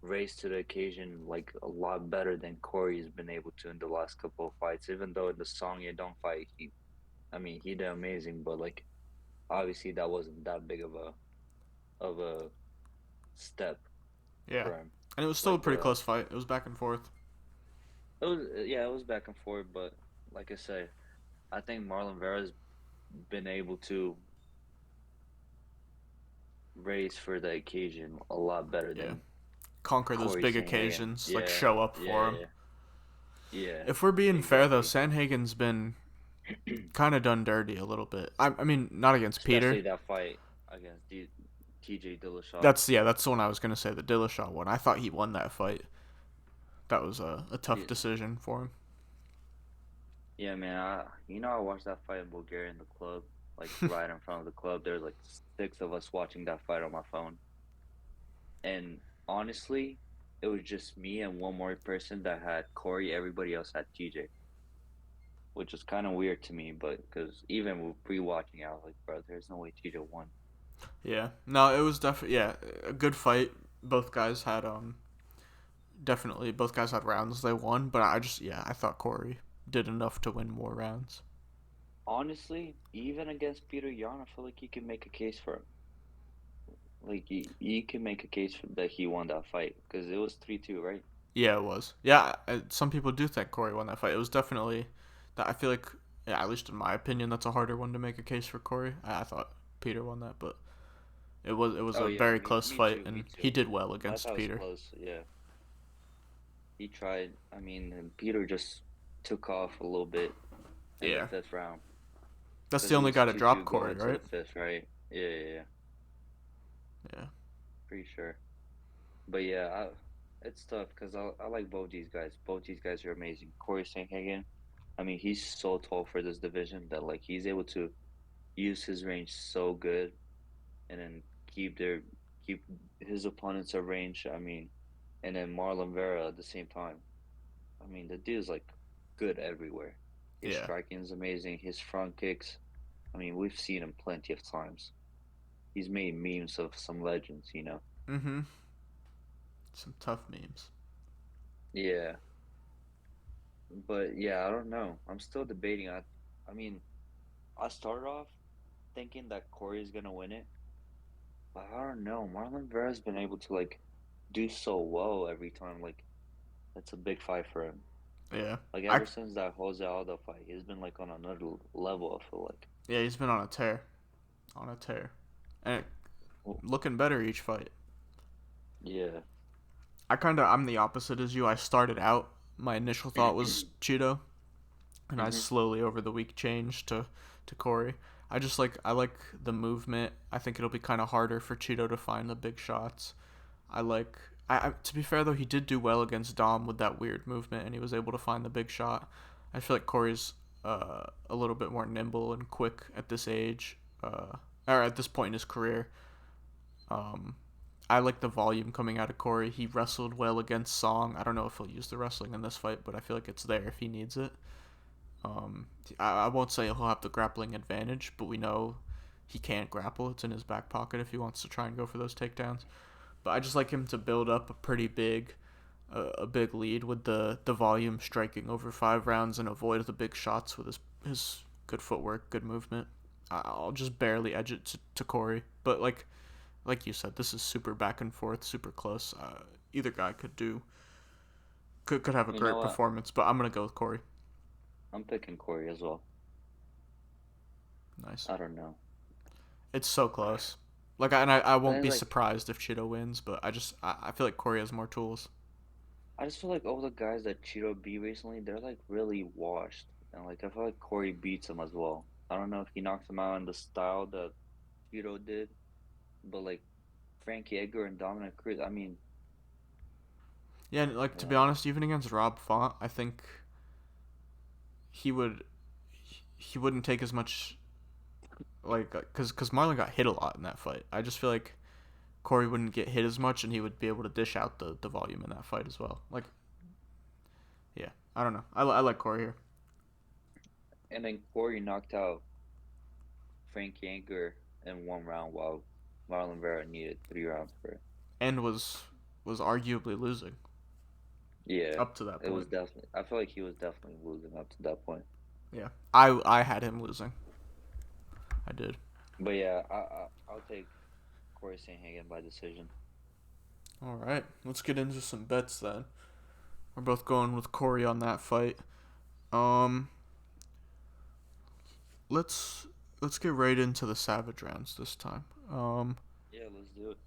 S2: raise to the occasion like a lot better than Corey's been able to in the last couple of fights. Even though in the Song Yadong fight, I mean, he did amazing, but like obviously that wasn't that big of a step
S1: Yeah,
S2: for him.
S1: and it was still a
S2: Like
S1: pretty close fight. It was back and forth.
S2: it was yeah, it was back and forth, but like I say, I think Marlon Vera's been able to raise for the occasion a lot better
S1: Yeah,
S2: than
S1: conquer those
S2: Corey
S1: big
S2: Sandhagen.
S1: occasions,
S2: Yeah,
S1: show up
S2: yeah,
S1: for him.
S2: yeah, yeah,
S1: If we're being fair though,
S2: exactly.
S1: Sandhagen's been kind of done dirty a little bit. I mean, not against Peter.
S2: Especially that fight against TJ Dillashaw.
S1: That's the one I was gonna say, the Dillashaw one. I thought he won that fight. That was a tough
S2: Yeah,
S1: decision for him.
S2: yeah, man. I watched that fight in Bulgaria in the club, like right in front of the club. There's like 6 of us watching that fight on my phone, and honestly, it was just me and one more person that had Corey. Everybody else had TJ, which was kind of weird to me. But because even with rewatching, I was like, bro, there's no way TJ won.
S1: Yeah, no, it was definitely a good fight. Both guys had definitely both guys had rounds they won, but I thought Corey did enough to win more rounds.
S2: Honestly, even against Peter Yan, I feel like you can make a case for him. Like you can make a case for, that he won that fight because it was 3-2, right?
S1: Yeah, it was. Yeah, some people do think Corey won that fight. It was definitely that. I feel like, yeah, at least in my opinion, that's a harder one to make a case for Corey. I thought Peter won that, but it was
S2: Oh
S1: a
S2: yeah,
S1: very
S2: me
S1: close
S2: me
S1: fight,
S2: too, me
S1: and he
S2: too.
S1: did well
S2: I
S1: against
S2: thought it was
S1: Peter.
S2: close. Yeah, he tried. I mean, and Peter just took off a little bit in the
S1: Yeah,
S2: fifth round
S1: that's
S2: because
S1: the
S2: it
S1: only
S2: was
S1: guy to
S2: 2-2
S1: drop Corey,
S2: going to the
S1: right?
S2: fifth, right? Yeah, yeah, yeah,
S1: Yeah.
S2: pretty sure. But yeah, it's tough because I like both these guys. Both these guys are amazing. Corey Sandhagen, I mean, he's so tall for this division that like he's able to use his range so good and then keep his opponents at range. I mean, and then Marlon Vera at the same time. I mean, the dude's like good everywhere. His
S1: Yeah.
S2: striking is amazing. His front kicks. I mean, we've seen him plenty of times. He's made memes of some legends.
S1: Mm-hmm. Some tough memes.
S2: Yeah, but yeah, I don't know. I'm still debating. I mean, I started off thinking that Corey's gonna win it, but I don't know. Marlon Vera's been able to like do so well every time. Like it's a big fight for him.
S1: Yeah.
S2: Like
S1: I
S2: ever since that Jose Aldo fight, he's been like on another level. I feel like.
S1: yeah, he's been on a tear, and
S2: Well,
S1: looking better each fight.
S2: yeah.
S1: I'm the opposite as you. I started out, my initial thought was Cheeto, and I
S2: Mhm.
S1: slowly over the week changed to Corey. I like the movement. I think it'll be kind of harder for Cheeto to find the big shots. I like to be fair though, he did do well against Dom with that weird movement, and he was able to find the big shot. I feel like Corey's a little bit more nimble and quick at this age, or at this point in his career. Um, I like the volume coming out of Corey. He wrestled well against Song. I don't know if he'll use the wrestling in this fight, but I feel like it's there if he needs it. I won't say he'll have the grappling advantage, but we know he can't grapple. It's in his back pocket if he wants to try and go for those takedowns. But I just like him to build up a pretty big lead with the volume, striking over 5 rounds and avoid the big shots with his good footwork, good movement. I'll just barely edge it to Corey, but like you said, this is super back and forth, super close. Either guy could have a
S2: You know
S1: great
S2: what?
S1: performance, but I'm gonna go with Corey.
S2: I'm picking Corey as well.
S1: Nice.
S2: I don't know.
S1: It's so close. I
S2: But
S1: won't
S2: then
S1: be
S2: like
S1: surprised if Cheeto wins, but I feel like Corey has more tools.
S2: I just feel like all the guys that Cheeto beat recently, they're like really washed. And like I feel like Corey beats him as well. I don't know if he knocks him out in the style that Cheeto did, but like Frankie Edgar and Dominic Cruz, I mean,
S1: Yeah, and like to be
S2: yeah.
S1: honest, even against Rob Font, I think he would he wouldn't take as much because Marlon got hit a lot in that fight. I just feel like Corey wouldn't get hit as much, and he would be able to dish out the volume in that fight as well. Like, yeah, I don't know. I like Corey here,
S2: And then Corey knocked out Frankie Edgar in 1 round while Marlon Vera needed 3 rounds for it.
S1: and was arguably losing
S2: Yeah,
S1: up to that
S2: it was
S1: point.
S2: definitely. I feel like he was definitely losing up to that point.
S1: Yeah, I had him losing. I did.
S2: But yeah, I'll take Corey Sandhagen by decision.
S1: All right, let's get into some bets then. We're both going with Corey on that fight. Um, let's let's get right into the Savage rounds this time.
S2: Yeah, let's do it.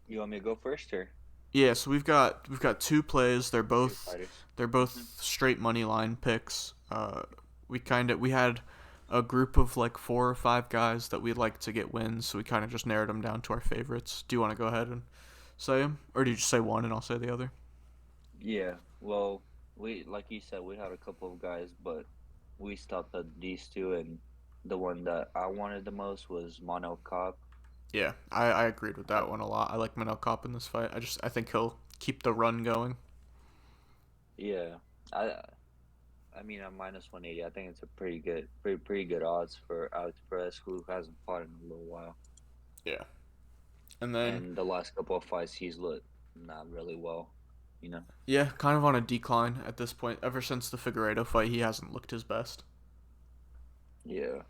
S2: You want me to go first or
S1: Yeah, so we've got two plays. They're
S2: two
S1: both
S2: fighters?
S1: they're
S2: Mm-hmm.
S1: both straight money line picks. We had a group of like 4 or 5 guys that we'd like to get wins, so we kind of just narrowed them down to our favorites. Do you want to go ahead and say them, or do you just say one and I'll say the other?
S2: Yeah. Well, we like you said, we had a couple of guys, but we stopped at these two, and the one that I wanted the most was Mono Cop.
S1: Yeah, I agreed with
S2: I,
S1: that one a lot. I like Manel Kopp in this fight. I think he'll keep the run going.
S2: yeah. I I mean, at -180, I think it's a pretty good odds for Alex Perez, who hasn't fought in a little while.
S1: Yeah. And then,
S2: And the last couple of fights, he's looked not really well. You know.
S1: yeah, kind of on a decline at this point. Ever since the Figueiredo fight, he hasn't looked his best.
S2: Yeah.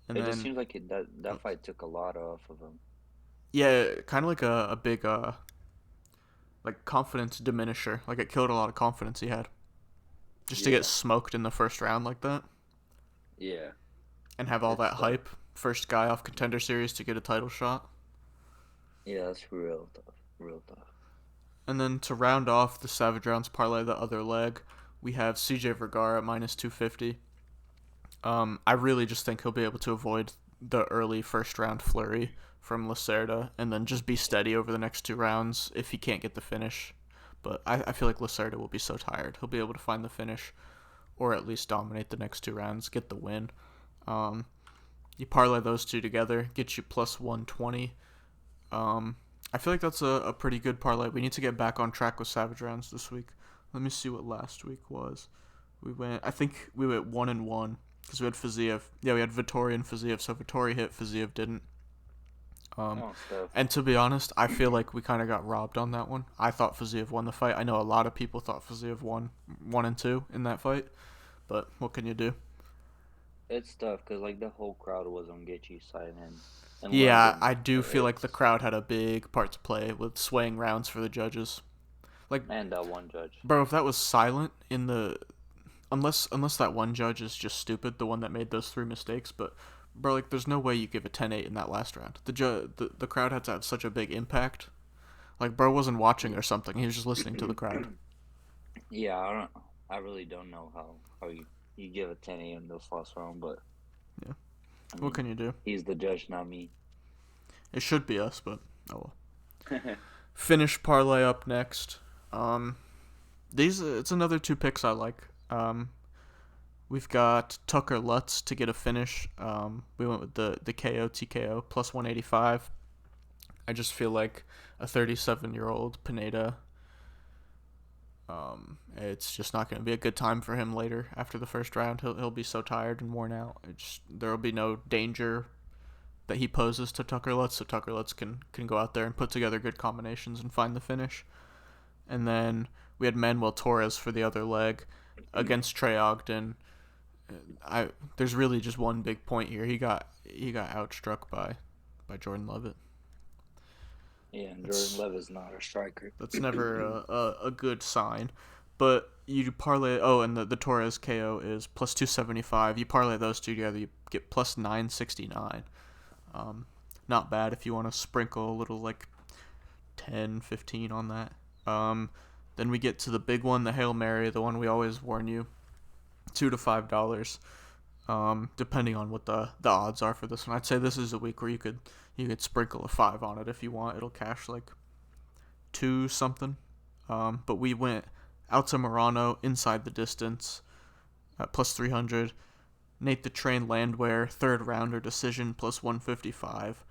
S1: And
S2: It just
S1: then,
S2: seems like that fight took a lot off of him.
S1: yeah, kind of like a big, like confidence diminisher. Like it killed a lot of confidence he had. Just to get
S2: Yeah.
S1: smoked in the first round like that.
S2: Yeah.
S1: And have all
S2: It's
S1: that hype. First guy off contender series to get a title shot.
S2: yeah, that's real tough. Real tough.
S1: And then to round off the Savage Rounds parlay, the other leg, we have CJ Vergara at minus 250. I really just think he'll be able to avoid the early first round flurry from Lacerda and then just be steady over the next two rounds if he can't get the finish. But I feel like Lacerda will be so tired. He'll be able to find the finish or at least dominate the next two rounds, get the win. Um, you parlay those two together, get you plus 120. I feel like that's a pretty good parlay. We need to get back on track with Savage Rounds this week. Let me see what last week was. I think we went 1-1 because we had Fiziev. Yeah, we had Vittori and Fiziev. So Vittori hit, Fiziev didn't. Um,
S2: Oh, stuff.
S1: and to be honest, I feel like we kind of got robbed on that one. I thought Fiziev won the fight. I know a lot of people thought Fiziev won 1 and 2 in that fight, but what can you do?
S2: It's tough because like the whole crowd was on Gaethje's side, and in
S1: Yeah,
S2: London,
S1: I do feel like the
S2: it's
S1: crowd had a big part to play with swaying rounds for the judges. Like,
S2: and that one judge.
S1: bro, if that was silent in the unless that one judge is just stupid, the one that made those three mistakes, but bro, like there's no way you give a 10-8 in that last round. The crowd had to have such a big impact. Like bro wasn't watching or something. He was just listening to the crowd.
S2: Yeah, I really don't know how you give a 10 a.m. the first round, but
S1: Yeah.
S2: I
S1: What
S2: mean,
S1: can you do?
S2: he's the judge, not me.
S1: It should be us, but oh well. Finish parlay up next. These it's another two picks I like. We've got Tucker Lutz to get a finish. We went with the KO TKO plus 185. I just feel like a 37-year-old Pineda. It's just not going to be a good time for him later after the first round. He'll be so tired and worn out. There will be no danger that he poses to Tucker Lutz, so Tucker Lutz can go out there and put together good combinations and find the finish. And then we had Manuel Torres for the other leg against Trey Ogden. There's really just one big point here. He got outstruck by Jordan Levitt.
S2: Yeah, and Jordan
S1: That's
S2: Lev is not a striker.
S1: that's never a good sign. But you parlay and the Torres KO is plus 275. You parlay those two together, you get plus 969. Not bad if you want to sprinkle a little like 10, 15 on that. Then we get to the big one, the Hail Mary, the one we always warn you, $2 to $5. Depending on what the odds are for this one. I'd say this is a week where you could sprinkle a 5 on it if you want. It'll cash like 2 something. But we went Altamirano inside the distance at plus 300. Nate the Train Landwehr third rounder decision plus 155.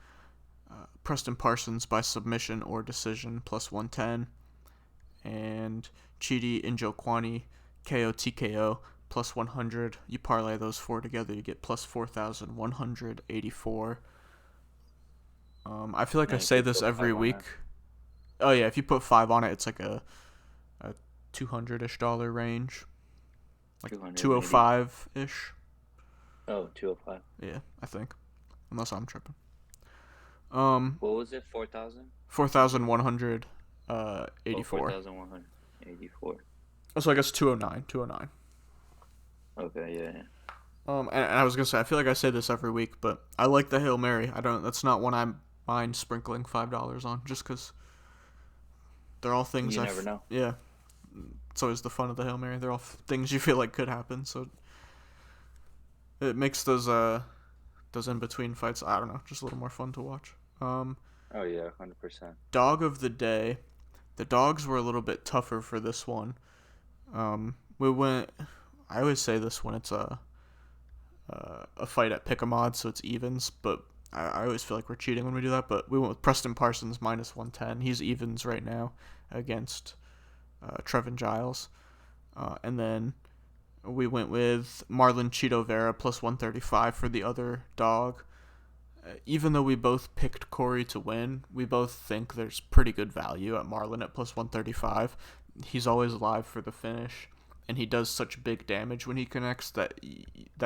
S1: Preston Parsons by submission or decision plus 110. And Chidi Njokwani KO TKO plus 100. You parlay those four together, you get plus 4,184. I feel like I
S2: And if
S1: say
S2: you
S1: this
S2: put
S1: every
S2: 5 on
S1: week.
S2: it,
S1: Oh yeah, if you put 5 on it, it's like a $200-ish range, like
S2: 200 maybe.
S1: 205-ish.
S2: Oh, 205.
S1: Yeah, I think, unless I'm tripping.
S2: What was it? 4,000?
S1: 4,100
S2: Oh,
S1: 84.
S2: 4,184.
S1: So I guess 209, 209.
S2: Okay, yeah.
S1: And I was gonna say I feel like I say this every week, but I like the Hail Mary. I don't. That's not one I mind sprinkling $5 on, just because they're all things
S2: You never know.
S1: yeah. It's always the fun of the Hail Mary. They're all things you feel like could happen, so it makes those in between fights, I don't know, just a little more fun to watch.
S2: Oh yeah, 100%.
S1: Dog of the day. The dogs were a little bit tougher for this one. We went. I always say this when it's a fight at pick 'em odds, so it's evens. But I always feel like we're cheating when we do that. But we went with Preston Parsons minus 110. He's evens right now against Trevin Giles. And then we went with Marlon Cheeto Vera plus 135 for the other dog. even though we both picked Corey to win, we both think there's pretty good value at Marlon at plus 135. He's always alive for the finish, and he does such big damage when he connects that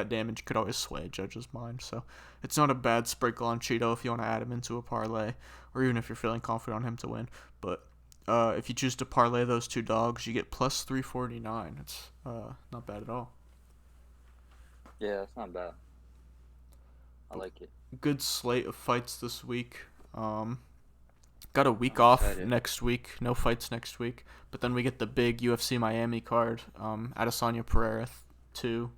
S1: damage could always sway a judge's mind. So it's not a bad sprinkle on Cheeto if you want to add him into a parlay, or even if you're feeling confident on him to win. But if you choose to parlay those two dogs, you get plus 349. It's not bad at all.
S2: Yeah, that's not bad. I like it.
S1: Good slate of fights this week. Got a week
S2: I'm
S1: off
S2: excited.
S1: next week. No fights next week. But then we get the big UFC Miami card. Adesanya Pereira 2.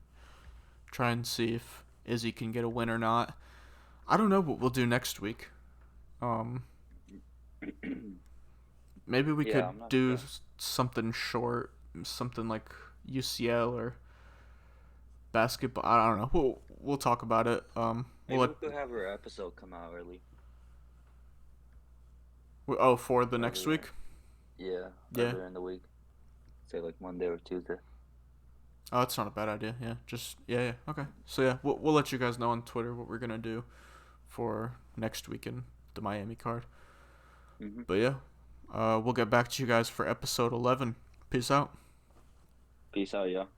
S1: Try and see if Izzy can get a win or not. I don't know what we'll do next week. Maybe we
S2: Yeah,
S1: could
S2: I'm not
S1: do
S2: sure.
S1: something short. Something like UCL or basketball. I don't know. We'll talk about it. We'll
S2: Maybe
S1: let.
S2: we could have our episode come out early.
S1: Oh, for the next
S2: Earlier.
S1: week.
S2: Yeah,
S1: Yeah.
S2: earlier in the week. Say like Monday or Tuesday.
S1: Oh, that's not a bad idea. Yeah, just yeah. Okay. So yeah, we'll let you guys know on Twitter what we're gonna do for next weekend, the Miami card.
S2: Mm-hmm.
S1: But yeah, we'll get back to you guys for episode 11. Peace out.
S2: Peace out, y'all.